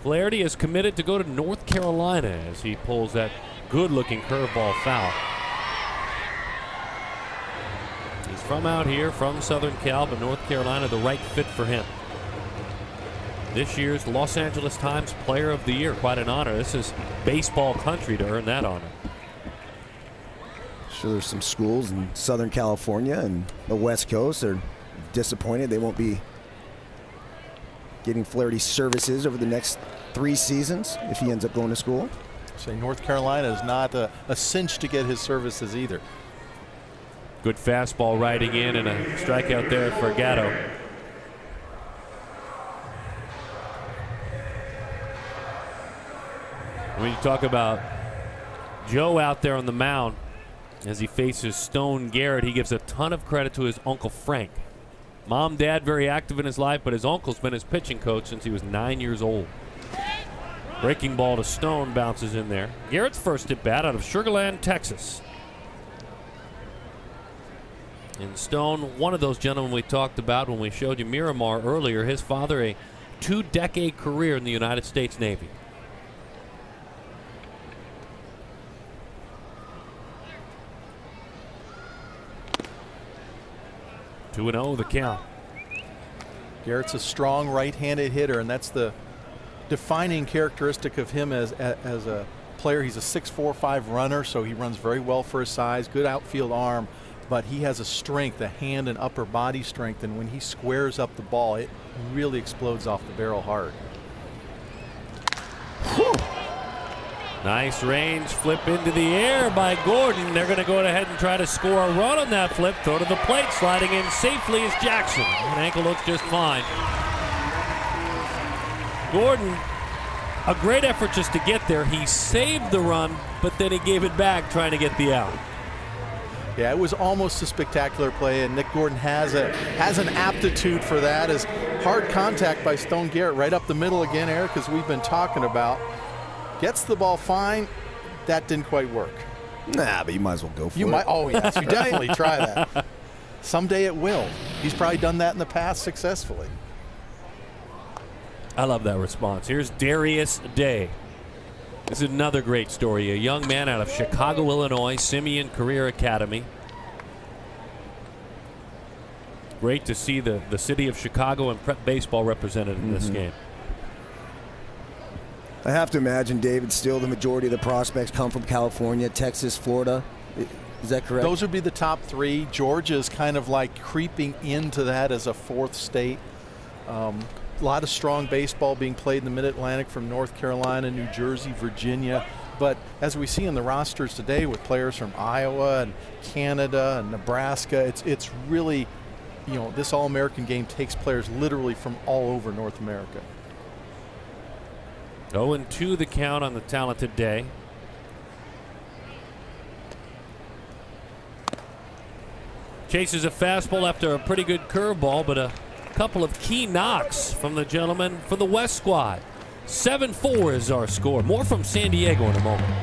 [SPEAKER 1] Flaherty is committed to go to North Carolina as he pulls that good-looking curveball foul. He's from out here, from Southern Cal, but North Carolina the right fit for him. This year's Los Angeles Times Player of the Year, quite an honor. This is baseball country to earn that honor.
[SPEAKER 2] Sure, there's some schools in Southern California and the West Coast are disappointed they won't be getting Flaherty's services over the next 3 seasons if he ends up going to school.
[SPEAKER 3] Say North Carolina is not a cinch to get his services either.
[SPEAKER 1] Good fastball riding in and a strikeout there for Gatto. When you talk about Joe out there on the mound as he faces Stone Garrett, he gives a ton of credit to his uncle Frank. Mom, dad, very active in his life, but his uncle's been his pitching coach since he was 9 years old. Breaking ball to Stone, bounces in there. Garrett's first at bat out of Sugar Land, Texas. And Stone, one of those gentlemen we talked about when we showed you Miramar earlier. His father, a 2-decade career in the United States Navy. Two 2-0 the count.
[SPEAKER 3] Garrett's a strong right-handed hitter, and that's the defining characteristic of him as a player. He's a 6'4", runner, so he runs very well for his size, good outfield arm, but he has a strength, a hand and upper body strength, and when he squares up the ball, it really explodes off the barrel hard.
[SPEAKER 2] Whew.
[SPEAKER 1] Nice range flip into the air by Gordon. They're going to go ahead and try to score a run on that flip. Throw to the plate, sliding in safely is Jackson. That ankle looks just fine. Gordon, a great effort just to get there. He saved the run, but then he gave it back trying to get the out.
[SPEAKER 3] Yeah, it was almost a spectacular play, and Nick Gordon has an aptitude for that. As hard contact by Stone Garrett right up the middle again, Eric, as we've been talking about. Gets the ball fine. That didn't quite work.
[SPEAKER 2] Nah, but you might as well go for it.
[SPEAKER 3] Oh, yes, you definitely try that. Someday it will. He's probably done that in the past successfully.
[SPEAKER 1] I love that response. Here's Darius Day. This is another great story. A young man out of Chicago, Illinois, Simeon Career Academy. Great to see the city of Chicago and prep baseball represented in this game.
[SPEAKER 2] I have to imagine, David, still the majority of the prospects come from California, Texas, Florida. Is that correct?
[SPEAKER 3] Those would be the top 3. Georgia is kind of like creeping into that as a 4th state. A lot of strong baseball being played in the Mid-Atlantic from North Carolina, New Jersey, Virginia. But as we see in the rosters today with players from Iowa and Canada and Nebraska, it's really, this All-American game takes players literally from all over North America.
[SPEAKER 1] 0-2 the count on the talented Day. Chases a fastball after a pretty good curveball, but a couple of key knocks from the gentleman for the West squad. 7-4 is our score. More from San Diego in a moment.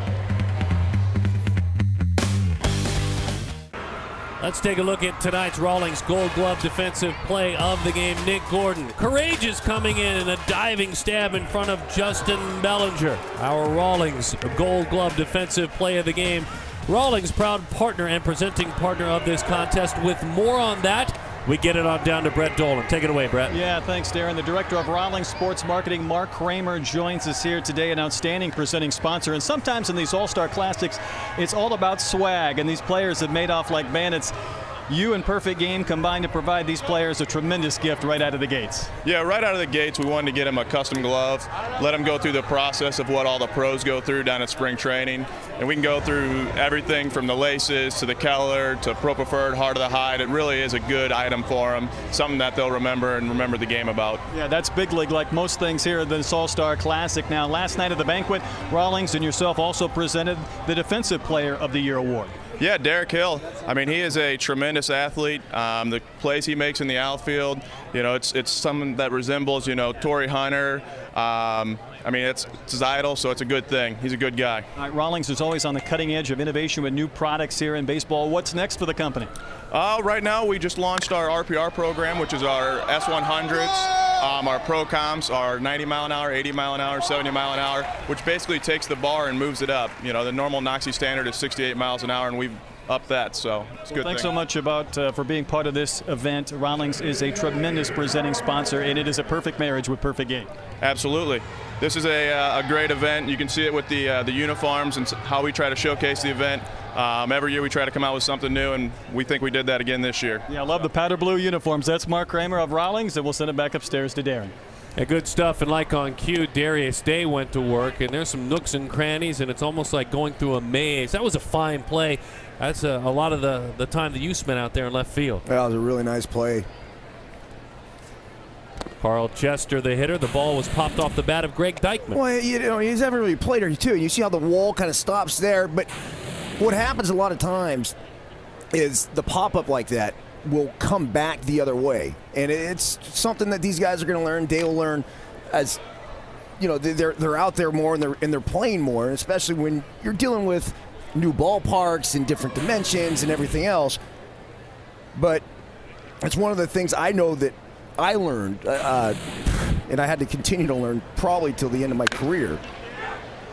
[SPEAKER 1] Let's take a look at tonight's Rawlings Gold Glove defensive play of the game. Nick Gordon, courageous coming in and a diving stab in front of Justin Bellinger. Our Rawlings Gold Glove defensive play of the game. Rawlings proud partner and presenting partner of this contest. With more on that, we get it on down to Brett Dolan. Take it away, Brett.
[SPEAKER 4] Yeah, thanks, Darren. The director of Rawlings Sports Marketing, Mark Kramer, joins us here today, an outstanding presenting sponsor. And sometimes in these All-Star Classics, it's all about swag, and these players have made off like bandits. You and Perfect Game combined to provide these players a tremendous gift right out of the gates.
[SPEAKER 11] Yeah, right out of the gates, we wanted to get them a custom glove, let them go through the process of what all the pros go through down at spring training. And we can go through everything from the laces to the Keller to Pro Preferred, Heart of the Hide. It really is a good item for them, something that they'll remember and remember the game about.
[SPEAKER 4] Yeah, that's big league like most things here at this All-Star Classic. Now, last night at the banquet, Rawlings and yourself also presented the Defensive Player of the Year award.
[SPEAKER 11] Yeah, Derek Hill. I mean, he is a tremendous athlete. The plays he makes in the outfield, you know, it's something that resembles, you know, Torrey Hunter. I mean, it's his idol, so it's a good thing. He's a good guy.
[SPEAKER 4] All right, Rawlings is always on the cutting edge of innovation with new products here in baseball. What's next for the company?
[SPEAKER 11] Right now, we just launched our RPR program, which is our S100s, our Pro Comps, our 90 mile an hour, 80 mile an hour, 70 mile an hour, which basically takes the bar and moves it up. You know, the normal NOXI standard is 68 miles an hour, and we've upped that, so it's a good
[SPEAKER 4] Thanks
[SPEAKER 11] thing.
[SPEAKER 4] so much for being part of this event. Rawlings is a tremendous presenting sponsor, and it is a perfect marriage with Perfect Game.
[SPEAKER 11] Absolutely. This is a great event. You can see it with the uniforms and how we try to showcase the event. Every year we try to come out with something new, and we think we did that again this year.
[SPEAKER 4] Yeah, I love the powder blue uniforms. That's Mark Kramer of Rawlings, and we'll send it back upstairs to Darren.
[SPEAKER 1] Yeah, good stuff. And like on cue, Darius Day went to work, and there's some nooks and crannies, and it's almost like going through a maze. That was a fine play. That's a lot of the time that you spent out there in left field.
[SPEAKER 2] That was a really nice play.
[SPEAKER 1] Carl Chester, the hitter. The ball was popped off the bat of Greg Dykman.
[SPEAKER 2] Well, you know, he's never really played her too. You see how the wall kind of stops there, but what happens a lot of times is the pop-up like that will come back the other way, and it's something that these guys are going to learn. They will learn as, you know, they're out there more and they're playing more, and especially when you're dealing with new ballparks and different dimensions and everything else. But it's one of the things I know that I learned, and I had to continue to learn probably till the end of my career.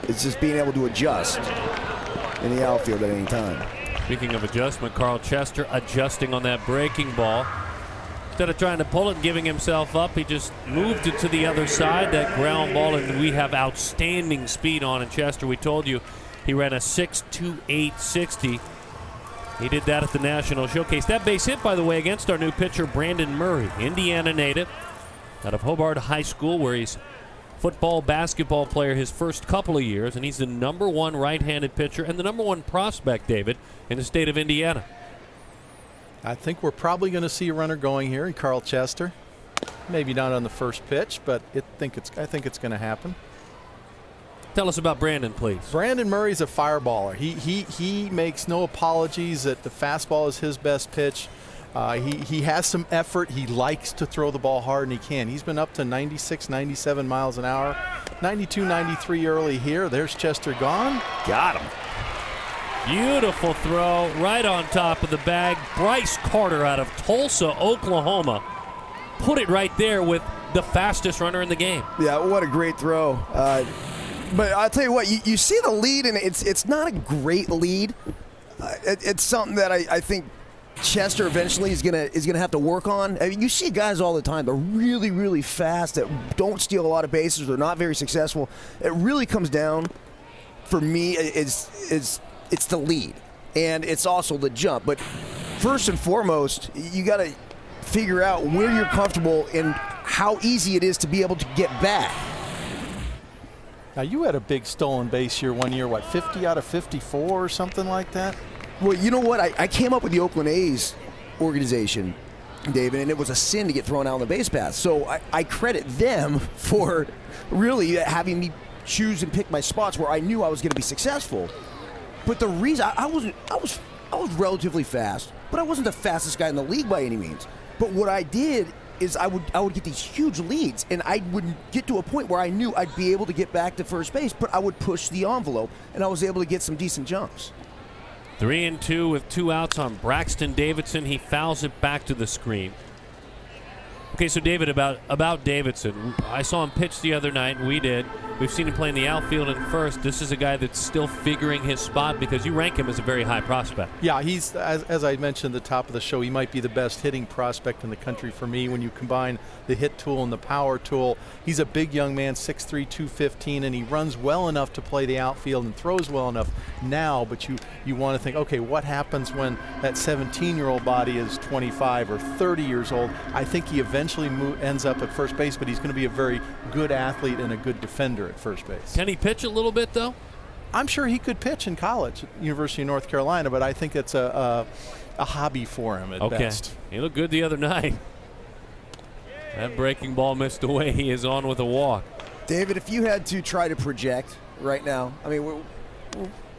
[SPEAKER 2] It's just being able to adjust in the outfield at any time.
[SPEAKER 1] Speaking of adjustment, Carl Chester adjusting on that breaking ball. Instead of trying to pull it and giving himself up, he just moved it to the other side, that ground ball, and we have outstanding speed on it. Chester, we told you, he ran a 6.28 60. He did that at the National Showcase. That base hit, by the way, against our new pitcher, Brandon Murray, Indiana native, out of Hobart High School, where he's football, basketball player his first couple of years, and he's the #1 right-handed pitcher and the #1 prospect, David, in the state of Indiana.
[SPEAKER 3] I think we're probably going to see a runner going here in Carl Chester. Maybe not on the first pitch, but I think it's going to happen.
[SPEAKER 1] Tell us about Brandon, please.
[SPEAKER 3] Brandon Murray's a fireballer. He makes no apologies that the fastball is his best pitch. He has some effort. He likes to throw the ball hard, and he can. He's been up to 96, 97 miles an hour. 92, 93 early here. There's Chester gone.
[SPEAKER 1] Got him. Beautiful throw right on top of the bag. Bryce Carter out of Tulsa, Oklahoma. Put it right there with the fastest runner in the game.
[SPEAKER 2] Yeah, what a great throw. But I'll tell you what, you see the lead, and it's not a great lead. It's something that I think Chester eventually is gonna have to work on. I mean, you see guys all the time. They're really, really fast, that don't steal a lot of bases. They're not very successful. It really comes down, for me, it's the lead, and it's also the jump. But first and foremost, you got to figure out where you're comfortable and how easy it is to be able to get back.
[SPEAKER 3] Now, you had a big stolen base here one year, what, 50 out of 54 or something like that?
[SPEAKER 2] Well, you know what? I came up with the Oakland A's organization, David, and it was a sin to get thrown out on the base path. So I credit them for really having me choose and pick my spots where I knew I was going to be successful. But the reason I was relatively fast, but I wasn't the fastest guy in the league by any means. But what I did is I would get these huge leads, and I would get to a point where I knew I'd be able to get back to first base, but I would push the envelope, and I was able to get some decent jumps.
[SPEAKER 1] 3-2 with 2 outs on Braxton Davidson. He fouls it back to the screen. Okay, so David, about Davidson, I saw him pitch the other night, and we did. We've seen him play in the outfield and first. This is a guy that's still figuring his spot because you rank him as a very high prospect.
[SPEAKER 3] Yeah, he's, as I mentioned at the top of the show, he might be the best hitting prospect in the country for me when you combine the hit tool and the power tool. He's a big young man, 6'3", 215, and he runs well enough to play the outfield and throws well enough now, but you want to think, okay, what happens when that 17-year-old body is 25 or 30 years old? I think he eventually ends up at first base, but he's going to be a very good athlete and a good defender at first base.
[SPEAKER 1] Can he pitch a little bit, though?
[SPEAKER 3] I'm sure he could pitch in college at University of North Carolina, but I think it's a hobby for him at best.
[SPEAKER 1] He looked good the other night. That breaking ball missed away. He is on with a walk.
[SPEAKER 2] David, if you had to try to project right now, I mean, we're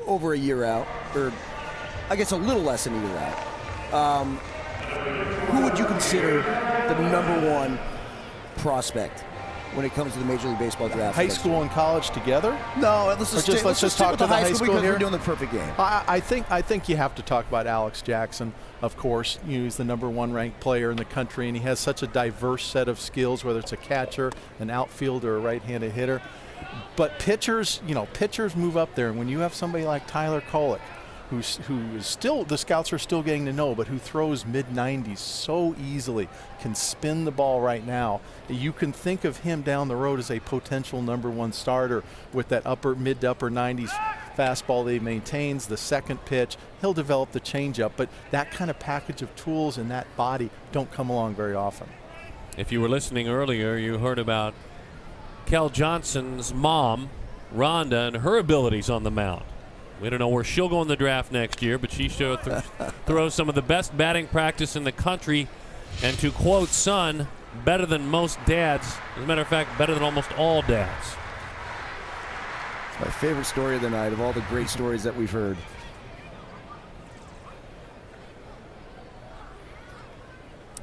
[SPEAKER 2] over a year out, or I guess a little less than a year out, who would you consider the #1 prospect when it comes to the Major League Baseball draft?
[SPEAKER 3] High school and college together?
[SPEAKER 2] No, let's just talk
[SPEAKER 3] to the high school
[SPEAKER 2] because
[SPEAKER 3] here.
[SPEAKER 2] we're doing the perfect game.
[SPEAKER 3] I think you have to talk about Alex Jackson. Of course, he's the #1 ranked player in the country, and he has such a diverse set of skills, whether it's a catcher, an outfielder, or a right-handed hitter. But pitchers move up there, and when you have somebody like Tyler Kolek, who is still, the scouts are still getting to know, but who throws mid-90s so easily, can spin the ball right now. You can think of him down the road as a potential #1 starter with that mid to upper 90s fastball that he maintains, the second pitch. He'll develop the changeup, but that kind of package of tools in that body don't come along very often.
[SPEAKER 1] If you were listening earlier, you heard about Kel Johnson's mom, Rhonda, and her abilities on the mound. We don't know where she'll go in the draft next year, but she sure throws some of the best batting practice in the country. And to quote son, better than most dads. As a matter of fact, better than almost all dads.
[SPEAKER 2] My favorite story of the night, of all the great stories that we've heard.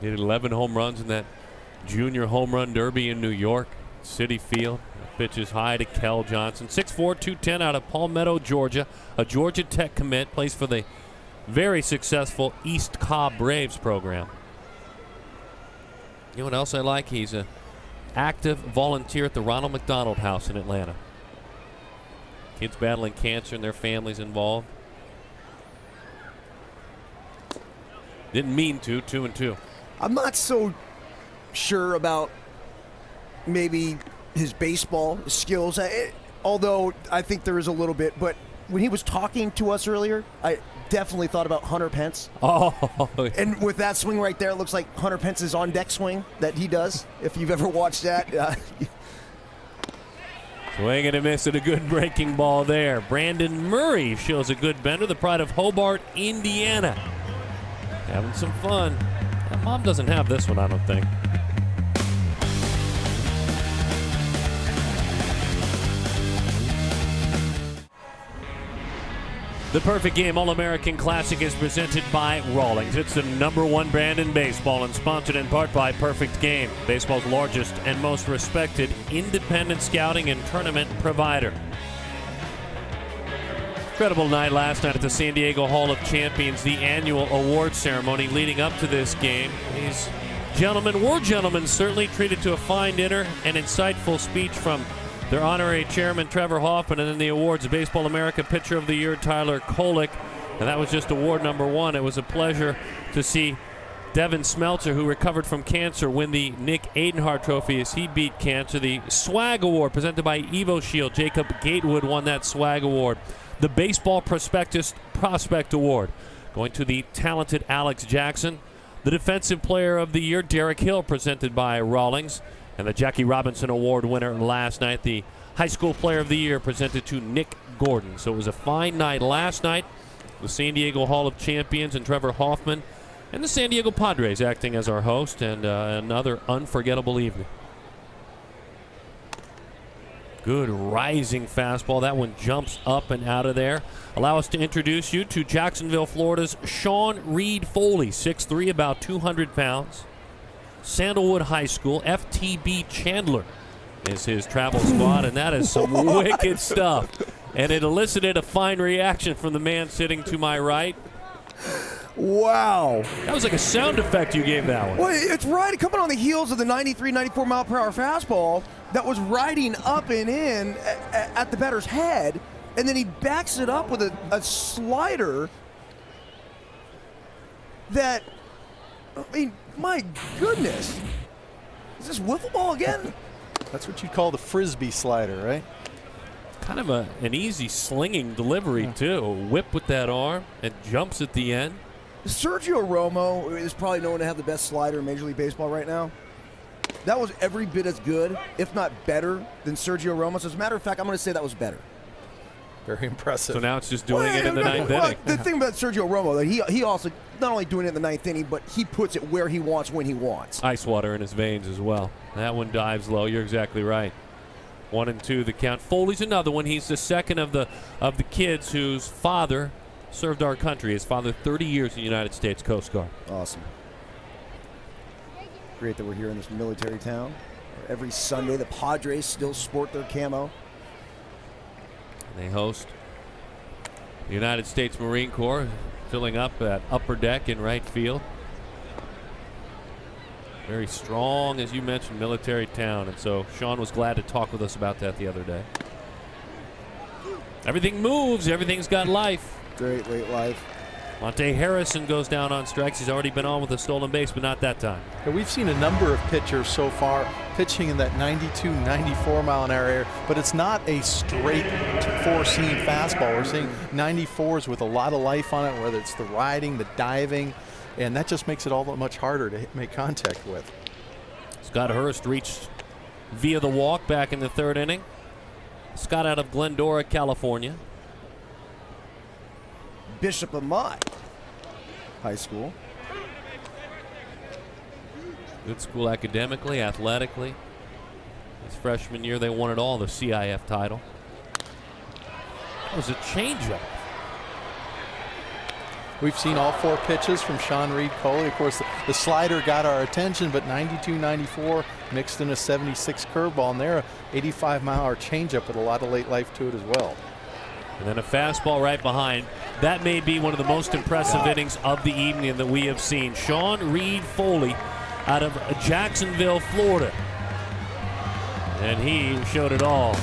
[SPEAKER 1] He hit 11 home runs in that junior home run derby in New York, Citi Field. Pitches high to Kel Johnson. 6'4", 210 out of Palmetto, Georgia. A Georgia Tech commit. Plays for the very successful East Cobb Braves program. You know what else I like? He's an active volunteer at the Ronald McDonald House in Atlanta. Kids battling cancer and their families involved. Didn't mean to. 2-2.
[SPEAKER 2] I'm not so sure about maybe his baseball skills, although I think there is a little bit. But when he was talking to us earlier, I definitely thought about Hunter Pence.
[SPEAKER 1] Oh.
[SPEAKER 2] And with that swing right there, it looks like Hunter Pence's on-deck swing that he does, if you've ever watched that.
[SPEAKER 1] Swing and a miss at a good breaking ball there. Brandon Murray shows a good bender, the pride of Hobart, Indiana. Having some fun. Mom doesn't have this one, I don't think. The Perfect Game All-American Classic is presented by Rawlings. It's the #1 brand in baseball and sponsored in part by Perfect Game, baseball's largest and most respected independent scouting and tournament provider. Incredible night last night at the San Diego Hall of Champions, the annual award ceremony leading up to this game. These gentlemen were gentlemen, certainly treated to a fine dinner and insightful speech from their honorary chairman, Trevor Hoffman, and then the awards, Baseball America Pitcher of the Year, Tyler Kolek. And that was just award #1. It was a pleasure to see Devin Smeltzer, who recovered from cancer, win the Nick Adenhart Trophy as he beat cancer. The Swag Award presented by Evo Shield, Jacob Gatewood won that Swag Award. The Baseball Prospectus Prospect Award going to the talented Alex Jackson. The Defensive Player of the Year, Derek Hill, presented by Rawlings. And the Jackie Robinson Award winner last night, the High School Player of the Year, presented to Nick Gordon. So it was a fine night last night. The San Diego Hall of Champions and Trevor Hoffman and the San Diego Padres acting as our host, and another unforgettable evening. Good rising fastball. That one jumps up and out of there. Allow us to introduce you to Jacksonville, Florida's Sean Reed Foley, 6'3", about 200 pounds. Sandalwood High School, FTB Chandler is his travel squad, and that is some wicked stuff. And it elicited a fine reaction from the man sitting to my right.
[SPEAKER 2] Wow.
[SPEAKER 1] That was like a sound effect you gave that one.
[SPEAKER 2] Well, it's right. Coming on the heels of the 93, 94 mile per hour fastball, that was riding up and in at the batter's head, and then he backs it up with a slider that, I mean, my goodness. Is this wiffle ball again?
[SPEAKER 12] That's what you'd call the Frisbee slider, right?
[SPEAKER 1] Kind of an easy slinging delivery, too. Whip with that arm and jumps at the end.
[SPEAKER 2] Sergio Romo is probably known to have the best slider in Major League Baseball right now. That was every bit as good, if not better, than Sergio Romo. So as a matter of fact, I'm going to say that was better.
[SPEAKER 12] Very impressive.
[SPEAKER 1] So now it's just doing it in the ninth inning.
[SPEAKER 2] The thing about Sergio Romo, that he also not only doing it in the ninth inning, but he puts it where he wants when he wants.
[SPEAKER 1] Ice water in his veins as well. That one dives low. You're exactly right. 1-2 the count. Foley's another one. He's the second of the kids whose father served our country. His father 30 years in the United States Coast Guard.
[SPEAKER 2] Awesome. Great that we're here in this military town. Every Sunday, the Padres still sport their camo.
[SPEAKER 1] They host the United States Marine Corps, filling up that upper deck in right field. Very strong, as you mentioned, military town. And so Sean was glad to talk with us about that the other day. Everything moves. Everything's got life.
[SPEAKER 2] Great late life.
[SPEAKER 1] Monte Harrison goes down on strikes. He's already been on with a stolen base, but not that time.
[SPEAKER 12] Yeah, we've seen a number of pitchers so far pitching in that 92, 94 mile an hour area, but it's not a straight four-seam fastball. We're seeing 94s with a lot of life on it, whether it's the riding, the diving, and that just makes it all that much harder to make contact with.
[SPEAKER 1] Scott Hurst reached via the walk back in the third inning. Scott out of Glendora, California.
[SPEAKER 2] Bishop Amat High School.
[SPEAKER 1] Good school academically, athletically. His freshman year, they won it all, the CIF title. That was a changeup.
[SPEAKER 12] We've seen all four pitches from Sean Reed Coley. Of course, the slider got our attention, but 92, 94 mixed in a 76 curveball, and there, a 85 mile an hour changeup with a lot of late life to it as well.
[SPEAKER 1] And then a fastball right behind. That may be one of the most impressive innings of the evening that we have seen. Sean Reed Foley out of Jacksonville, Florida. And he showed it all.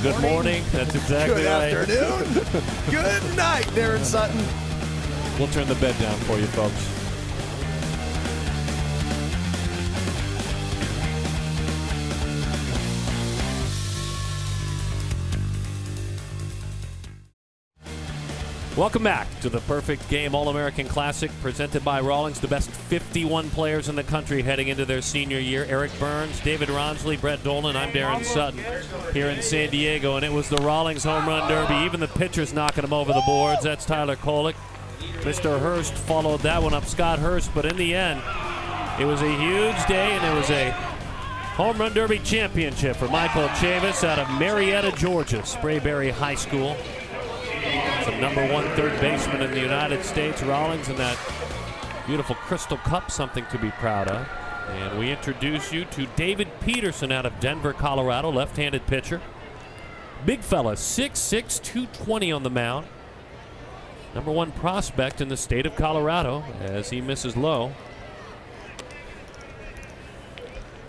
[SPEAKER 1] Good morning. That's exactly right.
[SPEAKER 2] Good afternoon. Good night, Darren Sutton.
[SPEAKER 1] We'll turn the bed down for you, folks. Welcome back to the Perfect Game All-American Classic presented by Rawlings. The best 51 players in the country heading into their senior year. Eric Burns, David Ronsley, Brett Dolan. I'm Darren Sutton here in San Diego, and it was the Rawlings Home Run Derby. Even the pitchers knocking them over the boards. That's Tyler Kolek. Mr. Hurst followed that one up, Scott Hurst, but in the end, it was a huge day, and it was a Home Run Derby championship for Michael Chavis out of Marietta, Georgia, Sprayberry High School. Some #1 third baseman in the United States, Rawlings, in that beautiful Crystal Cup, something to be proud of. And we introduce you to David Peterson out of Denver, Colorado, left-handed pitcher. Big fella, 6'6", 220 on the mound. #1 prospect in the state of Colorado as he misses low.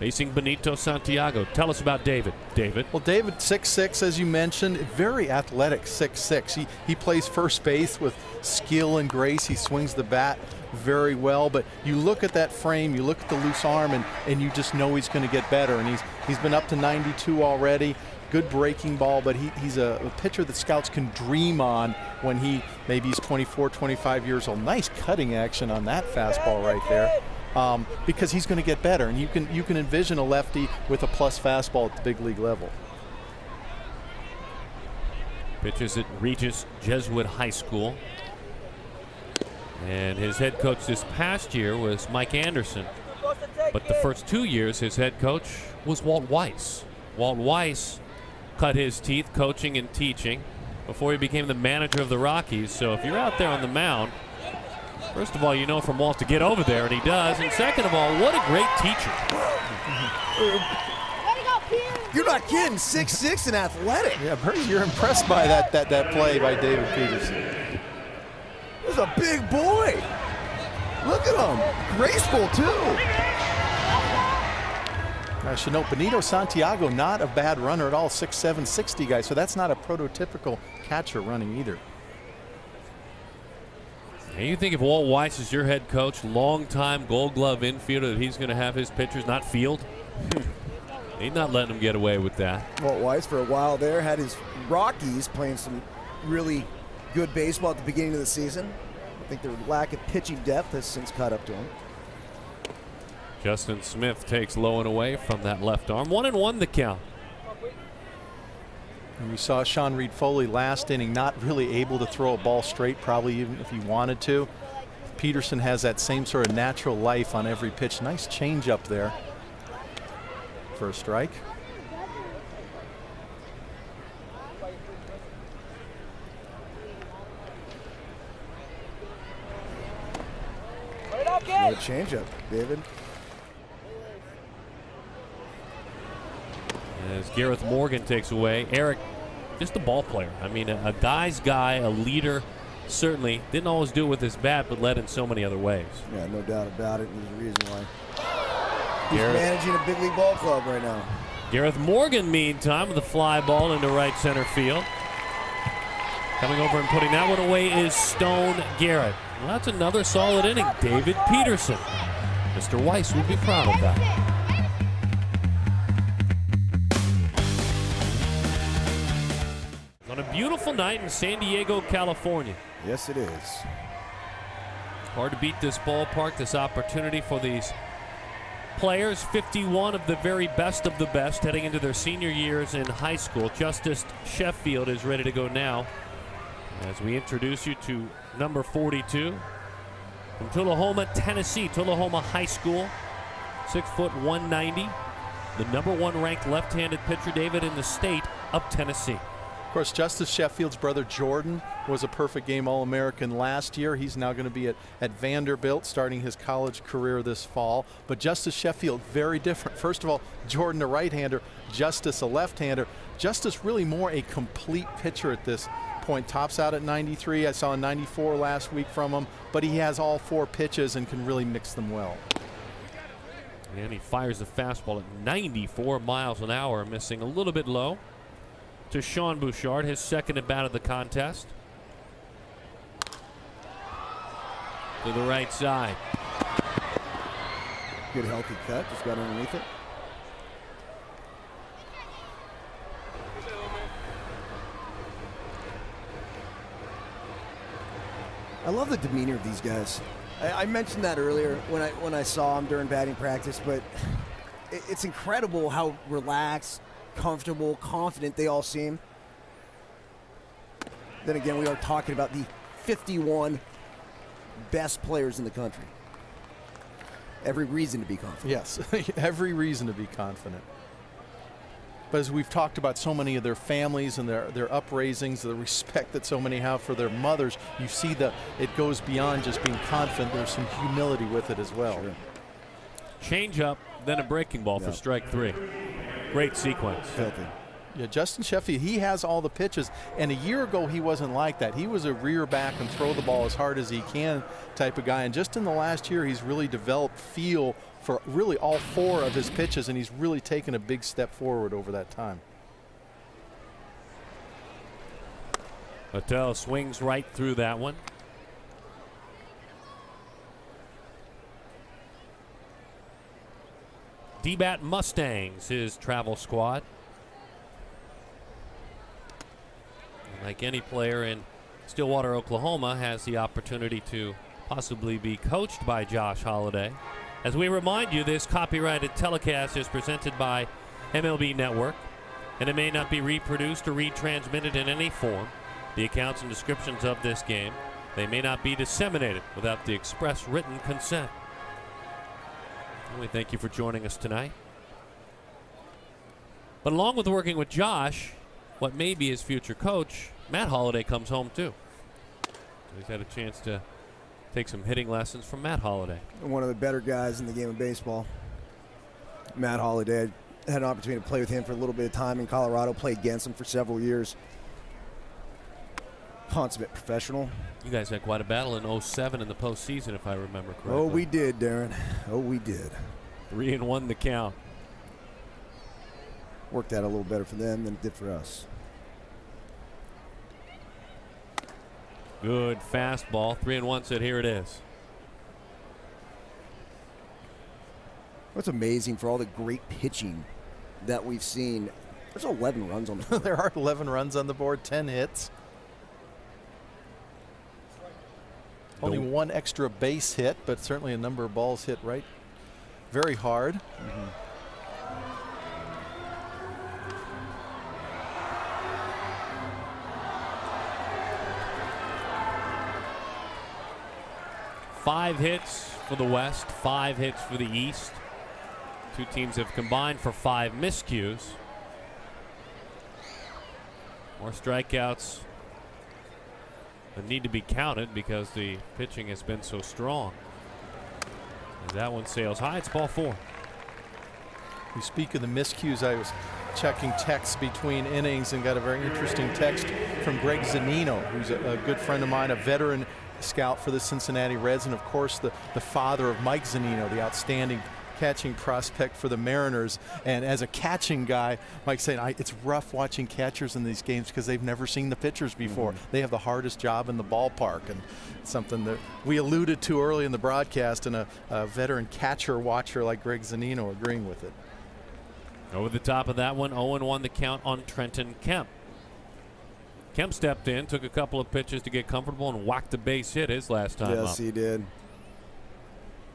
[SPEAKER 1] Facing Benito Santiago. Tell us about David. David.
[SPEAKER 12] Well, David, 6'6", as you mentioned, very athletic 6'6". He plays first base with skill and grace. He swings the bat very well, but you look at that frame, you look at the loose arm, and you just know he's going to get better. And he's been up to 92 already. Good breaking ball, but he's a pitcher that scouts can dream on when maybe he's 24, 25 years old. Nice cutting action on that fastball right there. Because he's going to get better, and you can envision a lefty with a plus fastball at the big league level.
[SPEAKER 1] Pitches at Regis Jesuit High School, and his head coach this past year was Mike Anderson, but the first 2 years his head coach was Walt Weiss. Walt Weiss cut his teeth coaching and teaching before he became the manager of the Rockies. So if you're out there on the mound, first of all, you know from Walt to get over there, and he does. And second of all, what a great teacher.
[SPEAKER 2] You're not kidding. 6'6" and athletic.
[SPEAKER 12] Yeah, Bernie, you're impressed by that play by David Peterson.
[SPEAKER 2] He's a big boy. Look at him. Graceful, too.
[SPEAKER 12] I should note, Benito Santiago, not a bad runner at all, 6'7", 60 guy, so that's not a prototypical catcher running either.
[SPEAKER 1] And you think if Walt Weiss is your head coach, longtime Gold Glove infielder, that he's going to have his pitchers not field? He's not letting them get away with that.
[SPEAKER 2] Walt Weiss, for a while there, had his Rockies playing some really good baseball at the beginning of the season. I think their lack of pitching depth has since caught up to him.
[SPEAKER 1] Justin Smith takes low and away from that left arm. 1-1 the count.
[SPEAKER 12] And we saw Sean Reed Foley last inning not really able to throw a ball straight, probably even if he wanted to. Peterson has that same sort of natural life on every pitch. Nice change up there for a strike.
[SPEAKER 2] Another changeup, David.
[SPEAKER 1] As Gareth Morgan takes away, Eric, just a ball player. I mean, a guy's guy, a leader. Certainly didn't always do it with his bat, but led in so many other ways.
[SPEAKER 2] Yeah, no doubt about it. And there's a reason why he's managing a big league ball club right now.
[SPEAKER 1] Gareth Morgan, meantime, with a fly ball into right center field. Coming over and putting that one away is Stone Garrett. Well, that's another solid inning. David Peterson. Mr. Weiss would be proud of that. On a beautiful night in San Diego, California.
[SPEAKER 2] Yes, it is.
[SPEAKER 1] Hard to beat this ballpark, this opportunity for these players. 51 of the very best of the best heading into their senior years in high school. Justice Sheffield is ready to go now as we introduce you to number 42 from Tullahoma, Tennessee. Tullahoma High School, 6 foot 190. The number 1 ranked left-handed pitcher, David, in the state of Tennessee.
[SPEAKER 12] Of course, Justice Sheffield's brother Jordan was a perfect game All-American last year. He's now going to be at Vanderbilt starting his college career this fall. But Justice Sheffield, very different. First of all, Jordan a right-hander, Justice a left-hander. Justice really more a complete pitcher at this point. Tops out at 93. I saw a 94 last week from him, but he has all 4 pitches and can really mix them well.
[SPEAKER 1] And he fires the fastball at 94 miles an hour, missing a little bit low. To Sean Bouchard, his second at bat of the contest. To the right side.
[SPEAKER 2] Good healthy cut, just got underneath it. I love the demeanor of these guys. I mentioned that earlier when I saw them during batting practice, but it's incredible how relaxed, comfortable, confident they all seem. Then again, we are talking about the 51 best players in the country. Every reason to be confident.
[SPEAKER 12] Yes, every reason to be confident. But as we've talked about so many of their families and their upraisings, the respect that so many have for their mothers, you see that it goes beyond just being confident. There's some humility with it as well.
[SPEAKER 2] Sure.
[SPEAKER 1] Change up, then a breaking ball for strike 3. Great sequence.
[SPEAKER 2] Filthy.
[SPEAKER 12] Yeah, Justin Sheffield, he has all the pitches, and a year ago he wasn't like that. He was a rear back and throw the ball as hard as he can type of guy, and just in the last year he's really developed feel for really all 4 of his pitches, and he's really taken a big step forward over that time.
[SPEAKER 1] Patel swings right through that one. D-Bat Mustangs, his travel squad. Like any player in Stillwater, Oklahoma, has the opportunity to possibly be coached by Josh Holliday. As we remind you, this copyrighted telecast is presented by MLB Network, and it may not be reproduced or retransmitted in any form. The accounts and descriptions of this game, they may not be disseminated without the express written consent. And we thank you for joining us tonight. But along with working with Josh, what may be his future coach, Matt Holliday comes home too. He's had a chance to take some hitting lessons from Matt Holliday.
[SPEAKER 2] One of the better guys in the game of baseball. Matt Holliday. I had an opportunity to play with him for a little bit of time in Colorado, play against him for several years. Consummate professional.
[SPEAKER 1] You guys had quite a battle in 07 in the postseason, if I remember correctly.
[SPEAKER 2] Oh, we did, Darren. Oh, we did.
[SPEAKER 1] 3-1 the count.
[SPEAKER 2] worked out a little better for them than it did for us.
[SPEAKER 1] Good fastball. 3-1 set. Here it is.
[SPEAKER 2] What's amazing for all the great pitching that we've seen. There's 11 runs on the board.
[SPEAKER 12] There are 11 runs on the board, 10 hits. Only one extra base hit, but certainly a number of balls hit right very hard.
[SPEAKER 2] Mm-hmm.
[SPEAKER 1] Five hits for the West, 5 hits for the East. Two teams have combined for 5 miscues. More strikeouts that need to be counted because the pitching has been so strong. And that one sails high. It's ball 4.
[SPEAKER 12] You speak of the miscues. I was checking texts between innings and got a very interesting text from Greg Zannino, who's a good friend of mine, a veteran scout for the Cincinnati Reds, and of course the father of Mike Zannino, the outstanding catching prospect for the Mariners. And as a catching guy, Mike's saying it's rough watching catchers in these games because they've never seen the pitchers before. They have the hardest job in the ballpark, and something that we alluded to early in the broadcast, and a veteran catcher watcher like Greg Zannino agreeing with it.
[SPEAKER 1] Over the top of that one, 0-1 the count on Trenton Kemp. Kemp stepped in, took a couple of pitches to get comfortable, and whacked a base hit his last time up.
[SPEAKER 2] Yes, he did.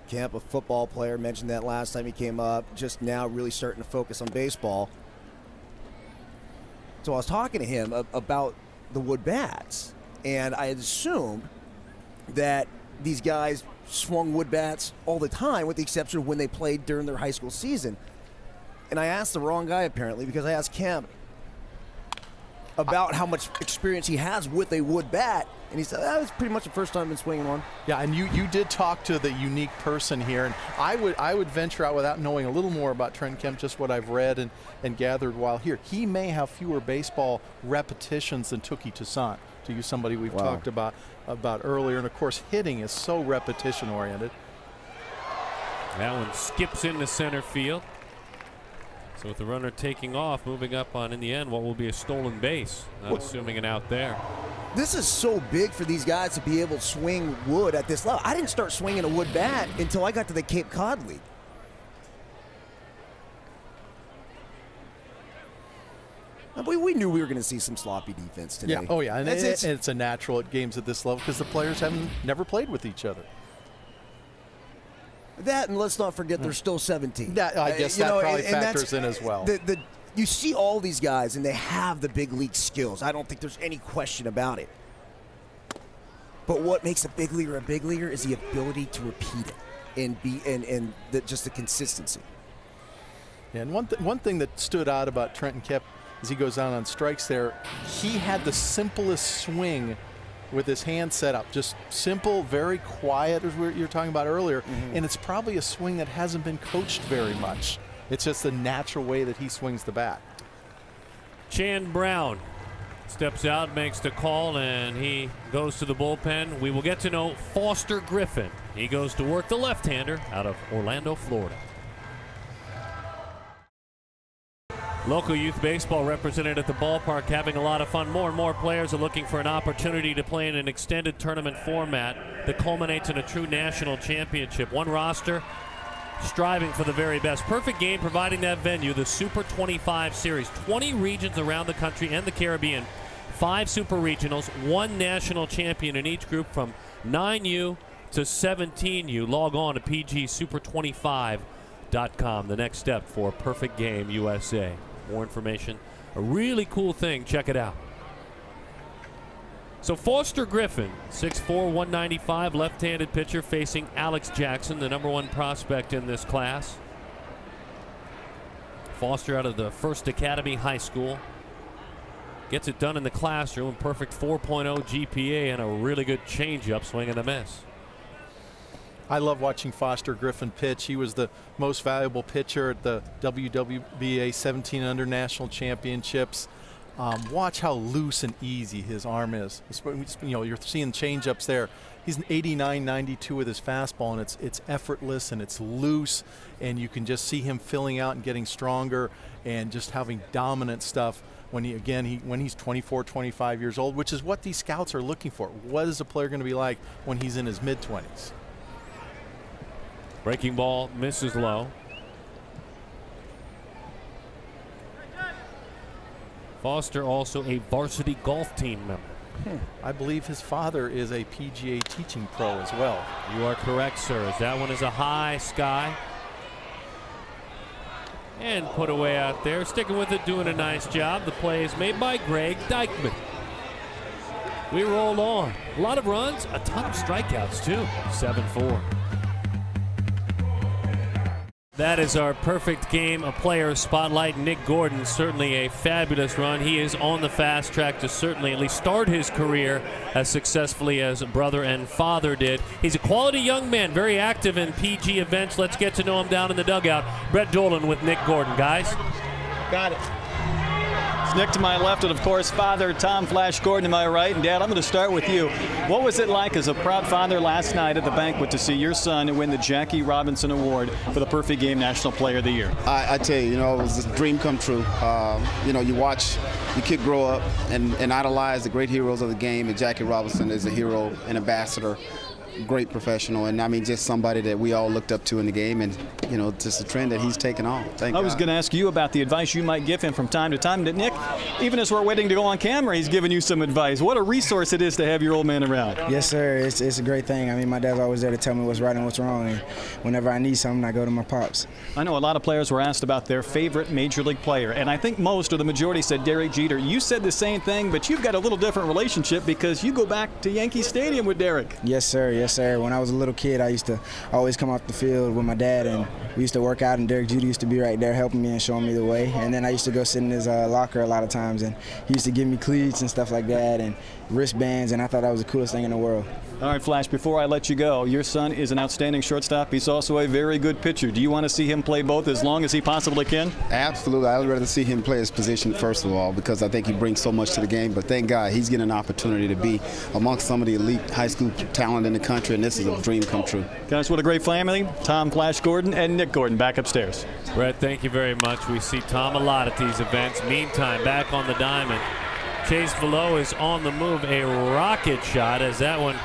[SPEAKER 2] Kemp, a football player, mentioned that last time he came up, just now really starting to focus on baseball. So I was talking to him about the wood bats, and I had assumed that these guys swung wood bats all the time, with the exception of when they played during their high school season. And I asked the wrong guy, apparently, because I asked Kemp about how much experience he has with a wood bat, and he said that was pretty much the first time I've been swinging one.
[SPEAKER 12] Yeah, and you did talk to the unique person here, and I would venture out, without knowing a little more about Trent Kemp, just what I've read and gathered while here. He may have fewer baseball repetitions than Touki Toussaint, to use somebody we've talked about earlier. And of course, hitting is so repetition oriented.
[SPEAKER 1] That one skips into center field. So with the runner taking off, moving up on, in the end, what will be a stolen base. Not assuming an out there.
[SPEAKER 2] This is so big for these guys to be able to swing wood at this level. I didn't start swinging a wood bat until I got to the Cape Cod League. We knew we were going to see some sloppy defense today.
[SPEAKER 12] Yeah, oh yeah, and it's a natural at games at this level because the players never played with each other.
[SPEAKER 2] That, and let's not forget they're still 17.
[SPEAKER 12] I guess that probably factors in as well.
[SPEAKER 2] You see all these guys, and they have the big league skills. I don't think there's any question about it. But what makes a big leaguer is the ability to repeat it and just the consistency.
[SPEAKER 12] Yeah, and one thing that stood out about Trenton Kemp as he goes down on strikes there, he had the simplest swing with his hand set up. Just simple, very quiet, as you were talking about earlier. And it's probably a swing that hasn't been coached very much. It's just the natural way that he swings the bat.
[SPEAKER 1] Chan Brown steps out, makes the call, and he goes to the bullpen. We will get to know Foster Griffin. He goes to work, the left-hander out of Orlando, Florida. Local youth baseball represented at the ballpark, having a lot of fun. More and more players are looking for an opportunity to play in an extended tournament format that culminates in a true national championship. One roster striving for the very best. Perfect game providing that venue, the Super 25 Series. 20 regions around the country and the Caribbean. 5 super regionals, 1 national champion in each group from 9U to 17U. Log on to pgsuper25.com. The next step for Perfect Game USA. More information. A really cool thing. Check it out. So Foster Griffin, 6'4", 195, left-handed pitcher, facing Alex Jackson, the #1 prospect in this class. Foster out of the First Academy High School. Gets it done in the classroom. Perfect 4.0 GPA and a really good changeup, swing and a miss.
[SPEAKER 12] I love watching Foster Griffin pitch. He was the most valuable pitcher at the WWBA 17 Under National Championships. Watch how loose and easy his arm is. You know, you're seeing change-ups there. He's an 89-92 with his fastball, and it's effortless and it's loose, and you can just see him filling out and getting stronger and just having dominant stuff when he's 24, 25 years old, which is what these scouts are looking for. What is a player going to be like when he's in his mid-20s?
[SPEAKER 1] Breaking ball misses low. Foster also a varsity golf team member.
[SPEAKER 12] I believe his father is a PGA teaching pro as well.
[SPEAKER 1] You are correct, sir. As that one is a high sky. And put away out there. Sticking with it, doing a nice job. The play is made by Greg Dykman. We roll on. A lot of runs, a ton of strikeouts, too. 7-4. That is our perfect game. A player spotlight. Nick Gordon, certainly a fabulous run. He is on the fast track to certainly at least start his career as successfully as brother and father did. He's a quality young man, very active in PG events. Let's get to know him down in the dugout. Brett Dolan with Nick Gordon, guys.
[SPEAKER 9] Got it.
[SPEAKER 4] It's Nick to my left, and of course, father Tom Flash Gordon to my right. And Dad, I'm going to start with you. What was it like as a proud father last night at the banquet to see your son win the Jackie Robinson Award for the Perfect Game National Player of the Year?
[SPEAKER 13] I tell you, it was a dream come true. You watch your kid grow up and idolize the great heroes of the game, and Jackie Robinson is a hero, an ambassador, great professional, and I mean just somebody that we all looked up to in the game, and just a trend that he's taken on.
[SPEAKER 4] I was going to ask you about the advice you might give him from time to time. Nick, even as we're waiting to go on camera, he's giving you some advice. What a resource it is to have your old man around.
[SPEAKER 14] Yes, sir. It's a great thing. I mean, my dad's always there to tell me what's right and what's wrong, and whenever I need something, I go to my pops.
[SPEAKER 4] I know a lot of players were asked about their favorite Major League player, and I think most or the majority said Derek Jeter. You said the same thing, but you've got a little different relationship because you go back to Yankee Stadium with Derek.
[SPEAKER 14] Yes, sir. Yes, sir. When I was a little kid, I used to always come off the field with my dad, and we used to work out, and Derek Jeter used to be right there helping me and showing me the way. And then I used to go sit in his locker a lot of times, and he used to give me cleats and stuff like that and wristbands, and I thought that was the coolest thing in the world.
[SPEAKER 4] All right, Flash, before I let you go, your son is an outstanding shortstop. He's also a very good pitcher. Do you want to see him play both as long as he possibly can?
[SPEAKER 13] Absolutely. I'd rather see him play his position, first of all, because I think he brings so much to the game. But thank God he's getting an opportunity to be amongst some of the elite high school talent in the country, and this is a dream come true.
[SPEAKER 4] Guys, what a great family. Tom Flash Gordon and Nick Gordon back upstairs.
[SPEAKER 1] Brett, thank you very much. We see Tom a lot at these events. Meantime, back on the diamond, Chase Velo is on the move. A rocket shot as that one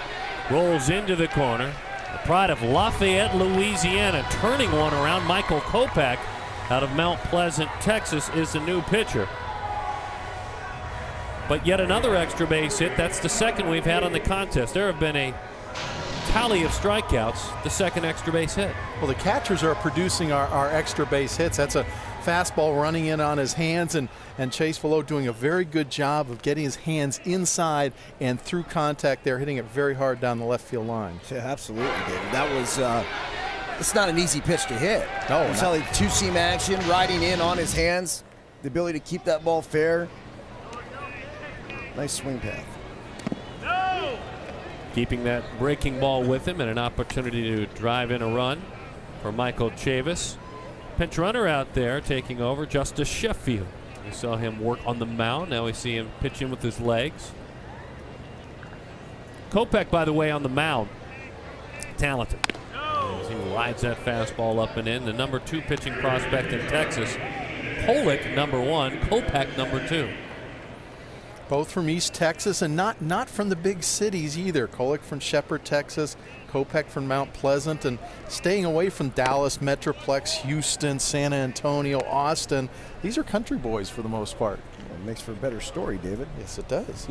[SPEAKER 1] rolls into the corner. The pride of Lafayette, Louisiana, turning one around. Michael Kopak out of Mount Pleasant, Texas, is the new pitcher. But yet another extra base hit. That's the second we've had on the contest. There have been a tally of strikeouts, the second extra base hit.
[SPEAKER 12] Well, the catchers are producing our extra base hits. That's a fastball running in on his hands, and Chase Velo doing a very good job of getting his hands inside and through contact there, hitting it very hard down the left field line.
[SPEAKER 2] Yeah, absolutely, David. That was it's not an easy pitch to hit.
[SPEAKER 12] No,
[SPEAKER 2] it's like two-seam action, riding in on his hands, the ability to keep that ball fair. Nice swing path.
[SPEAKER 1] Keeping that breaking ball with him and an opportunity to drive in a run for Michael Chavis. Pinch runner out there taking over, Justice Sheffield. We saw him work on the mound. Now we see him pitching with his legs. Kopak, by the way, on the mound, talented. As he rides that fastball up and in. The number 2 pitching prospect in Texas. Pollock, number 1. Kopak, number 2.
[SPEAKER 12] Both from East Texas, and not from the big cities either. Kolek from Shepherd, Texas, Kopak from Mount Pleasant, and staying away from Dallas, Metroplex, Houston, San Antonio, Austin. These are country boys for the most part.
[SPEAKER 2] Well, it makes for a better story, David.
[SPEAKER 12] Yes, it does.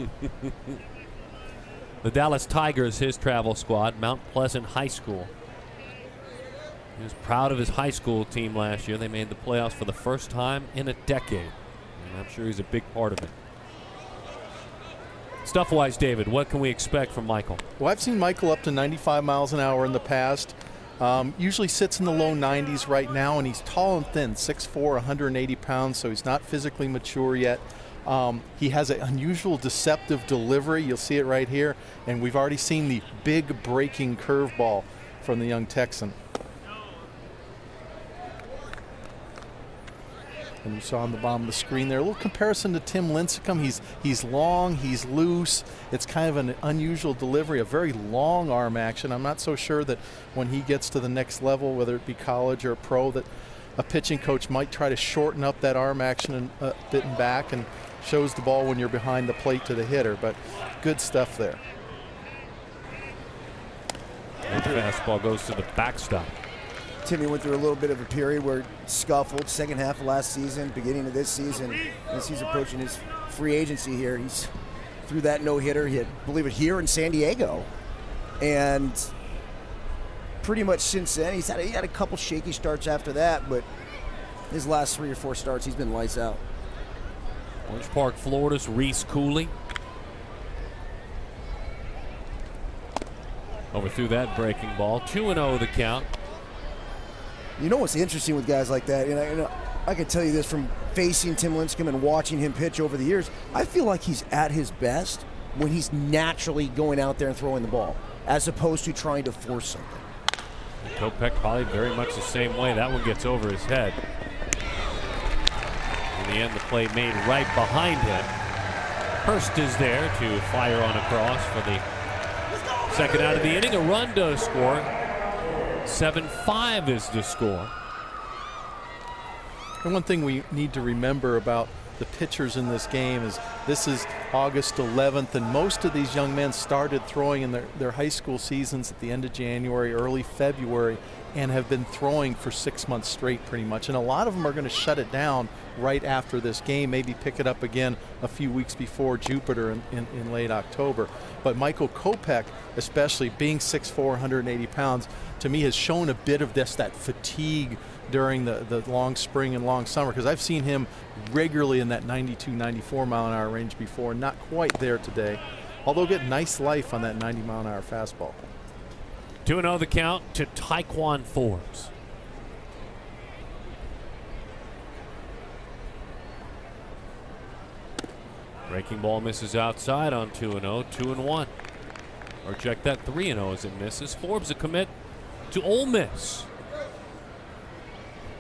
[SPEAKER 1] The Dallas Tigers, his travel squad, Mount Pleasant High School. He was proud of his high school team last year. They made the playoffs for the first time in a decade. And I'm sure he's a big part of it. Stuff-wise, David, what can we expect from Michael?
[SPEAKER 12] Well, I've seen Michael up to 95 miles an hour in the past. Usually sits in the low 90s right now, and he's tall and thin, 6'4", 180 pounds, so he's not physically mature yet. He has an unusual deceptive delivery. You'll see it right here, and we've already seen the big breaking curveball from the young Texan. And you saw on the bottom of the screen there a little comparison to Tim Lincecum. He's long, he's loose. It's kind of an unusual delivery, a very long arm action. I'm not so sure that when he gets to the next level, whether it be college or pro, that a pitching coach might try to shorten up that arm action a bit and back, and shows the ball when you're behind the plate to the hitter. But good stuff there.
[SPEAKER 1] And the fastball goes to the backstop.
[SPEAKER 2] Timmy went through a little bit of a period where scuffled second half of last season, beginning of this season. As he's approaching his free agency here, he's threw that no-hitter. He had, believe it, here in San Diego. And pretty much since then, he had a couple shaky starts after that, but his last 3 or 4 starts, he's been lights out.
[SPEAKER 1] Orange Park, Florida's Reese Cooley. Overthrew that breaking ball. 2-0 the count.
[SPEAKER 2] You know what's interesting with guys like that, and I can tell you this from facing Tim Lincecum and watching him pitch over the years, I feel like he's at his best when he's naturally going out there and throwing the ball, as opposed to trying to force something.
[SPEAKER 1] Kopech probably very much the same way. That one gets over his head. In the end, the play made right behind him. Hurst is there to fire on across for the second out of the inning. A run does score. 7-5 is the score.
[SPEAKER 12] And one thing we need to remember about the pitchers in this game is this is August 11th, and most of these young men started throwing in their high school seasons at the end of January, early February, and have been throwing for 6 months straight pretty much. And a lot of them are going to shut it down right after this game, maybe pick it up again a few weeks before Jupiter in late October. But Michael Kopech, especially being 6'4", 180 pounds, to me has shown a bit of that fatigue during the long spring and long summer, because I've seen him regularly in that 92, 94 mile an hour range before. Not quite there today, although get nice life on that 90 mile an hour fastball.
[SPEAKER 1] 2-0 the count to Taekwon Forbes. Breaking ball misses outside on 2-0, 2-1. Or check that, 3-0 as it misses. Forbes a commit to Ole Miss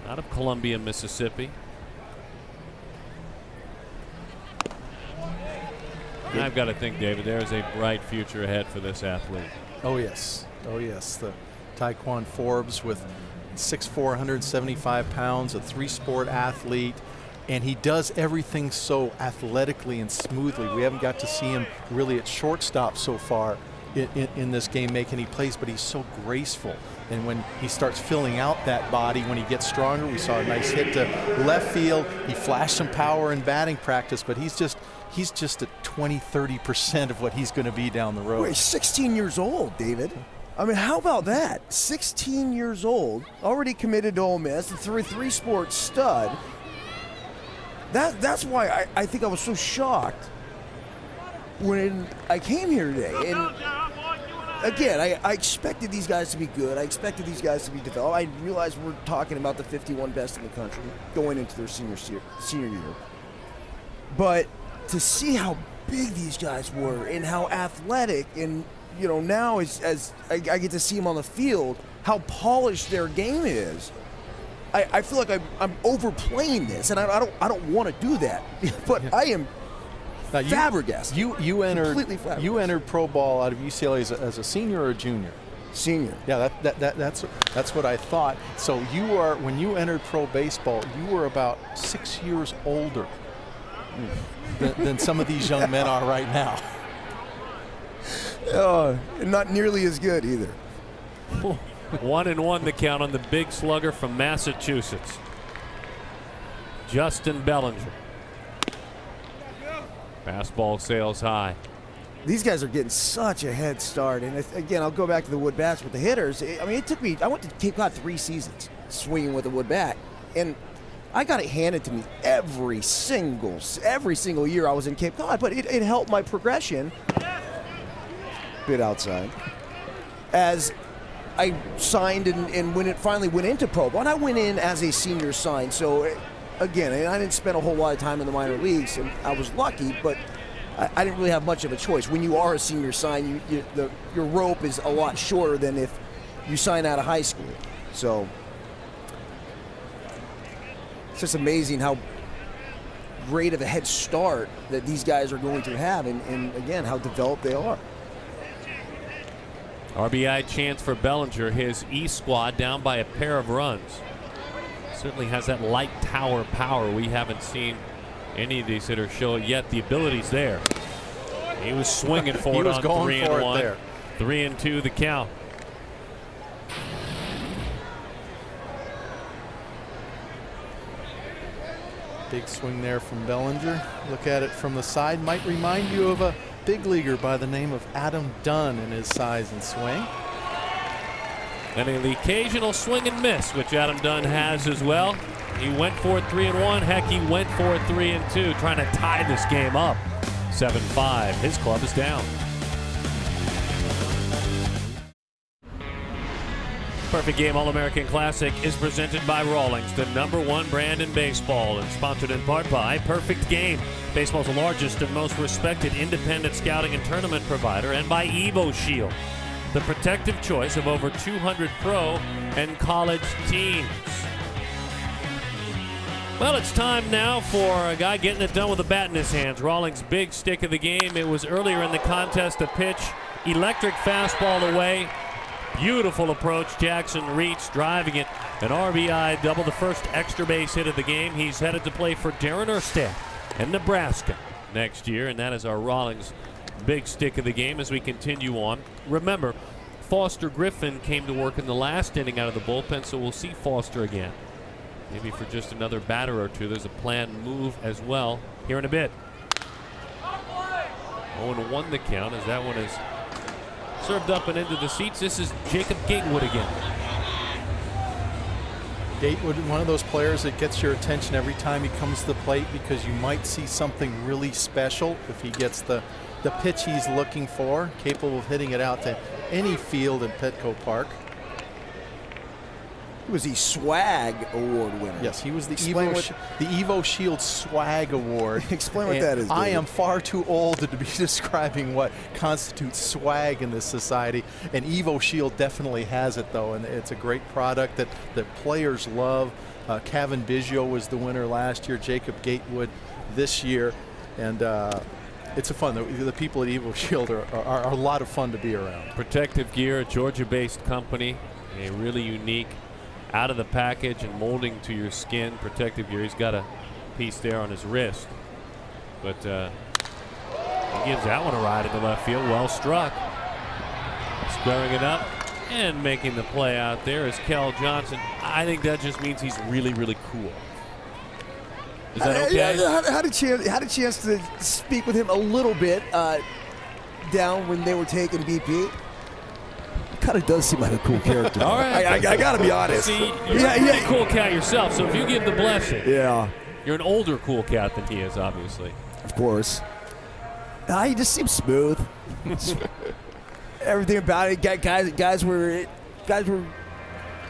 [SPEAKER 1] out of Columbia, Mississippi. And I've got to think, David, there is a bright future ahead for this athlete.
[SPEAKER 12] Oh yes, oh yes. The Taekwon Forbes with 6'4", 175 pounds, a 3-sport athlete, and he does everything so athletically and smoothly. We haven't got to see him really at shortstop so far in this game make any plays, but he's so graceful. And when he starts filling out that body, when he gets stronger, we saw a nice hit to left field. He flashed some power in batting practice, but he's just at 20-30% of what he's going to be down the road.
[SPEAKER 2] Wait, he's 16 years old, David. I mean, how about that? 16 years old, already committed to Ole Miss, a 3-sport stud. That's why I think I was so shocked when I came here today. And again, I expected these guys to be good. I expected these guys to be developed. I realized we're talking about the 51 best in the country going into their senior year. But to see how big these guys were and how athletic, and now as I get to see them on the field, how polished their game is. I feel like I'm overplaying this, and I don't want to do that, but I am flabbergasted.
[SPEAKER 12] You entered pro ball out of UCLA as a senior or a junior?
[SPEAKER 2] Senior.
[SPEAKER 12] Yeah, that's what I thought. So when you entered pro baseball, you were about 6 years older than some of these young men are right now.
[SPEAKER 2] Not nearly as good either.
[SPEAKER 1] 1-1 the count on the big slugger from Massachusetts, Justin Bellinger. Fastball sails high.
[SPEAKER 2] These guys are getting such a head start, and again, I'll go back to the wood bats with the hitters. I mean, it took me. I went to Cape Cod 3 seasons swinging with a wood bat, and I got it handed to me every single year I was in Cape Cod. But it helped my progression. Bit outside. As I signed and when it finally went into pro ball, and I went in as a senior sign. So again, I didn't spend a whole lot of time in the minor leagues, and I was lucky, but I didn't really have much of a choice. When you are a senior sign, your rope is a lot shorter than if you sign out of high school. So it's just amazing how great of a head start that these guys are going to have, and again, how developed they are.
[SPEAKER 1] RBI chance for Bellinger, his E squad down by a pair of runs. Certainly has that light tower power. We haven't seen any of these hitters show it yet. The ability's there. He was swinging for it on 3-1. 3-2 the count.
[SPEAKER 12] Big swing there from Bellinger. Look at it from the side. Might remind you of a big leaguer by the name of Adam Dunn in his size and swing.
[SPEAKER 1] And the occasional swing and miss, which Adam Dunn has as well. He went for it 3-1. Heck, he went for it 3-2, trying to tie this game up. 7-5. His club is down. Perfect Game All-American Classic is presented by Rawlings, the #1 brand in baseball, and sponsored in part by Perfect Game, baseball's largest and most respected independent scouting and tournament provider, and by Evo Shield, the protective choice of over 200 pro and college teams. Well, it's time now for a guy getting it done with a bat in his hands. Rawlings' big stick of the game. It was earlier in the contest, a pitch, electric fastball away. Beautiful approach. Jackson reached, driving it. An RBI double, the first extra base hit of the game. He's headed to play for Darren Erstad and Nebraska next year, and that is our Rawlings big stick of the game as we continue on. Remember, Foster Griffin came to work in the last inning out of the bullpen, so we'll see Foster again. Maybe for just another batter or two. There's a planned move as well here in a bit. 0-1 the count as that one is served up and into the seats. This is Jacob Gatewood again.
[SPEAKER 12] Gatewood, one of those players that gets your attention every time he comes to the plate because you might see something really special if he gets the pitch he's looking for, capable of hitting it out to any field in Petco Park.
[SPEAKER 2] He was the Swag Award winner.
[SPEAKER 12] Yes, he was the Evo Shield Swag Award.
[SPEAKER 2] Explain what that is,
[SPEAKER 12] I
[SPEAKER 2] David.
[SPEAKER 12] am far too old to be describing what constitutes swag in this society, and Evo Shield definitely has it, though, and it's a great product that players love. Kevin Biggio was the winner last year, Jacob Gatewood this year, and it's a fun. The people at Evo Shield are a lot of fun to be around.
[SPEAKER 1] Protective Gear, a Georgia-based company, a really unique out of the package and molding to your skin protective gear. He's got a piece there on his wrist, but he gives that one a ride in the left field. Well struck. Squaring it up and making the play out there is Kel Johnson. I think that just means he's really, really cool. Is that okay?
[SPEAKER 2] I had a chance to speak with him a little bit down when they were taking BP. Kind of does seem like a cool character.
[SPEAKER 1] All right.
[SPEAKER 2] I gotta be honest.
[SPEAKER 1] See, you're a cool cat yourself, so if you give the blessing,
[SPEAKER 2] yeah,
[SPEAKER 1] you're an older cool cat than he is, obviously.
[SPEAKER 2] Of course. He just seems smooth. Everything about it. Guys were I don't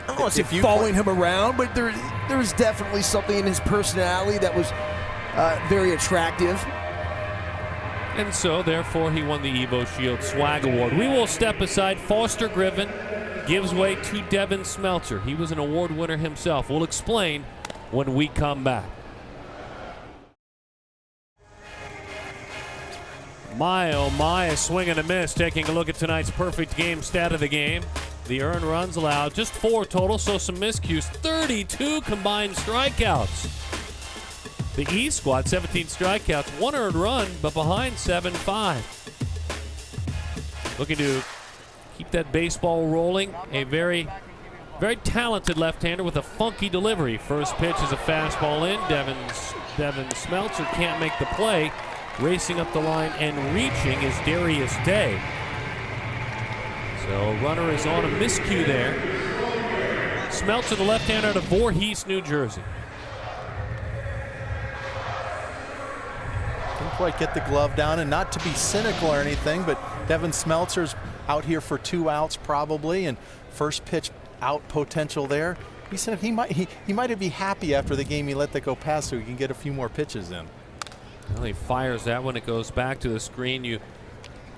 [SPEAKER 2] want to say following him around, but there was definitely something in his personality that was very attractive.
[SPEAKER 1] And so, therefore, he won the Evo Shield Swag Award. We will step aside. Foster Griffin gives way to Devin Smeltzer. He was an award winner himself. We'll explain when we come back. My, oh my, a swing and a miss. Taking a look at tonight's perfect game stat of the game. The earned runs allowed, just 4 total, so some miscues. 32 combined strikeouts. The E squad, 17 strikeouts, 1 earned run, but behind 7-5. Looking to keep that baseball rolling. A very, very talented left-hander with a funky delivery. First pitch is a fastball in. Devin Smeltzer can't make the play. Racing up the line and reaching is Darius Day. So a runner is on a miscue there. Smeltzer, the left-hander out of Voorhees, New Jersey.
[SPEAKER 12] Didn't quite get the glove down, and not to be cynical or anything, but Devin Smeltzer's out here for 2 outs probably, and first pitch out potential there. He said he might be happy after the game he let that go past so he can get a few more pitches in.
[SPEAKER 1] Well, he fires that one. It goes back to the screen. You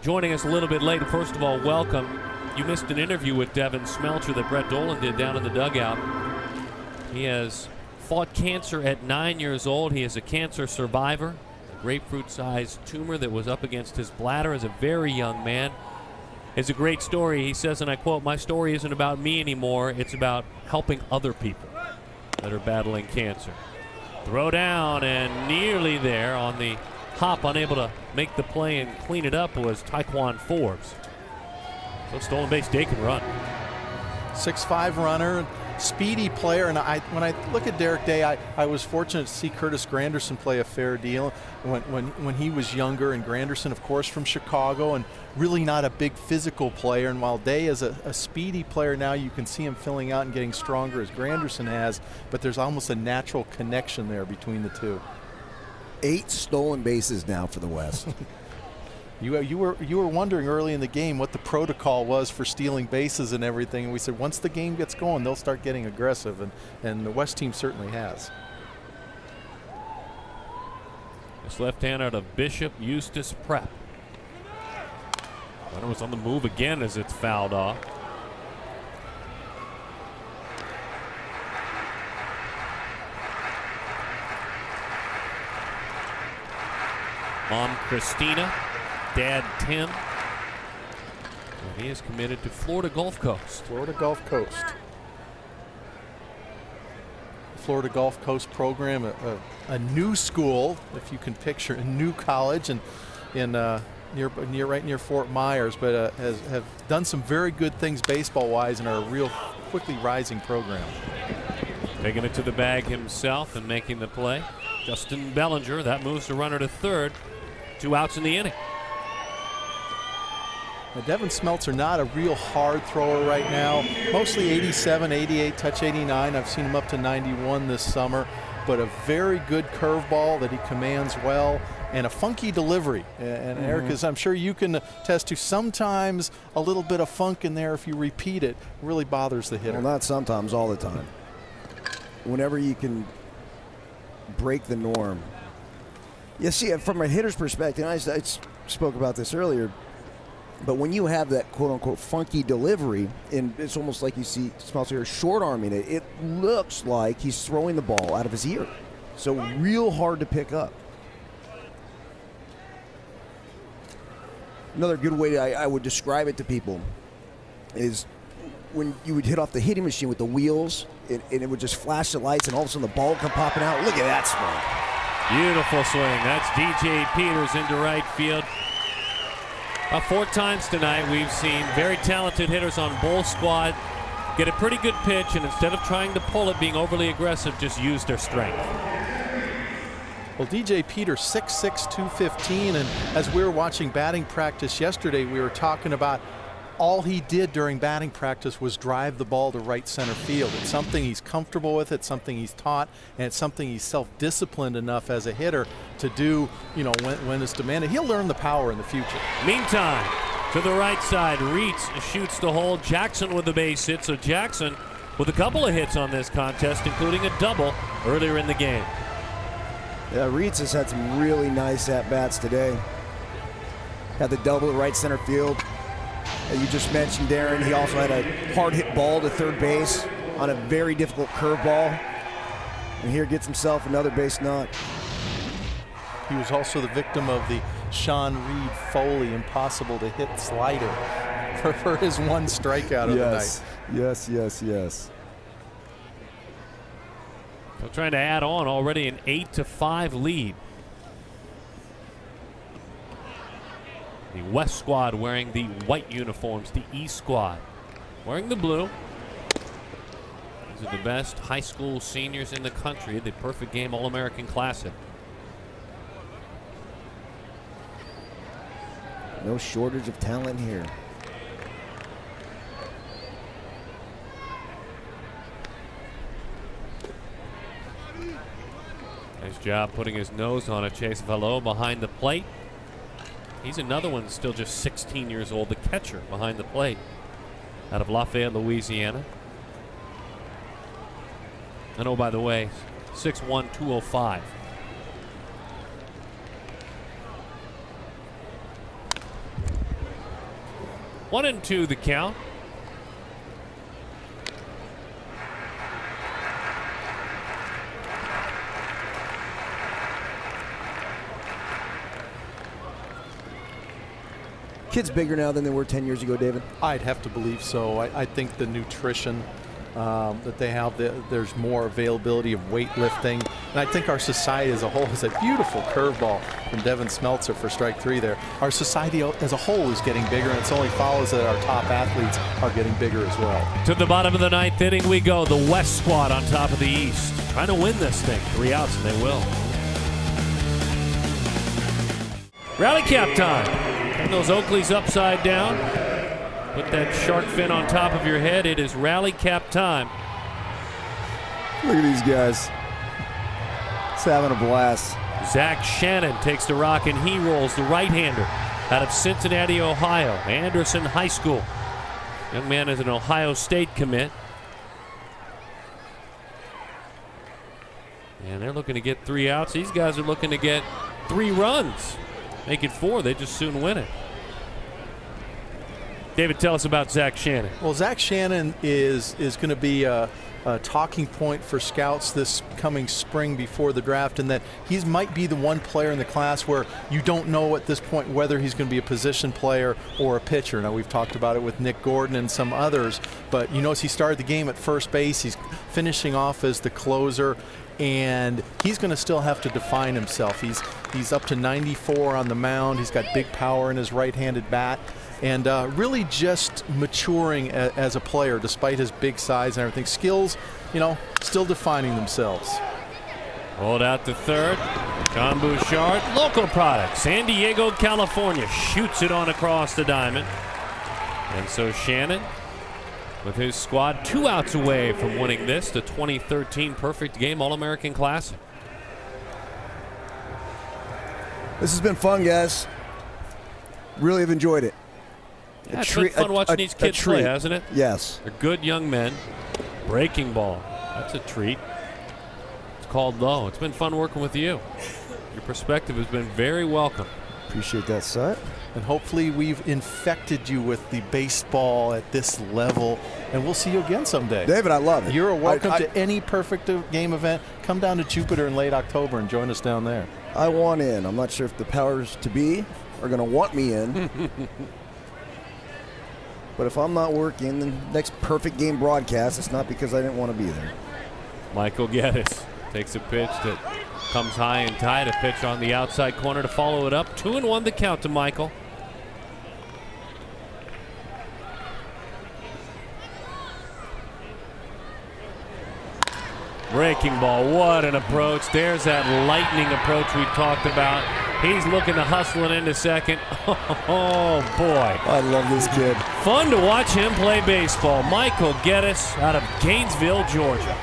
[SPEAKER 1] joining us a little bit late. First of all, welcome. You missed an interview with Devin Smeltzer that Brett Dolan did down in the dugout. He has fought cancer at 9 years old. He is a cancer survivor. A grapefruit-sized tumor that was up against his bladder as a very young man. It's a great story. He says, and I quote, "My story isn't about me anymore. It's about helping other people that are battling cancer." Throw down and nearly there on the hop, unable to make the play and clean it up, was Tyquan Forbes. So stolen base, they can run.
[SPEAKER 12] 6'5" runner, speedy player, and when I look at Derek Day, I was fortunate to see Curtis Granderson play a fair deal when he was younger, and Granderson, of course, from Chicago, and really not a big physical player. And while Day is a speedy player now, you can see him filling out and getting stronger as Granderson has, but there's almost a natural connection there between the two.
[SPEAKER 2] 8 stolen bases now for the West.
[SPEAKER 12] You were wondering early in the game what the protocol was for stealing bases and everything, and we said once the game gets going, they'll start getting aggressive, and the West team certainly has.
[SPEAKER 1] This left-hander out of Bishop Eustace Prep. Runner was on the move again as it's fouled off. Mom Christina, Dad Tim. And he is committed to Florida Gulf Coast.
[SPEAKER 12] Florida Gulf Coast. Florida Gulf Coast program, a new school, if you can picture, a new college, and right near Fort Myers, but have done some very good things baseball-wise and are a real quickly rising program.
[SPEAKER 1] Taking it to the bag himself and making the play. Justin Bellinger, that moves the runner to third. 2 outs in the inning.
[SPEAKER 12] Now, Devin Smeltzer not a real hard thrower right now. Mostly 87, 88, touch 89. I've seen him up to 91 this summer. But a very good curveball that he commands well, and a funky delivery. And Eric, as I'm sure you can attest to, sometimes a little bit of funk in there, if you repeat it, really bothers the hitter.
[SPEAKER 2] Well, not sometimes, all the time. Whenever you can break the norm. You see, from a hitter's perspective, I spoke about this earlier, but when you have that quote-unquote funky delivery, and it's almost like you see Smeltzer short-arming it, it looks like he's throwing the ball out of his ear. So real hard to pick up. Another good way I would describe it to people is when you would hit off the hitting machine with the wheels, and it would just flash the lights, and all of a sudden the ball would come popping out. Look at that swing.
[SPEAKER 1] Beautiful swing. That's DJ Peters into right field. 4 times tonight we've seen very talented hitters on both squad get a pretty good pitch, and instead of trying to pull it, being overly aggressive, just use their strength.
[SPEAKER 12] Well, DJ Peters, 6'6", 215, and as we were watching batting practice yesterday, we were talking about all he did during batting practice was drive the ball to right center field. It's something he's comfortable with, it's something he's taught, and it's something he's self-disciplined enough as a hitter to do, when it's demanded. He'll learn the power in the future.
[SPEAKER 1] Meantime, to the right side, Reitz shoots the hole. Jackson with the base hit, so Jackson with a couple of hits on this contest, including a double earlier in the game.
[SPEAKER 2] Yeah, Reitz has had some really nice at-bats today. Had the double at right center field. You just mentioned, Darren, he also had a hard-hit ball to third base on a very difficult curveball. And here gets himself another base knock.
[SPEAKER 12] He was also the victim of the Sean Reed Foley impossible to hit slider for his 1 strikeout of the night.
[SPEAKER 2] Yes.
[SPEAKER 1] So trying to add on already an 8-5 lead. The West squad wearing the white uniforms, the East squad wearing the blue. These are the best high school seniors in the country, the Perfect Game All-American Classic.
[SPEAKER 2] No shortage of talent here.
[SPEAKER 1] Nice job putting his nose on it. Chase Velo behind the plate. He's another one still just 16 years old, the catcher behind the plate out of Lafayette, Louisiana. And oh, by the way, 6'1", 205. One and two the count.
[SPEAKER 2] kids bigger now than they were 10 years ago, David?
[SPEAKER 12] I'd have to believe so. I think the nutrition that they have, there's more availability of weightlifting. And I think our society as a whole is a beautiful curveball from Devin Smeltzer for strike 3 there. Our society as a whole is getting bigger, and it only follows that our top athletes are getting bigger as well.
[SPEAKER 1] To the bottom of the 9th inning we go. The West squad on top of the East. Trying to win this thing. 3 outs, and they will. Rally cap time. Turn those Oakleys upside down. Put that shark fin on top of your head. It is rally cap time.
[SPEAKER 2] Look at these guys. It's having a blast.
[SPEAKER 1] Zach Shannon takes the rock, and he rolls, the right-hander out of Cincinnati, Ohio. Anderson High School. Young man is an Ohio State commit. And they're looking to get 3 outs. These guys are looking to get 3 runs. Make it 4. They just soon win it. David, tell us about Zach Shannon.
[SPEAKER 12] Well, Zach Shannon is going to be a talking point for scouts this coming spring before the draft, and that he might be the one player in the class where you don't know at this point whether he's going to be a position player or a pitcher. Now, we've talked about it with Nick Gordon and some others, but you notice he started the game at first base. He's finishing off as the closer, and he's going to still have to define himself. He's up to 94 on the mound. He's got big power in his right-handed bat, and really just maturing as a player despite his big size and everything. Skills, still defining themselves.
[SPEAKER 1] Rolled out to third. John Bouchard, local product, San Diego, California, shoots it on across the diamond. And so Shannon, with his squad, 2 outs away from winning this, the 2013 Perfect Game All-American Classic.
[SPEAKER 2] This has been fun, guys. Really have enjoyed it.
[SPEAKER 1] Yeah, it's been fun watching these kids play, hasn't it?
[SPEAKER 2] Yes.
[SPEAKER 1] They're good young men. Breaking ball. That's a treat. It's called low. It's been fun working with you. Your perspective has been very welcome.
[SPEAKER 2] Appreciate that, Sut.
[SPEAKER 12] And hopefully we've infected you with the baseball at this level, and we'll see you again someday.
[SPEAKER 2] David, I love it.
[SPEAKER 12] You're welcome to any Perfect Game event. Come down to Jupiter in late October and join us down there.
[SPEAKER 2] I want in. I'm not sure if the powers to be are going to want me in. But if I'm not working, the next Perfect Game broadcast, it's not because I didn't want to be there.
[SPEAKER 1] Michael Geddes takes a pitch that comes high and tight. A pitch on the outside corner to follow it up. 2-1 the count to Michael. Breaking ball. What an approach. There's that lightning approach we talked about. He's looking to hustle it into second. Oh, boy.
[SPEAKER 2] I love this kid.
[SPEAKER 1] Fun to watch him play baseball. Michael Geddes out of Gainesville, Georgia.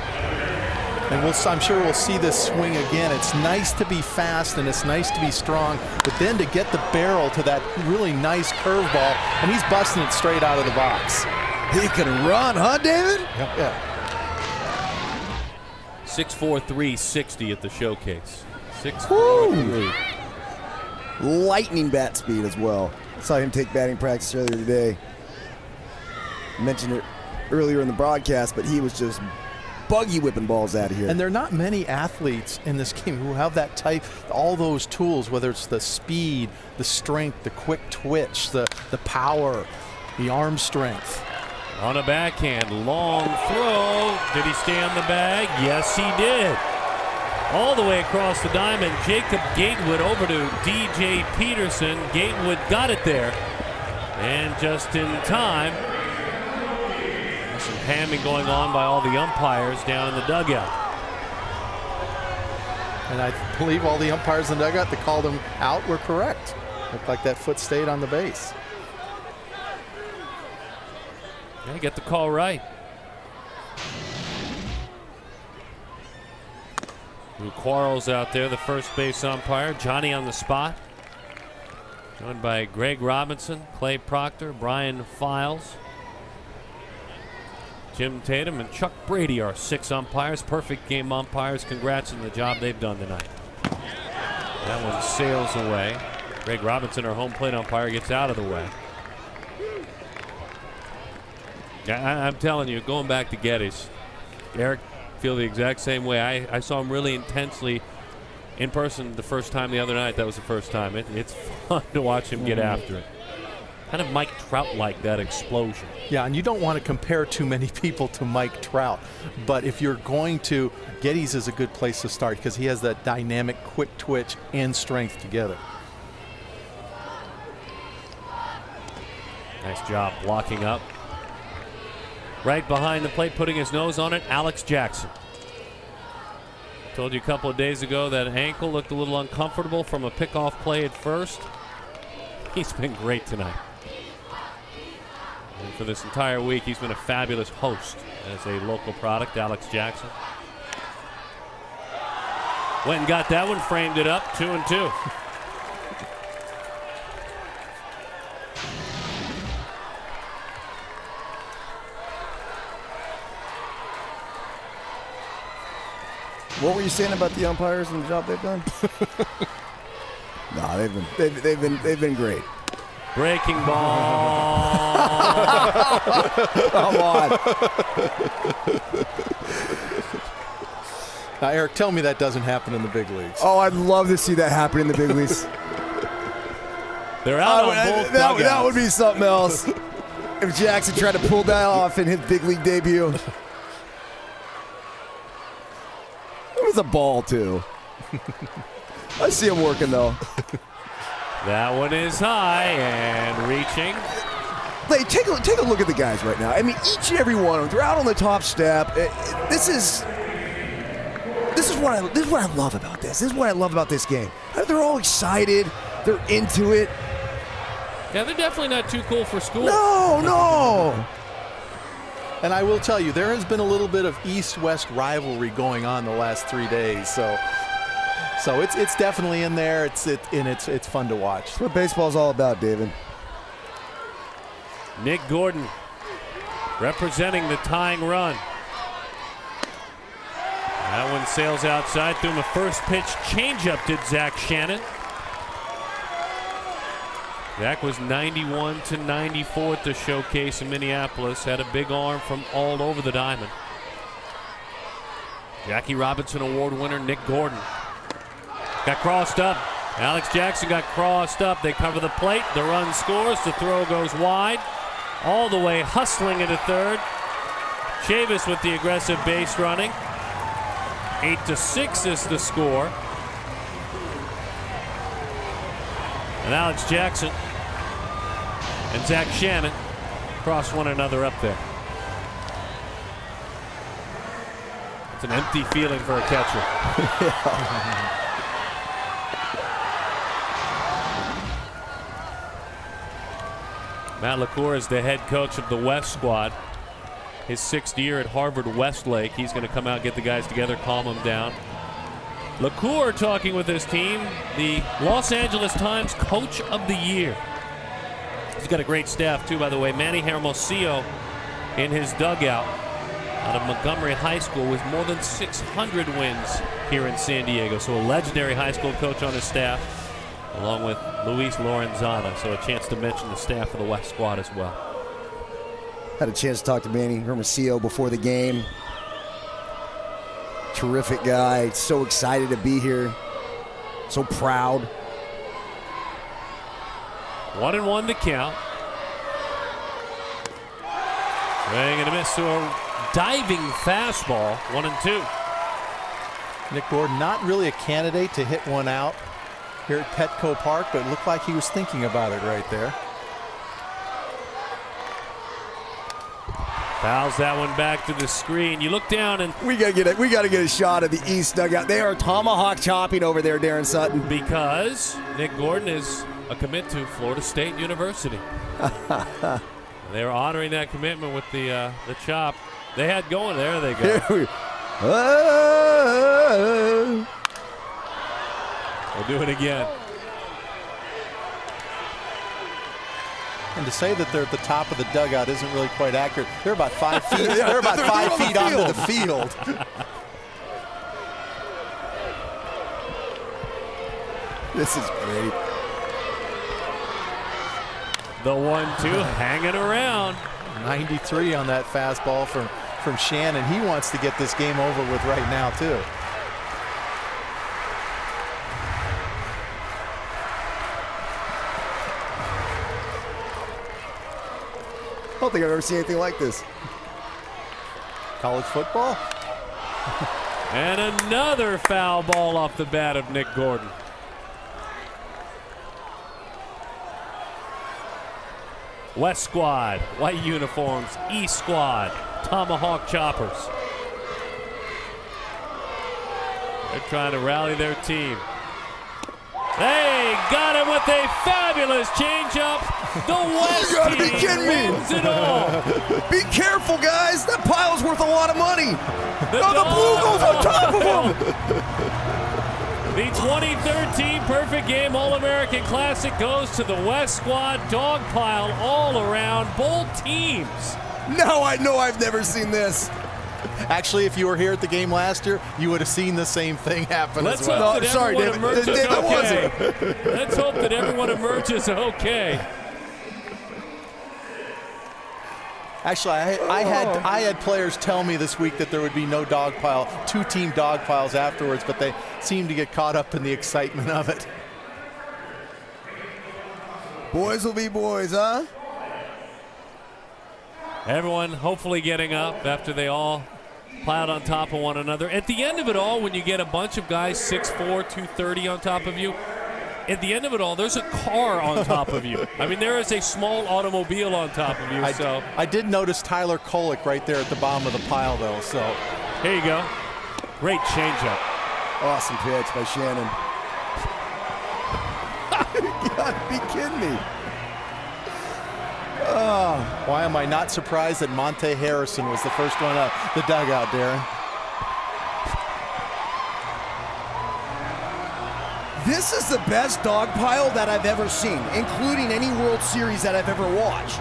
[SPEAKER 12] And I'm sure we'll see this swing again. It's nice to be fast and it's nice to be strong, but then to get the barrel to that really nice curveball, and he's busting it straight out of the box.
[SPEAKER 2] He can run, huh, David?
[SPEAKER 12] Yep. Yeah.
[SPEAKER 1] 6'4", 360 at the showcase. 6'4",
[SPEAKER 2] lightning bat speed as well. Saw him take batting practice earlier today. Mentioned it earlier in the broadcast, but he was just buggy whipping balls out of here.
[SPEAKER 12] And there are not many athletes in this game who have that type, all those tools, whether it's the speed, the strength, the quick twitch, the power, the arm strength.
[SPEAKER 1] On a backhand, long throw. Did he stay on the bag? Yes, he did. All the way across the diamond, Jacob Gatewood over to DJ Peterson. Gatewood got it there. And just in time, some hamming going on by all the umpires down in the dugout.
[SPEAKER 12] And I believe all the umpires in the dugout that called him out were correct. Looked like that foot stayed on the base.
[SPEAKER 1] Yeah, get the call right. Lou Quarles out there, the first base umpire. Johnny on the spot. Joined by Greg Robinson, Clay Proctor, Brian Files, Jim Tatum, and Chuck Brady are 6 umpires. Perfect Game umpires. Congrats on the job they've done tonight. That one sails away. Greg Robinson, our home plate umpire, gets out of the way. I'm telling you, going back to Geddes, Eric, feel the exact same way. I saw him really intensely in person the first time the other night. That was the first time. It's fun to watch him get after it. kind of Mike Trout-like, that explosion.
[SPEAKER 12] Yeah, and you don't want to compare too many people to Mike Trout, but if you're going to, Geddes is a good place to start because he has that dynamic, quick twitch and strength together.
[SPEAKER 1] Nice job blocking up. Right behind the plate, putting his nose on it, Alex Jackson. Told you a couple of days ago that ankle looked a little uncomfortable from a pickoff play at first. He's been great tonight. And for this entire week, he's been a fabulous host as a local product, Alex Jackson. Went and got that one, framed it up, 2-2.
[SPEAKER 2] What were you saying about the umpires and the job they've done? No, they've been great.
[SPEAKER 1] Breaking ball.
[SPEAKER 2] Come on.
[SPEAKER 12] Now, Eric, tell me that doesn't happen in the big leagues.
[SPEAKER 2] Oh, I'd love to see that happen in the big leagues.
[SPEAKER 1] They're out on both dugouts.
[SPEAKER 2] That would be something else. If Jackson tried to pull that off in his big league debut. It was a ball, too. I see him working, though.
[SPEAKER 1] That one is high and reaching.
[SPEAKER 2] Like, take a look at the guys right now. I mean, each and every one of them, they're out on the top step. This is what I love about this. This is what I love about this game. They're all excited. They're into it.
[SPEAKER 1] Yeah, they're definitely not too cool for school.
[SPEAKER 2] No.
[SPEAKER 12] And I will tell you, there has been a little bit of East-West rivalry going on the last 3 days. So it's definitely in there. It's fun to watch.
[SPEAKER 2] That's what baseball's all about, David.
[SPEAKER 1] Nick Gordon representing the tying run. That one sails outside, threw him a first pitch changeup, did Zach Shannon. Zach was 91-94 at the showcase in Minneapolis. Had a big arm from all over the diamond. Jackie Robinson Award winner Nick Gordon got crossed up. Alex Jackson got crossed up. They cover the plate. The run scores. The throw goes wide. All the way hustling into third. Chavis with the aggressive base running. 8-6 is the score. And Alex Jackson and Zach Shannon cross one another up there. It's an empty feeling for a catcher. Matt LaCour is the head coach of the West squad. His 6th year at Harvard Westlake. He's going to come out and get the guys together, calm them down. LaCour talking with his team, the Los Angeles Times Coach of the Year. He's got a great staff, too, by the way. Manny Hermosillo in his dugout out of Montgomery High School with more than 600 wins here in San Diego. So a legendary high school coach on his staff, along with Luis Lorenzana. So a chance to mention the staff of the West squad as well.
[SPEAKER 2] Had a chance to talk to Manny Hermosillo before the game. Terrific guy. So excited to be here. So proud.
[SPEAKER 1] 1-1 to count. Swing and a miss to a diving fastball. 1-2.
[SPEAKER 12] Nick Gordon, not really a candidate to hit one out here at Petco Park, but it looked like he was thinking about it right there.
[SPEAKER 1] Fouls that one back to the screen. You look down and
[SPEAKER 2] we gotta get a shot of the East dugout. They are tomahawk chopping over there, Darren Sutton.
[SPEAKER 1] Because Nick Gordon is a commit to Florida State University. They're honoring that commitment with the chop. They had going. There they go. We'll do it again.
[SPEAKER 12] And to say that they're at the top of the dugout isn't really quite accurate. They're about 5 feet. They're about 5 feet onto the field.
[SPEAKER 2] This is great.
[SPEAKER 1] The 1-2 hanging around.
[SPEAKER 12] 93 on that fastball from Shannon. He wants to get this game over with right now, too.
[SPEAKER 2] don't think I've ever seen anything like this.
[SPEAKER 12] College football.
[SPEAKER 1] And another foul ball off the bat of Nick Gordon. West squad, white uniforms. East squad, tomahawk choppers. They're trying to rally their team. They got him with a fabulous changeup. The West
[SPEAKER 2] You gotta
[SPEAKER 1] team
[SPEAKER 2] be kidding me.
[SPEAKER 1] wins it all.
[SPEAKER 2] Be careful, guys. That pile's worth a lot of money. The blue goes on top of him.
[SPEAKER 1] The 2013 Perfect Game All-American Classic goes to the West Squad. Dog pile all around both teams.
[SPEAKER 2] Now I know I've never seen this.
[SPEAKER 12] Actually, if you were here at the game last year, you would have seen the same thing happen
[SPEAKER 1] Let's
[SPEAKER 12] as well.
[SPEAKER 1] hope that
[SPEAKER 2] sorry,
[SPEAKER 1] everyone
[SPEAKER 2] David.
[SPEAKER 1] emerges
[SPEAKER 2] David
[SPEAKER 1] okay.
[SPEAKER 2] wasn't.
[SPEAKER 1] Let's hope that everyone emerges okay.
[SPEAKER 12] Actually, I had players tell me this week that there would be no dog pile, 2-team dog piles afterwards, but they seem to get caught up in the excitement of it.
[SPEAKER 2] Boys will be boys, huh?
[SPEAKER 1] Everyone hopefully getting up after they all piled on top of one another. At the end of it all, when you get a bunch of guys 6'4", 230 on top of you, at the end of it all, there's a car on top of you. I mean, there is a small automobile on top of you.
[SPEAKER 12] I did notice Tyler Kolek right there at the bottom of the pile, though. So
[SPEAKER 1] here you go. Great changeup.
[SPEAKER 2] Awesome pitch by Shannon. You gotta be kidding me.
[SPEAKER 12] Oh, why am I not surprised that Monte Harrison was the first one out the dugout, Darren?
[SPEAKER 2] This is the best dog pile that I've ever seen, including any World Series that I've ever watched.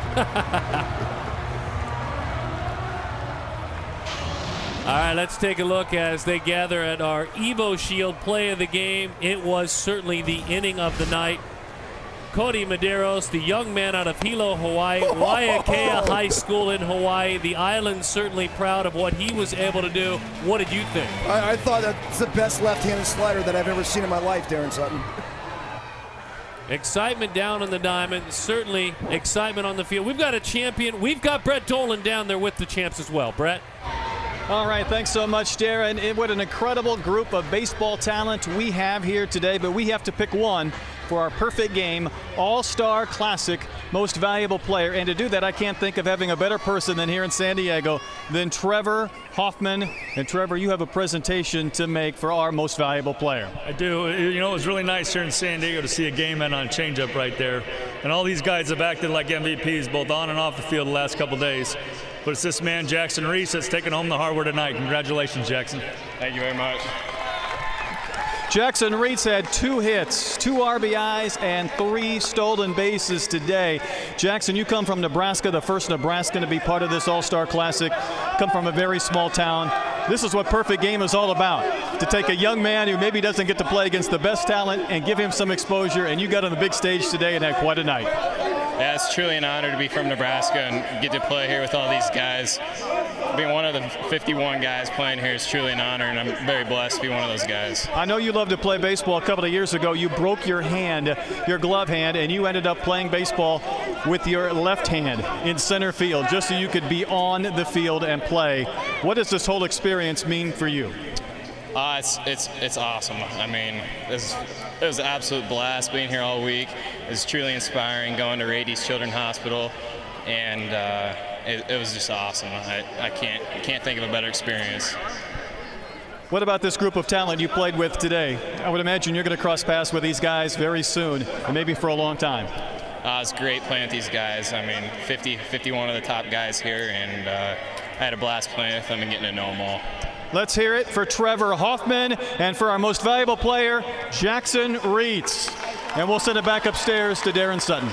[SPEAKER 1] All right, let's take a look as they gather at our Evo Shield play of the game. It was certainly the inning of the night. Cody Medeiros, the young man out of Hilo, Hawaii, Waiakea High School in Hawaii. The island certainly proud of what he was able to do. What did you think?
[SPEAKER 2] I thought that's the best left-handed slider that I've ever seen in my life, Darren Sutton.
[SPEAKER 1] Excitement down on the diamond, certainly excitement on the field. We've got a champion. We've got Brett Dolan down there with the champs as well. Brett?
[SPEAKER 4] All right, thanks so much, Darren. What an incredible group of baseball talent we have here today, but we have to pick one for our perfect game, All-Star Classic, Most Valuable Player. And to do that, I can't think of having a better person than here in San Diego than Trevor Hoffman. And Trevor, you have a presentation to make for our Most Valuable Player.
[SPEAKER 8] I do. You know, it was really nice here in San Diego to see a game end on a changeup right there. And all these guys have acted like MVPs both on and off the field the last couple days. But it's this man, Jackson Reese, that's taking home the hardware tonight. Congratulations, Jackson.
[SPEAKER 5] Thank you very much.
[SPEAKER 4] Jackson Reitz had 2 hits, 2 RBIs, and 3 stolen bases today. Jackson, you come from Nebraska, the first Nebraskan to be part of this All-Star Classic. Come from a very small town. This is what perfect game is all about, to take a young man who maybe doesn't get to play against the best talent and give him some exposure, and you got on the big stage today and had quite a night.
[SPEAKER 15] Yeah, it's truly an honor to be from Nebraska and get to play here with all these guys. Being one of the 51 guys playing here is truly an honor, and I'm very blessed to be one of those guys.
[SPEAKER 4] I know you love to play baseball. A couple of years ago, you broke your hand, your glove hand, and you ended up playing baseball with your left hand in center field just so you could be on the field and play. What does this whole experience mean for you?
[SPEAKER 15] It's awesome. I mean, it was an absolute blast being here all week. It was truly inspiring going to Rady's Children's Hospital, and it was just awesome. I can't think of a better experience.
[SPEAKER 4] What about this group of talent you played with today? I would imagine you're going to cross paths with these guys very soon, and maybe for a long time.
[SPEAKER 15] It's great playing with these guys. I mean, 51 of the top guys here, and I had a blast playing with them and getting to know them all.
[SPEAKER 4] Let's hear it for Trevor Hoffman and for our most valuable player, Jackson Reitz. And we'll send it back upstairs to Darren Sutton.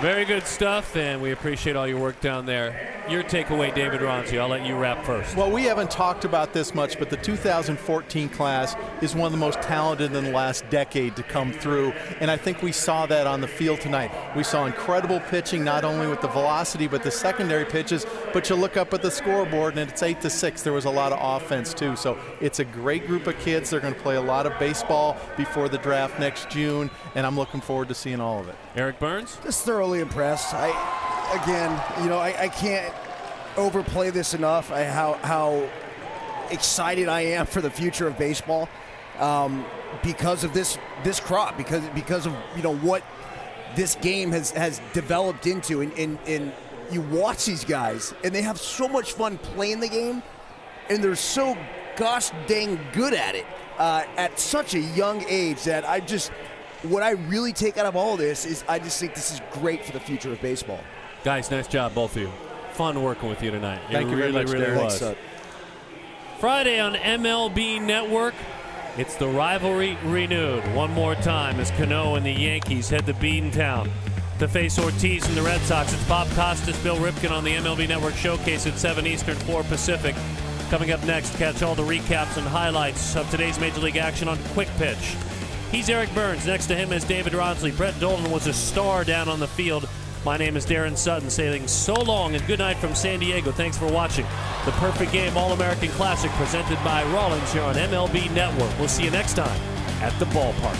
[SPEAKER 1] Very good stuff, and we appreciate all your work down there. Your takeaway, David Ronzi. I'll let you wrap first.
[SPEAKER 12] Well, we haven't talked about this much, but the 2014 class is one of the most talented in the last decade to come through, and I think we saw that on the field tonight. We saw incredible pitching, not only with the velocity, but the secondary pitches, but you look up at the scoreboard, and it's 8-6. There was a lot of offense, too, so it's a great group of kids. They're going to play a lot of baseball before the draft next June, and I'm looking forward to seeing all of it.
[SPEAKER 1] Eric Burns?
[SPEAKER 2] Just thoroughly impressed. again, you know, I can't overplay this enough. How excited I am for the future of baseball because of this crop, because of, you know, what this game has developed into, and you watch these guys and they have so much fun playing the game, and they're so gosh dang good at it at such a young age that what I really take out of all this is I just think this is great for the future of baseball.
[SPEAKER 1] Guys, nice job, both of you. Fun working with you tonight.
[SPEAKER 12] Thank you very much,
[SPEAKER 1] really was.
[SPEAKER 12] Thanks,
[SPEAKER 1] Friday on MLB Network, it's the rivalry renewed one more time as Cano and the Yankees head to Beantown to face Ortiz and the Red Sox. It's Bob Costas, Bill Ripken on the MLB Network Showcase at 7 Eastern, 4 Pacific. Coming up next, catch all the recaps and highlights of today's Major League action on Quick Pitch. He's Eric Burns. Next to him is David Ronsley. Brett Dolan was a star down on the field. My name is Darren Sutton, saying so long and good night from San Diego. Thanks for watching the Perfect Game All-American Classic presented by Rawlings here on MLB Network. We'll see you next time at the ballpark.